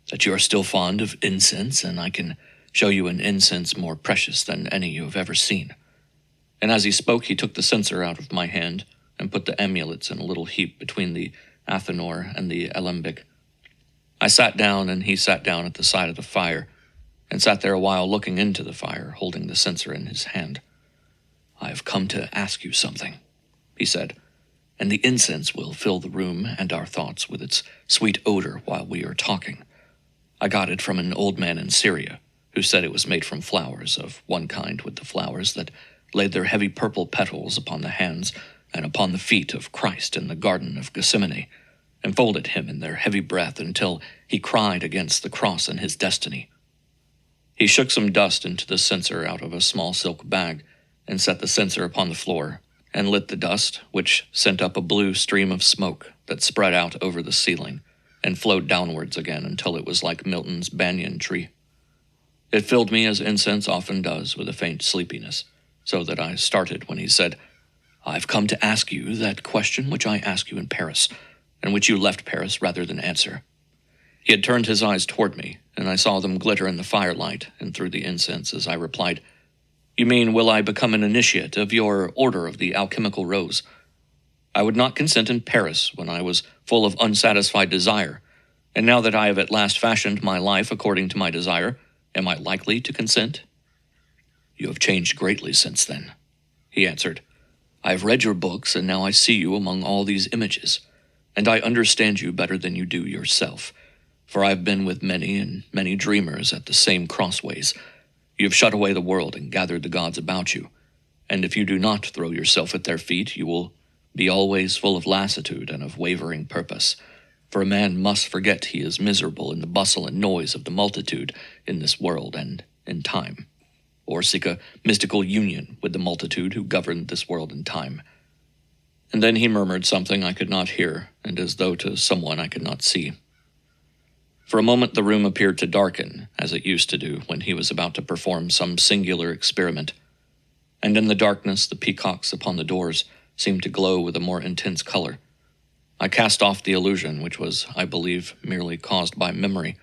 "that you are still fond of incense, and I can show you an incense more precious than any you have ever seen." And as he spoke, he took the censer out of my hand and put the amulets in a little heap between the athanor and the alembic. I sat down, and he sat down at the side of the fire, and sat there a while looking into the fire, holding the censer in his hand. "I have come to ask you something," he said, "and the incense will fill the room and our thoughts with its sweet odor while we are talking. I got it from an old man in Syria, who said it was made from flowers, of one kind with the flowers that laid their heavy purple petals upon the hands and upon the feet of Christ in the Garden of Gethsemane, and folded him in their heavy breath until he cried against the cross and his destiny." He shook some dust into the censer out of a small silk bag, and set the censer upon the floor, and lit the dust, which sent up a blue stream of smoke that spread out over the ceiling, and flowed downwards again until it was like Milton's banyan tree. It filled me as incense often does with a faint sleepiness, so that I started when he said, "I've come to ask you that question which I asked you in Paris, and which you left Paris rather than answer." He had turned his eyes toward me, and I saw them glitter in the firelight and through the incense as I replied, You mean, will I become an initiate of your Order of the Alchemical Rose? I would not consent in Paris when I was full of unsatisfied desire, and now that I have at last fashioned my life according to my desire, am I likely to consent?" "You have changed greatly since then," he answered. "I have read your books, and now I see you among all these images, and I understand you better than you do yourself, for I have been with many and many dreamers at the same crossways. You have shut away the world and gathered the gods about you, and if you do not throw yourself at their feet, you will be always full of lassitude and of wavering purpose. For a man must forget he is miserable in the bustle and noise of the multitude in this world and in time, or seek a mystical union with the multitude who govern this world and time." And then he murmured something I could not hear, and as though to someone I could not see. For a moment the room appeared to darken, as it used to do when he was about to perform some singular experiment, and in the darkness the peacocks upon the doors seemed to glow with a more intense color. I cast off the illusion, which was, I believe, merely caused by memory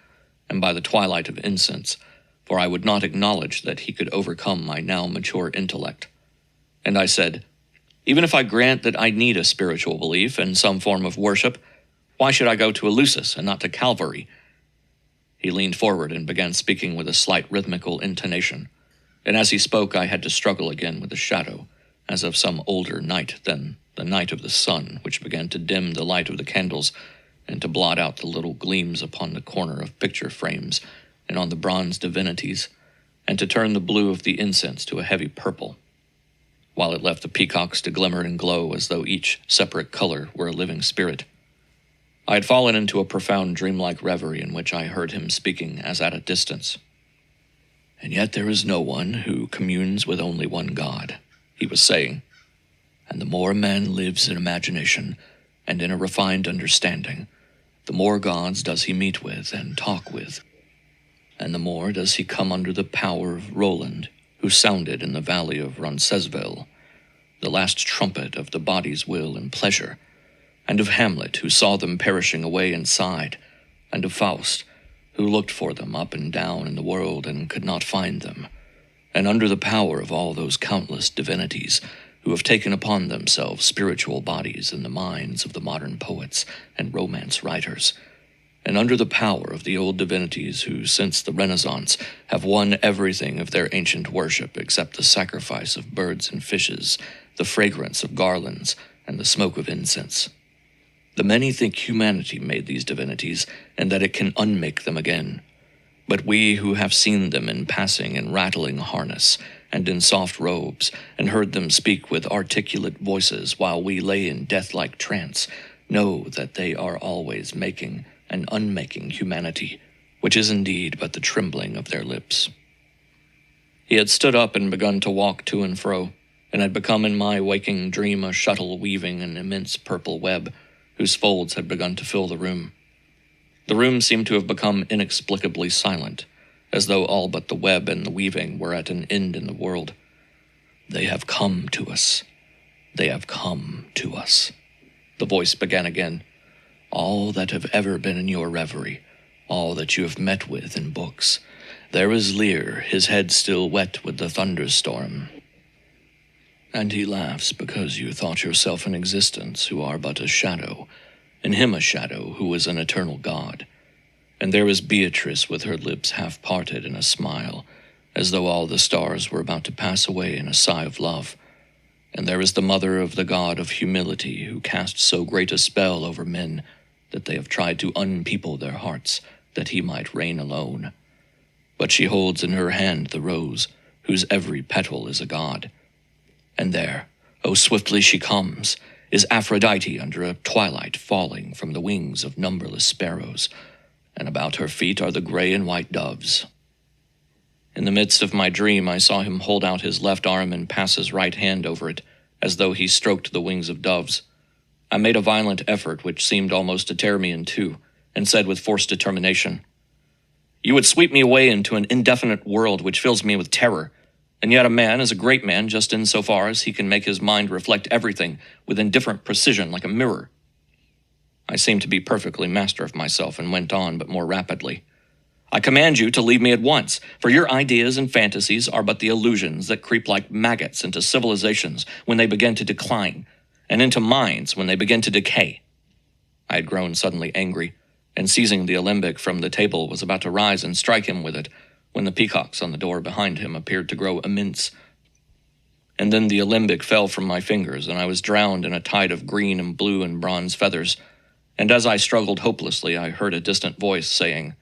and by the twilight of incense, for I would not acknowledge that he could overcome my now mature intellect. And I said, "Even if I grant that I need a spiritual belief in some form of worship, why should I go to Eleusis and not to Calvary?" He leaned forward and began speaking with a slight rhythmical intonation, and as he spoke I had to struggle again with the shadow, as of some older night than the night of the sun, which began to dim the light of the candles and to blot out the little gleams upon the corner of picture frames and on the bronze divinities, and to turn the blue of the incense to a heavy purple, while it left the peacocks to glimmer and glow as though each separate color were a living spirit. I had fallen into a profound dreamlike reverie in which I heard him speaking as at a distance. "And yet there is no one who communes with only one God," he was saying. "And the more a man lives in imagination and in a refined understanding, the more gods does he meet with and talk with, and the more does he come under the power of Roland, who sounded in the valley of Roncesvalles, the last trumpet of the body's will and pleasure, and of Hamlet, who saw them perishing away and sighed, and of Faust, who looked for them up and down in the world and could not find them, and under the power of all those countless divinities who have taken upon themselves spiritual bodies in the minds of the modern poets and romance writers, and under the power of the old divinities who, since the Renaissance, have won everything of their ancient worship except the sacrifice of birds and fishes, the fragrance of garlands, and the smoke of incense. The many think humanity made these divinities, and that it can unmake them again. But we who have seen them in passing in rattling harness, and in soft robes, and heard them speak with articulate voices while we lay in death-like trance, know that they are always making and unmaking humanity, which is indeed but the trembling of their lips." He had stood up and begun to walk to and fro, and had become in my waking dream a shuttle weaving an immense purple web, whose folds had begun to fill the room. The room seemed to have become inexplicably silent, as though all but the web and the weaving were at an end in the world. "They have come to us. They have come to us," the voice began again. "All that have ever been in your reverie, all that you have met with in books. There is Lear, his head still wet with the thunderstorm. And he laughs because you thought yourself in existence, who are but a shadow, and him a shadow who is an eternal God. And there is Beatrice with her lips half parted in a smile, as though all the stars were about to pass away in a sigh of love. And there is the mother of the god of humility, who cast so great a spell over men that they have tried to unpeople their hearts, that he might reign alone. But she holds in her hand the rose, whose every petal is a god. And there, oh swiftly she comes, is Aphrodite under a twilight falling from the wings of numberless sparrows, and about her feet are the gray and white doves." In the midst of my dream I saw him hold out his left arm and pass his right hand over it, as though he stroked the wings of doves. I made a violent effort which seemed almost to tear me in two, and said with forced determination, "You would sweep me away into an indefinite world which fills me with terror, and yet a man is a great man just in so far as he can make his mind reflect everything with indifferent precision like a mirror." I seemed to be perfectly master of myself and went on, but more rapidly. I command you to leave me at once, for your ideas and fantasies are but the illusions that creep like maggots into civilizations when they begin to decline, and into minds when they begin to decay." I had grown suddenly angry, and seizing the alembic from the table was about to rise and strike him with it, when the peacocks on the door behind him appeared to grow immense. And then the alembic fell from my fingers, and I was drowned in a tide of green and blue and bronze feathers, and as I struggled hopelessly I heard a distant voice saying,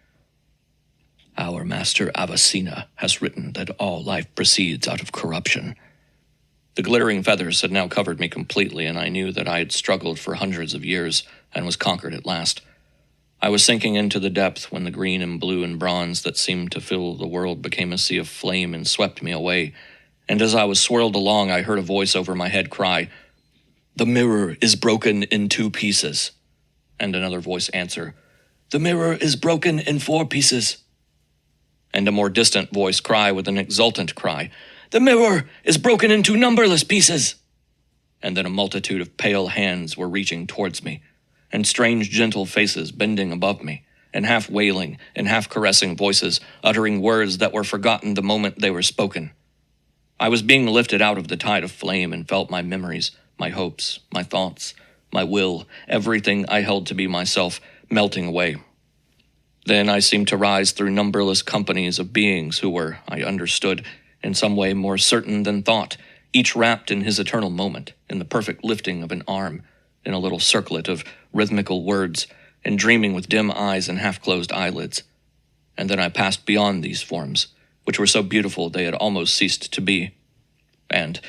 "Our master Avicenna has written that all life proceeds out of corruption." The glittering feathers had now covered me completely, and I knew that I had struggled for hundreds of years and was conquered at last. I was sinking into the depth when the green and blue and bronze that seemed to fill the world became a sea of flame and swept me away, and as I was swirled along I heard a voice over my head cry, "The mirror is broken in 2 pieces," and another voice answer, "The mirror is broken in 4 pieces," and a more distant voice cry with an exultant cry, "The mirror is broken into numberless pieces," and then a multitude of pale hands were reaching towards me, and strange gentle faces bending above me, and half wailing and half caressing voices uttering words that were forgotten the moment they were spoken. I was being lifted out of the tide of flame and felt my memories, my hopes, my thoughts, my will, everything I held to be myself, melting away. Then I seemed to rise through numberless companies of beings who were, I understood, in some way more certain than thought, each wrapped in his eternal moment, in the perfect lifting of an arm, in a little circlet of rhythmical words, and dreaming with dim eyes and half-closed eyelids. And then I passed beyond these forms, which were so beautiful they had almost ceased to be. And,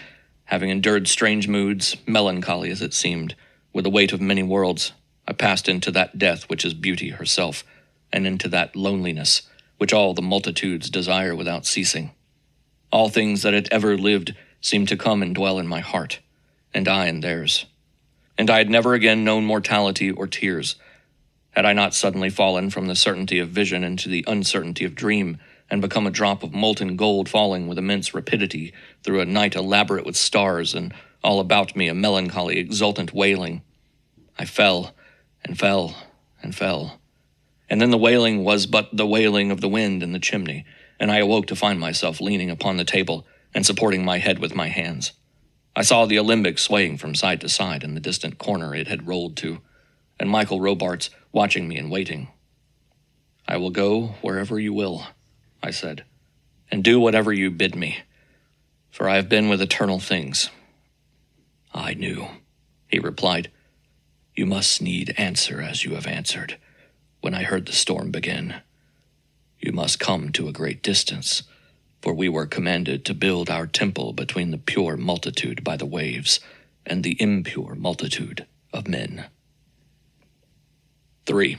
having endured strange moods, melancholy as it seemed, with the weight of many worlds, I passed into that death which is beauty herself, and into that loneliness which all the multitudes desire without ceasing. All things that had ever lived seemed to come and dwell in my heart, and I in theirs. And I had never again known mortality or tears. Had I not suddenly fallen from the certainty of vision into the uncertainty of dream, and become a drop of molten gold falling with immense rapidity through a night elaborate with stars, and all about me a melancholy, exultant wailing? I fell, and fell, and fell. And then the wailing was but the wailing of the wind in the chimney, and I awoke to find myself leaning upon the table and supporting my head with my hands. I saw the alembic swaying from side to side in the distant corner it had rolled to, and Michael Robarts watching me and waiting. "I will go wherever you will," I said, "and do whatever you bid me, for I have been with eternal things." "I knew," he replied. "You must need answer as you have answered when I heard the storm begin. You must come to a great distance, for we were commanded to build our temple between the pure multitude by the waves and the impure multitude of men." 3.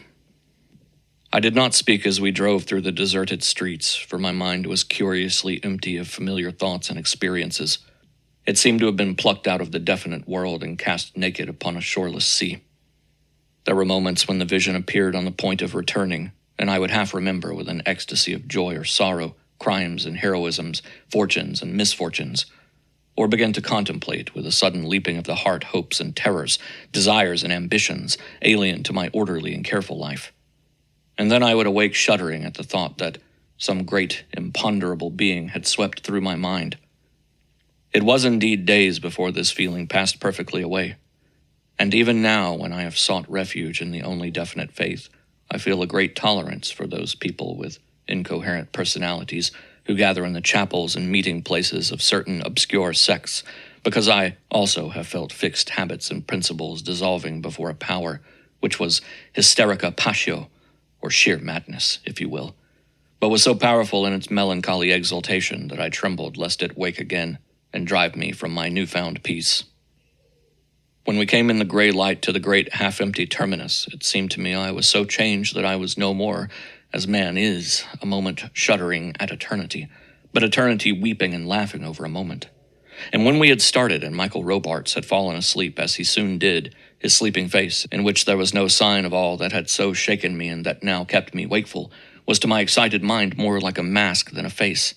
I did not speak as we drove through the deserted streets, for my mind was curiously empty of familiar thoughts and experiences. It seemed to have been plucked out of the definite world and cast naked upon a shoreless sea. There were moments when the vision appeared on the point of returning, and I would half remember with an ecstasy of joy or sorrow, crimes and heroisms, fortunes and misfortunes, or begin to contemplate with a sudden leaping of the heart hopes and terrors, desires and ambitions, alien to my orderly and careful life. And then I would awake shuddering at the thought that some great, imponderable being had swept through my mind. It was indeed days before this feeling passed perfectly away. And even now, when I have sought refuge in the only definite faith, I feel a great tolerance for those people with incoherent personalities who gather in the chapels and meeting places of certain obscure sects, because I also have felt fixed habits and principles dissolving before a power which was hysterica passio, or sheer madness, if you will, but was so powerful in its melancholy exultation that I trembled lest it wake again and drive me from my newfound peace. When we came in the gray light to the great half-empty terminus, it seemed to me I was so changed that I was no more, as man is, a moment shuddering at eternity, but eternity weeping and laughing over a moment. And when we had started and Michael Robarts had fallen asleep, as he soon did, his sleeping face, in which there was no sign of all that had so shaken me and that now kept me wakeful, was to my excited mind more like a mask than a face.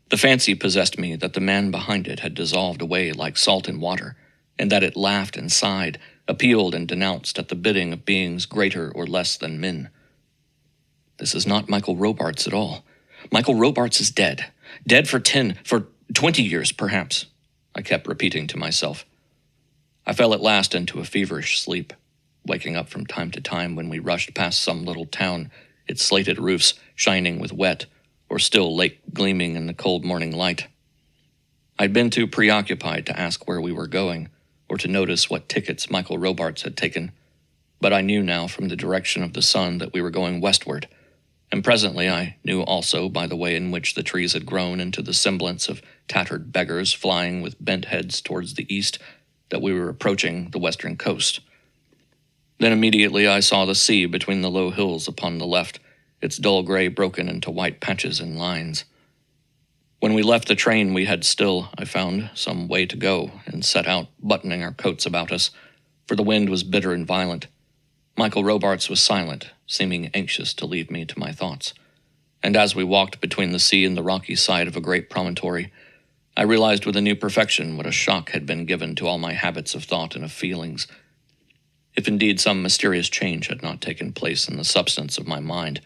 The fancy possessed me that the man behind it had dissolved away like salt in water, and that it laughed and sighed, appealed and denounced at the bidding of beings greater or less than men. This is not Michael Robarts at all. Michael Robarts is dead. Dead for 20 years, perhaps, I kept repeating to myself. I fell at last into a feverish sleep, waking up from time to time when we rushed past some little town, its slated roofs shining with wet, or still lake gleaming in the cold morning light. I'd been too preoccupied to ask where we were going, or to notice what tickets Michael Robarts had taken, but I knew now from the direction of the sun that we were going westward, and presently I knew also by the way in which the trees had grown into the semblance of tattered beggars flying with bent heads towards the east that we were approaching the western coast. Then immediately I saw the sea between the low hills upon the left, its dull gray broken into white patches and lines. When we left the train, we had still, I found, some way to go, and set out, buttoning our coats about us, for the wind was bitter and violent. Michael Robarts was silent, seeming anxious to leave me to my thoughts. And as we walked between the sea and the rocky side of a great promontory, I realized with a new perfection what a shock had been given to all my habits of thought and of feelings, if indeed some mysterious change had not taken place in the substance of my mind.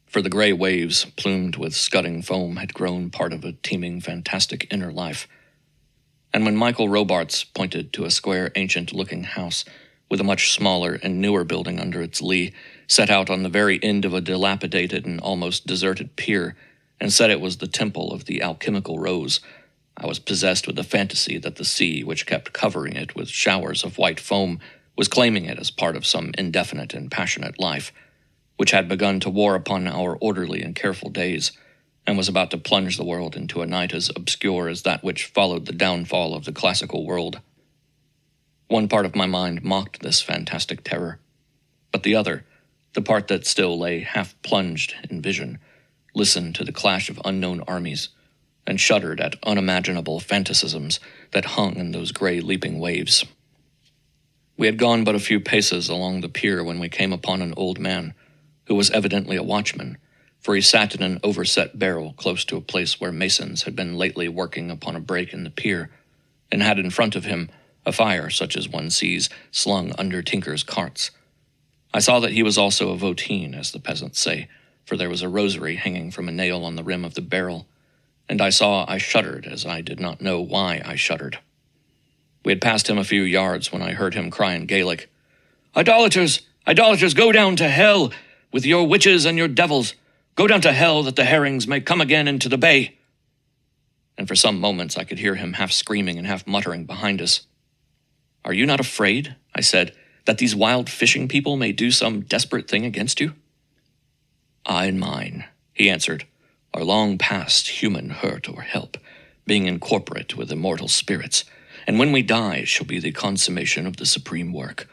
For the gray waves, plumed with scudding foam, had grown part of a teeming, fantastic inner life. And when Michael Robarts pointed to a square, ancient-looking house, with a much smaller and newer building under its lee, set out on the very end of a dilapidated and almost deserted pier, and said it was the temple of the alchemical rose, I was possessed with the fantasy that the sea, which kept covering it with showers of white foam, was claiming it as part of some indefinite and passionate life, which had begun to war upon our orderly and careful days, and was about to plunge the world into a night as obscure as that which followed the downfall of the classical world. One part of my mind mocked this fantastic terror, but the other, the part that still lay half-plunged in vision, listened to the clash of unknown armies, and shuddered at unimaginable fantasisms that hung in those gray leaping waves. We had gone but a few paces along the pier when we came upon an old man, who was evidently a watchman, for he sat in an overset barrel close to a place where masons had been lately working upon a break in the pier, and had in front of him a fire such as one sees slung under tinkers' carts. I saw that he was also a voteen, as the peasants say, for there was a rosary hanging from a nail on the rim of the barrel, and I shuddered, as I did not know why I shuddered. We had passed him a few yards when I heard him cry in Gaelic, "Idolaters! Idolaters, go down to hell! With your witches and your devils! Go down to hell that the herrings may come again into the bay!" And for some moments I could hear him half screaming and half muttering behind us. "Are you not afraid," I said, "that these wild fishing people may do some desperate thing against you?" "I and mine," he answered, "are long past human hurt or help, being incorporate with immortal spirits, and when we die it shall be the consummation of the supreme work.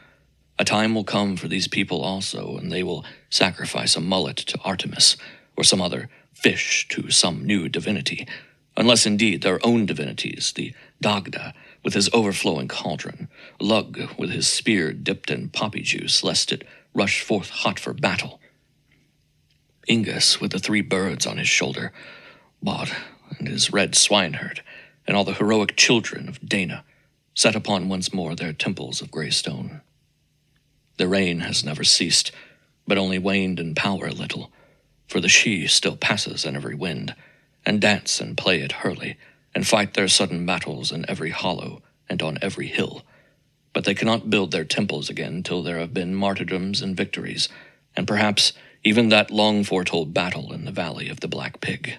A time will come for these people also, and they will sacrifice a mullet to Artemis, or some other fish to some new divinity, unless indeed their own divinities, the Dagda, with his overflowing cauldron, Lug, with his spear dipped in poppy juice, lest it rush forth hot for battle, Ingus, with the 3 birds on his shoulder, Bod, and his red swineherd, and all the heroic children of Dana, set upon once more their temples of grey stone. The rain has never ceased, but only waned in power a little, for the Sidhe still passes in every wind, and dance and play at hurley, and fight their sudden battles in every hollow and on every hill. But they cannot build their temples again till there have been martyrdoms and victories, and perhaps even that long-foretold battle in the valley of the Black Pig.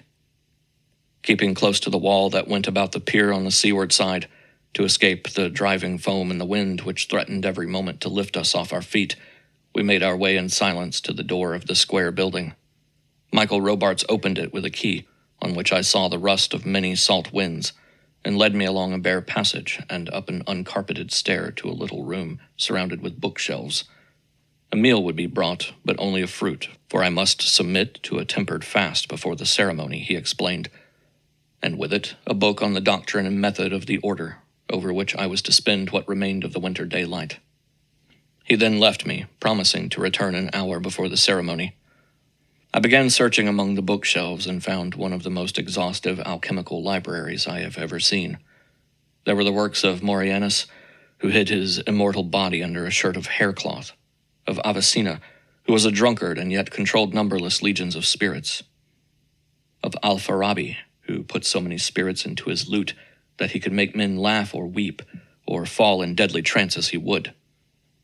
Keeping close to the wall that went about the pier on the seaward side, to escape the driving foam and the wind which threatened every moment to lift us off our feet, we made our way in silence to the door of the square building. Michael Robarts opened it with a key, on which I saw the rust of many salt winds, and led me along a bare passage and up an uncarpeted stair to a little room surrounded with bookshelves. A meal would be brought, but only of fruit, for I must submit to a tempered fast before the ceremony, he explained, and with it a book on the doctrine and method of the order, over which I was to spend what remained of the winter daylight. He then left me, promising to return an hour before the ceremony. I began searching among the bookshelves and found one of the most exhaustive alchemical libraries I have ever seen. There were the works of Morianus, who hid his immortal body under a shirt of haircloth, of Avicenna, who was a drunkard and yet controlled numberless legions of spirits, of Al-Farabi, who put so many spirits into his lute that he could make men laugh or weep, or fall in deadly trance as he would,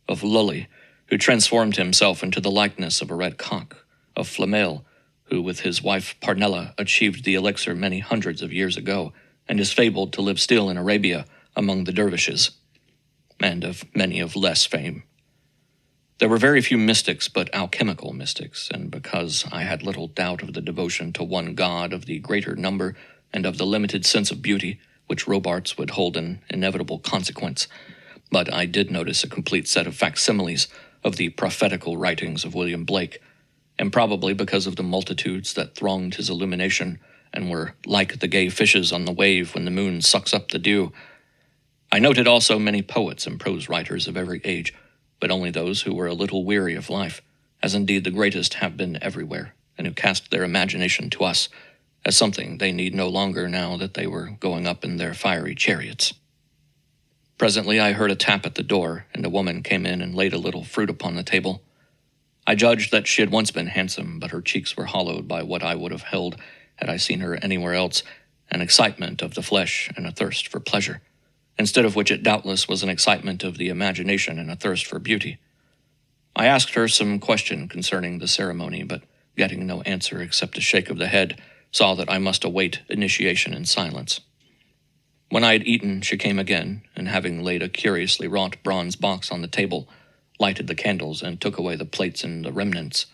of Lully, who transformed himself into the likeness of a red cock, of Flamel, who with his wife Parnella achieved the elixir many hundreds of years ago, and is fabled to live still in Arabia among the dervishes, and of many of less fame. There were very few mystics but alchemical mystics, and because I had little doubt of the devotion to one god, of the greater number, and of the limited sense of beauty, which Robarts would hold an inevitable consequence, but I did notice a complete set of facsimiles of the prophetical writings of William Blake, and probably because of the multitudes that thronged his illumination and were like the gay fishes on the wave when the moon sucks up the dew. I noted also many poets and prose writers of every age, but only those who were a little weary of life, as indeed the greatest have been everywhere, and who cast their imagination to us as something they need no longer now that they were going up in their fiery chariots. Presently I heard a tap at the door, and a woman came in and laid a little fruit upon the table. I judged that she had once been handsome, but her cheeks were hollowed by what I would have held, had I seen her anywhere else, an excitement of the flesh and a thirst for pleasure, instead of which it doubtless was an excitement of the imagination and a thirst for beauty. I asked her some question concerning the ceremony, but getting no answer except a shake of the head, saw that I must await initiation in silence. When I had eaten, she came again, and having laid a curiously wrought bronze box on the table, lighted the candles and took away the plates and the remnants.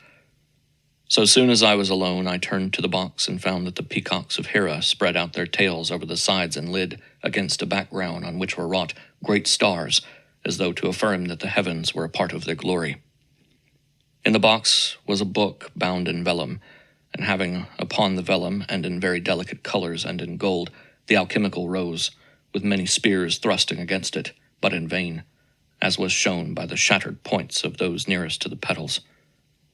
So soon as I was alone, I turned to the box and found that the peacocks of Hera spread out their tails over the sides and lid against a background on which were wrought great stars, as though to affirm that the heavens were a part of their glory. In the box was a book bound in vellum, and having upon the vellum, and in very delicate colors and in gold, the alchemical rose, with many spears thrusting against it, but in vain, as was shown by the shattered points of those nearest to the petals.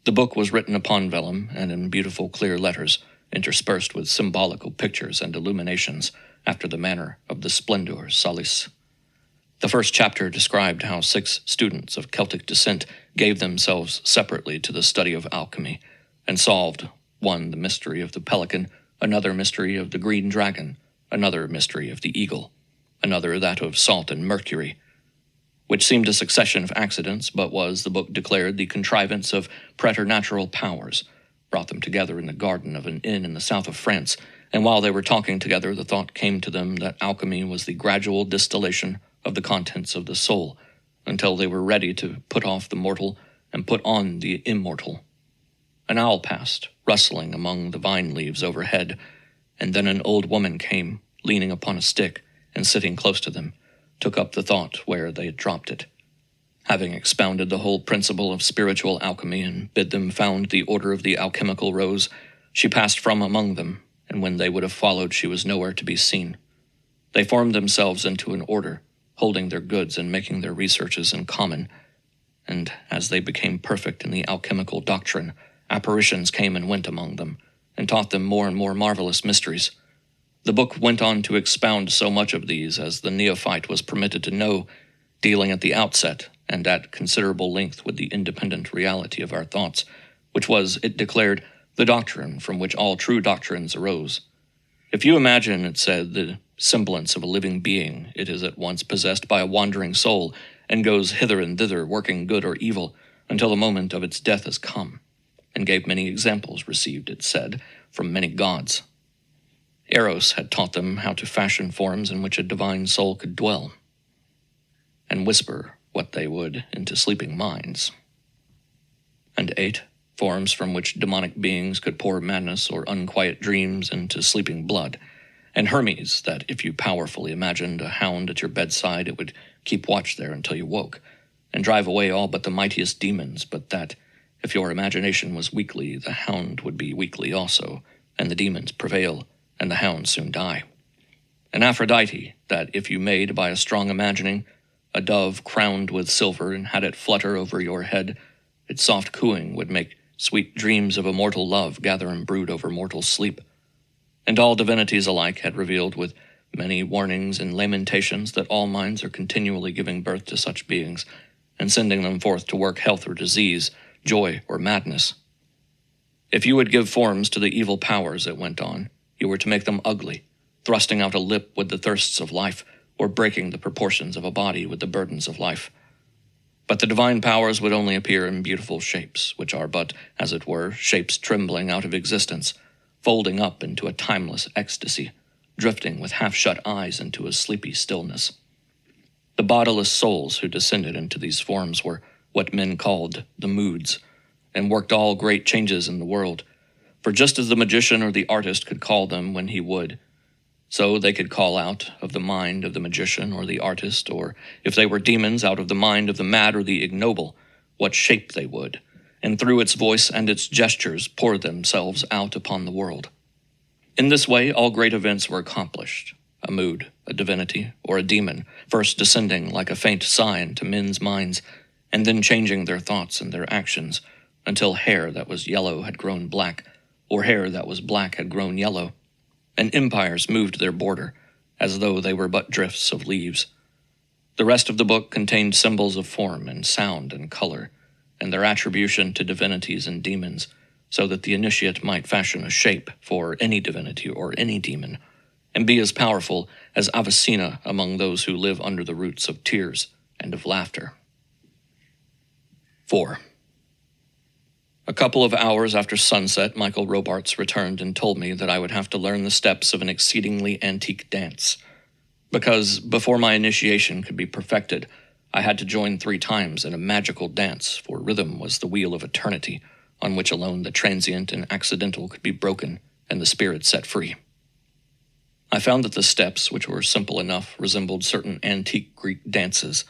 The book was written upon vellum, and in beautiful clear letters, interspersed with symbolical pictures and illuminations, after the manner of the Splendor Salis. The first chapter described how 6 students of Celtic descent gave themselves separately to the study of alchemy, and solved, one the mystery of the pelican, another mystery of the green dragon, another mystery of the eagle, another that of salt and mercury, which seemed a succession of accidents, but was, the book declared, the contrivance of preternatural powers, brought them together in the garden of an inn in the south of France, and while they were talking together, the thought came to them that alchemy was the gradual distillation of the contents of the soul, until they were ready to put off the mortal and put on the immortal. An owl passed, rustling among the vine leaves overhead, and then an old woman came, leaning upon a stick, and sitting close to them, took up the thought where they had dropped it. Having expounded the whole principle of spiritual alchemy and bid them found the order of the alchemical rose, she passed from among them, and when they would have followed, she was nowhere to be seen. They formed themselves into an order, holding their goods and making their researches in common, and as they became perfect in the alchemical doctrine, apparitions came and went among them, and taught them more and more marvelous mysteries. The book went on to expound so much of these as the neophyte was permitted to know, dealing at the outset and at considerable length with the independent reality of our thoughts, which was, it declared, the doctrine from which all true doctrines arose. If you imagine, it said, the semblance of a living being, it is at once possessed by a wandering soul, and goes hither and thither, working good or evil, until the moment of its death has come, and gave many examples received, it said, from many gods. Eros had taught them how to fashion forms in which a divine soul could dwell, and whisper what they would into sleeping minds. And 8, forms from which demonic beings could pour madness or unquiet dreams into sleeping blood, and Hermes, that if you powerfully imagined a hound at your bedside, it would keep watch there until you woke, and drive away all but the mightiest demons, but that, if your imagination was weakly, the hound would be weakly also, and the demons prevail, and the hound soon die. And Aphrodite, that if you made, by a strong imagining, a dove crowned with silver and had it flutter over your head, its soft cooing would make sweet dreams of immortal love gather and brood over mortal sleep. And all divinities alike had revealed with many warnings and lamentations that all minds are continually giving birth to such beings, and sending them forth to work health or disease, joy, or madness. If you would give forms to the evil powers, it went on, you were to make them ugly, thrusting out a lip with the thirsts of life, or breaking the proportions of a body with the burdens of life. But the divine powers would only appear in beautiful shapes, which are but, as it were, shapes trembling out of existence, folding up into a timeless ecstasy, drifting with half-shut eyes into a sleepy stillness. The bodiless souls who descended into these forms were what men called the moods, and worked all great changes in the world, for just as the magician or the artist could call them when he would, so they could call out of the mind of the magician or the artist, or, if they were demons, out of the mind of the mad or the ignoble, what shape they would, and through its voice and its gestures pour themselves out upon the world. In this way all great events were accomplished, a mood, a divinity, or a demon, first descending like a faint sign to men's minds, and then changing their thoughts and their actions, until hair that was yellow had grown black, or hair that was black had grown yellow, and empires moved their border, as though they were but drifts of leaves. The rest of the book contained symbols of form and sound and color, and their attribution to divinities and demons, so that the initiate might fashion a shape for any divinity or any demon, and be as powerful as Avicenna among those who live under the roots of tears and of laughter. 4. A couple of hours after sunset, Michael Robarts returned and told me that I would have to learn the steps of an exceedingly antique dance, because before my initiation could be perfected, I had to join 3 times in a magical dance, for rhythm was the wheel of eternity, on which alone the transient and accidental could be broken and the spirit set free. I found that the steps, which were simple enough, resembled certain antique Greek dances,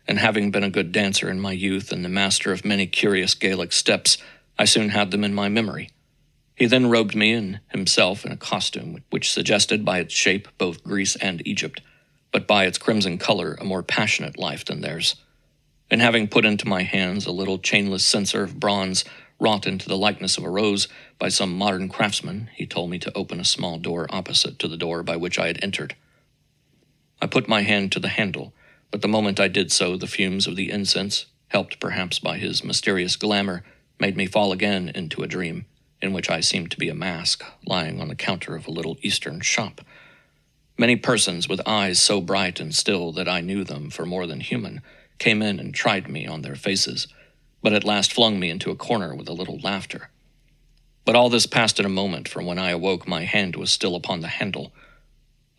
and having been a good dancer in my youth and the master of many curious Gaelic steps, I soon had them in my memory. He then robed me and himself in a costume which suggested by its shape both Greece and Egypt, but by its crimson color a more passionate life than theirs. And having put into my hands a little chainless censer of bronze wrought into the likeness of a rose by some modern craftsman, he told me to open a small door opposite to the door by which I had entered. I put my hand to the handle, but the moment I did so, the fumes of the incense, helped perhaps by his mysterious glamour, made me fall again into a dream, in which I seemed to be a mask, lying on the counter of a little Eastern shop. Many persons with eyes so bright and still that I knew them for more than human came in and tried me on their faces, but at last flung me into a corner with a little laughter. But all this passed in a moment, for when I awoke my hand was still upon the handle.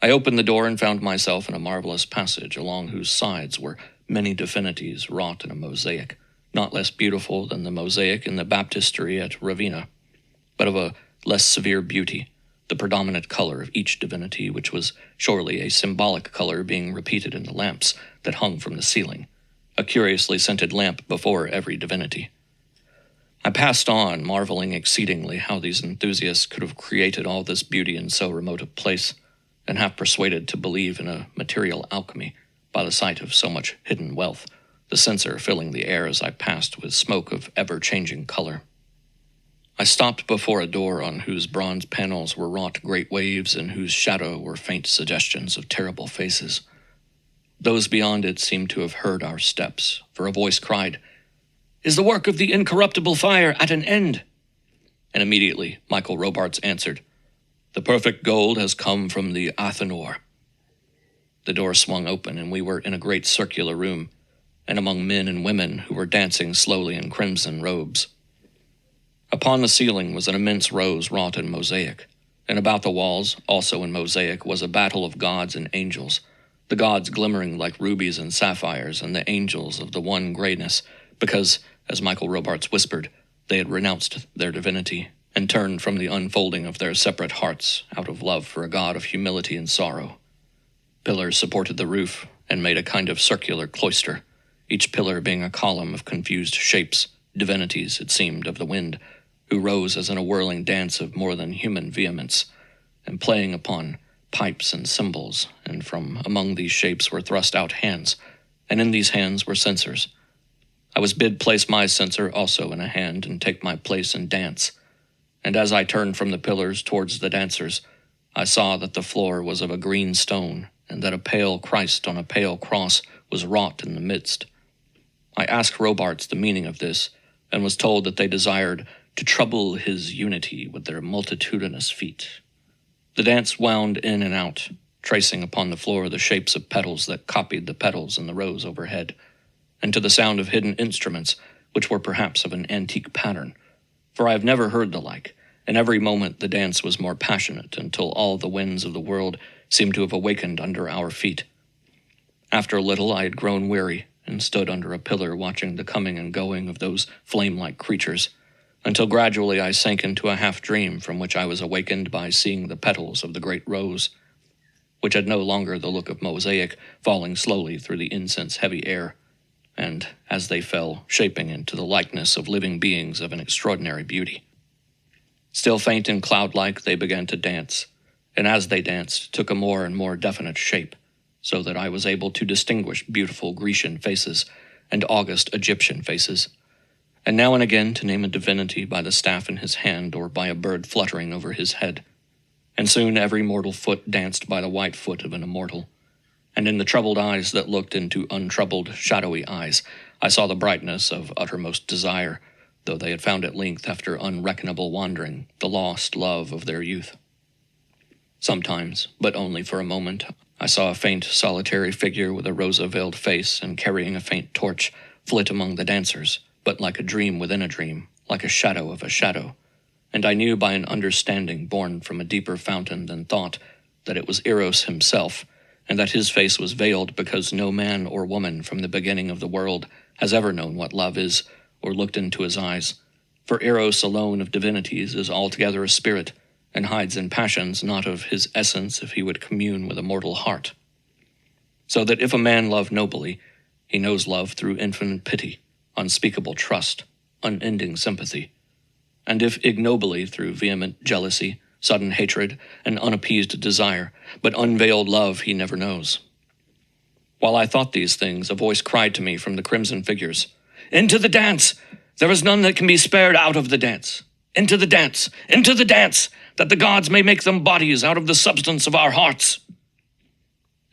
I opened the door and found myself in a marvelous passage, along whose sides were many divinities wrought in a mosaic, not less beautiful than the mosaic in the baptistery at Ravenna, but of a less severe beauty, the predominant color of each divinity, which was surely a symbolic color being repeated in the lamps that hung from the ceiling, a curiously scented lamp before every divinity. I passed on, marveling exceedingly how these enthusiasts could have created all this beauty in so remote a place, and half persuaded to believe in a material alchemy by the sight of so much hidden wealth, the censer filling the air as I passed with smoke of ever-changing color. I stopped before a door on whose bronze panels were wrought great waves and whose shadow were faint suggestions of terrible faces. Those beyond it seemed to have heard our steps, for a voice cried, "Is the work of the incorruptible fire at an end?" And immediately Michael Robarts answered, "The perfect gold has come from the Athanor." The door swung open, and we were in a great circular room, and among men and women who were dancing slowly in crimson robes. Upon the ceiling was an immense rose wrought in mosaic, and about the walls, also in mosaic, was a battle of gods and angels, the gods glimmering like rubies and sapphires, and the angels of the one grayness, because, as Michael Robarts whispered, they had renounced their divinity and turned from the unfolding of their separate hearts out of love for a God of humility and sorrow. Pillars supported the roof and made a kind of circular cloister, each pillar being a column of confused shapes, divinities, it seemed, of the wind, who rose as in a whirling dance of more than human vehemence, and playing upon pipes and cymbals, and from among these shapes were thrust out hands, and in these hands were censers. I was bid place my censer also in a hand and take my place and dance, and as I turned from the pillars towards the dancers, I saw that the floor was of a green stone, and that a pale Christ on a pale cross was wrought in the midst. I asked Robarts the meaning of this, and was told that they desired to trouble his unity with their multitudinous feet. The dance wound in and out, tracing upon the floor the shapes of petals that copied the petals in the rows overhead, and to the sound of hidden instruments, which were perhaps of an antique pattern, for I have never heard the like, and every moment the dance was more passionate until all the winds of the world seemed to have awakened under our feet. After a little I had grown weary, and stood under a pillar watching the coming and going of those flame-like creatures, until gradually I sank into a half-dream from which I was awakened by seeing the petals of the great rose, which had no longer the look of mosaic, falling slowly through the incense-heavy air, and, as they fell, shaping into the likeness of living beings of an extraordinary beauty. Still faint and cloud-like, they began to dance, and as they danced, took a more and more definite shape, so that I was able to distinguish beautiful Grecian faces and august Egyptian faces, and now and again to name a divinity by the staff in his hand or by a bird fluttering over his head. And soon every mortal foot danced by the white foot of an immortal, and in the troubled eyes that looked into untroubled, shadowy eyes, I saw the brightness of uttermost desire, though they had found at length, after unreckonable wandering, the lost love of their youth. Sometimes, but only for a moment, I saw a faint, solitary figure with a rosa-veiled face and carrying a faint torch flit among the dancers, but like a dream within a dream, like a shadow of a shadow, and I knew by an understanding born from a deeper fountain than thought that it was Eros himself, and that his face was veiled because no man or woman from the beginning of the world has ever known what love is or looked into his eyes, for Eros alone of divinities is altogether a spirit, and hides in passions not of his essence if he would commune with a mortal heart. So that if a man love nobly, he knows love through infinite pity, unspeakable trust, unending sympathy, and if ignobly through vehement jealousy, sudden hatred, and unappeased desire, but unveiled love he never knows. While I thought these things, a voice cried to me from the crimson figures, "Into the dance! There is none that can be spared out of the dance. Into the dance! Into the dance! That the gods may make them bodies out of the substance of our hearts!"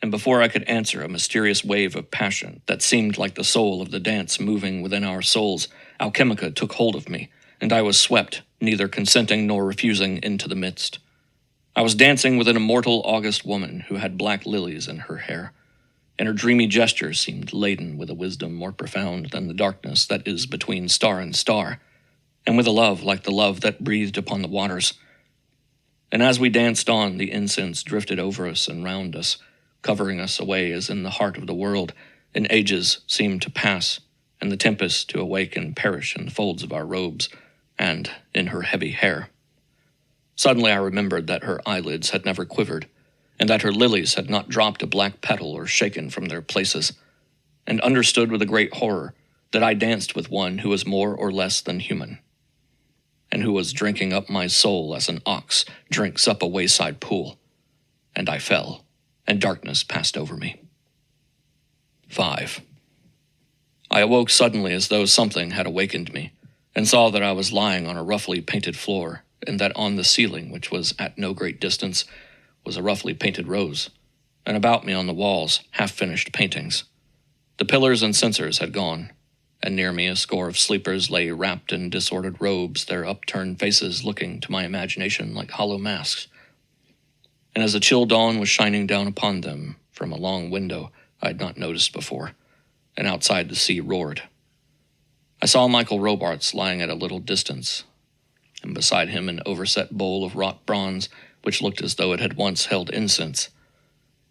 And before I could answer, a mysterious wave of passion that seemed like the soul of the dance moving within our souls, Alchemica took hold of me, and I was swept, neither consenting nor refusing, into the midst. I was dancing with an immortal august woman who had black lilies in her hair, and her dreamy gesture seemed laden with a wisdom more profound than the darkness that is between star and star, and with a love like the love that breathed upon the waters. And as we danced on, the incense drifted over us and round us, covering us away as in the heart of the world, and ages seemed to pass, and the tempest to awake and perish in the folds of our robes, and in her heavy hair. Suddenly I remembered that her eyelids had never quivered, and that her lilies had not dropped a black petal or shaken from their places, and understood with a great horror that I danced with one who was more or less than human, and who was drinking up my soul as an ox drinks up a wayside pool. And I fell, and darkness passed over me. 5. I awoke suddenly as though something had awakened me, and saw that I was lying on a roughly painted floor, and that on the ceiling, which was at no great distance, was a roughly painted rose, and about me on the walls half-finished paintings. The pillars and censers had gone, and near me a score of sleepers lay wrapped in disordered robes, their upturned faces looking to my imagination like hollow masks. And as the chill dawn was shining down upon them from a long window I had not noticed before, and outside the sea roared, I saw Michael Robarts lying at a little distance, and beside him an overset bowl of wrought bronze which looked as though it had once held incense.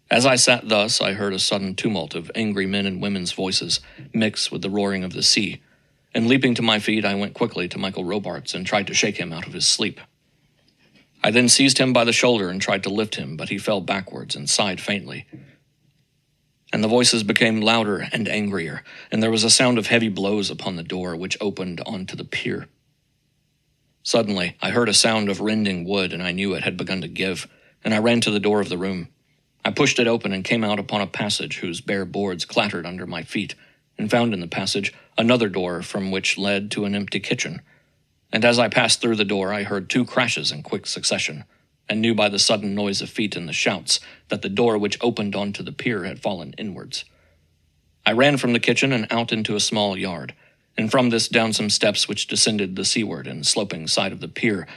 As I sat thus, I heard a sudden tumult of angry men and women's voices mix with the roaring of the sea, and leaping to my feet, I went quickly to Michael Robarts and tried to shake him out of his sleep. I then seized him by the shoulder and tried to lift him, but he fell backwards and sighed faintly. And the voices became louder and angrier, and there was a sound of heavy blows upon the door which opened onto the pier. Suddenly, I heard a sound of rending wood, and I knew it had begun to give, and I ran to the door of the room. I pushed it open and came out upon a passage whose bare boards clattered under my feet, and found in the passage another door from which led to an empty kitchen. And as I passed through the door, I heard 2 crashes in quick succession, and knew by the sudden noise of feet and the shouts that the door which opened onto the pier had fallen inwards. I ran from the kitchen and out into a small yard, and from this down some steps which descended the seaward and sloping side of the pier,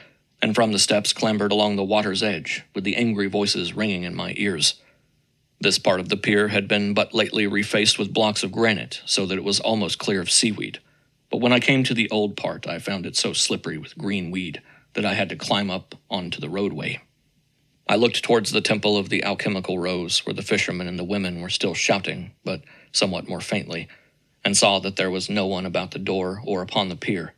and from the steps clambered along the water's edge, with the angry voices ringing in my ears. This part of the pier had been but lately refaced with blocks of granite, so that it was almost clear of seaweed. But when I came to the old part, I found it so slippery with green weed that I had to climb up onto the roadway. I looked towards the temple of the alchemical rose, where the fishermen and the women were still shouting, but somewhat more faintly, and saw that there was no one about the door or upon the pier.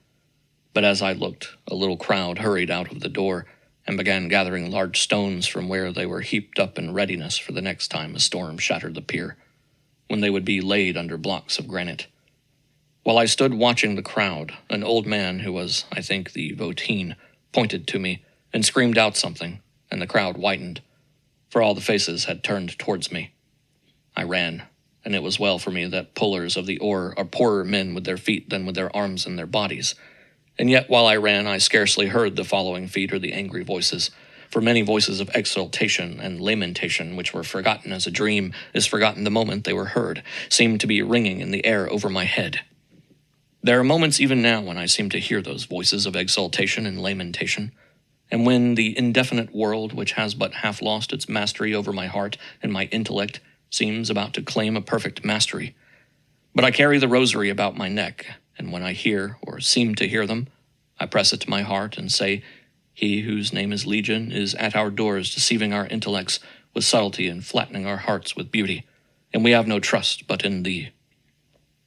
But as I looked, a little crowd hurried out of the door and began gathering large stones from where they were heaped up in readiness for the next time a storm shattered the pier, when they would be laid under blocks of granite. While I stood watching the crowd, an old man who was, I think, the voteen, pointed to me and screamed out something, and the crowd whitened, for all the faces had turned towards me. I ran, and it was well for me that pullers of the oar are poorer men with their feet than with their arms and their bodies. And yet while I ran, I scarcely heard the following feet or the angry voices, for many voices of exultation and lamentation, which were forgotten as a dream is forgotten the moment they were heard, seemed to be ringing in the air over my head. There are moments even now when I seem to hear those voices of exultation and lamentation, and when the indefinite world, which has but half lost its mastery over my heart and my intellect, seems about to claim a perfect mastery. But I carry the rosary about my neck, and when I hear, or seem to hear them, I press it to my heart and say, He whose name is Legion is at our doors, deceiving our intellects with subtlety and flattening our hearts with beauty, and we have no trust but in thee.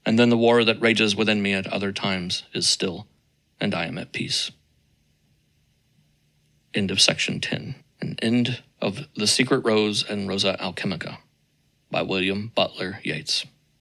And then the war that rages within me at other times is still, and I am at peace. End of section 10. An end of The Secret Rose and Rosa Alchemica by William Butler Yeats.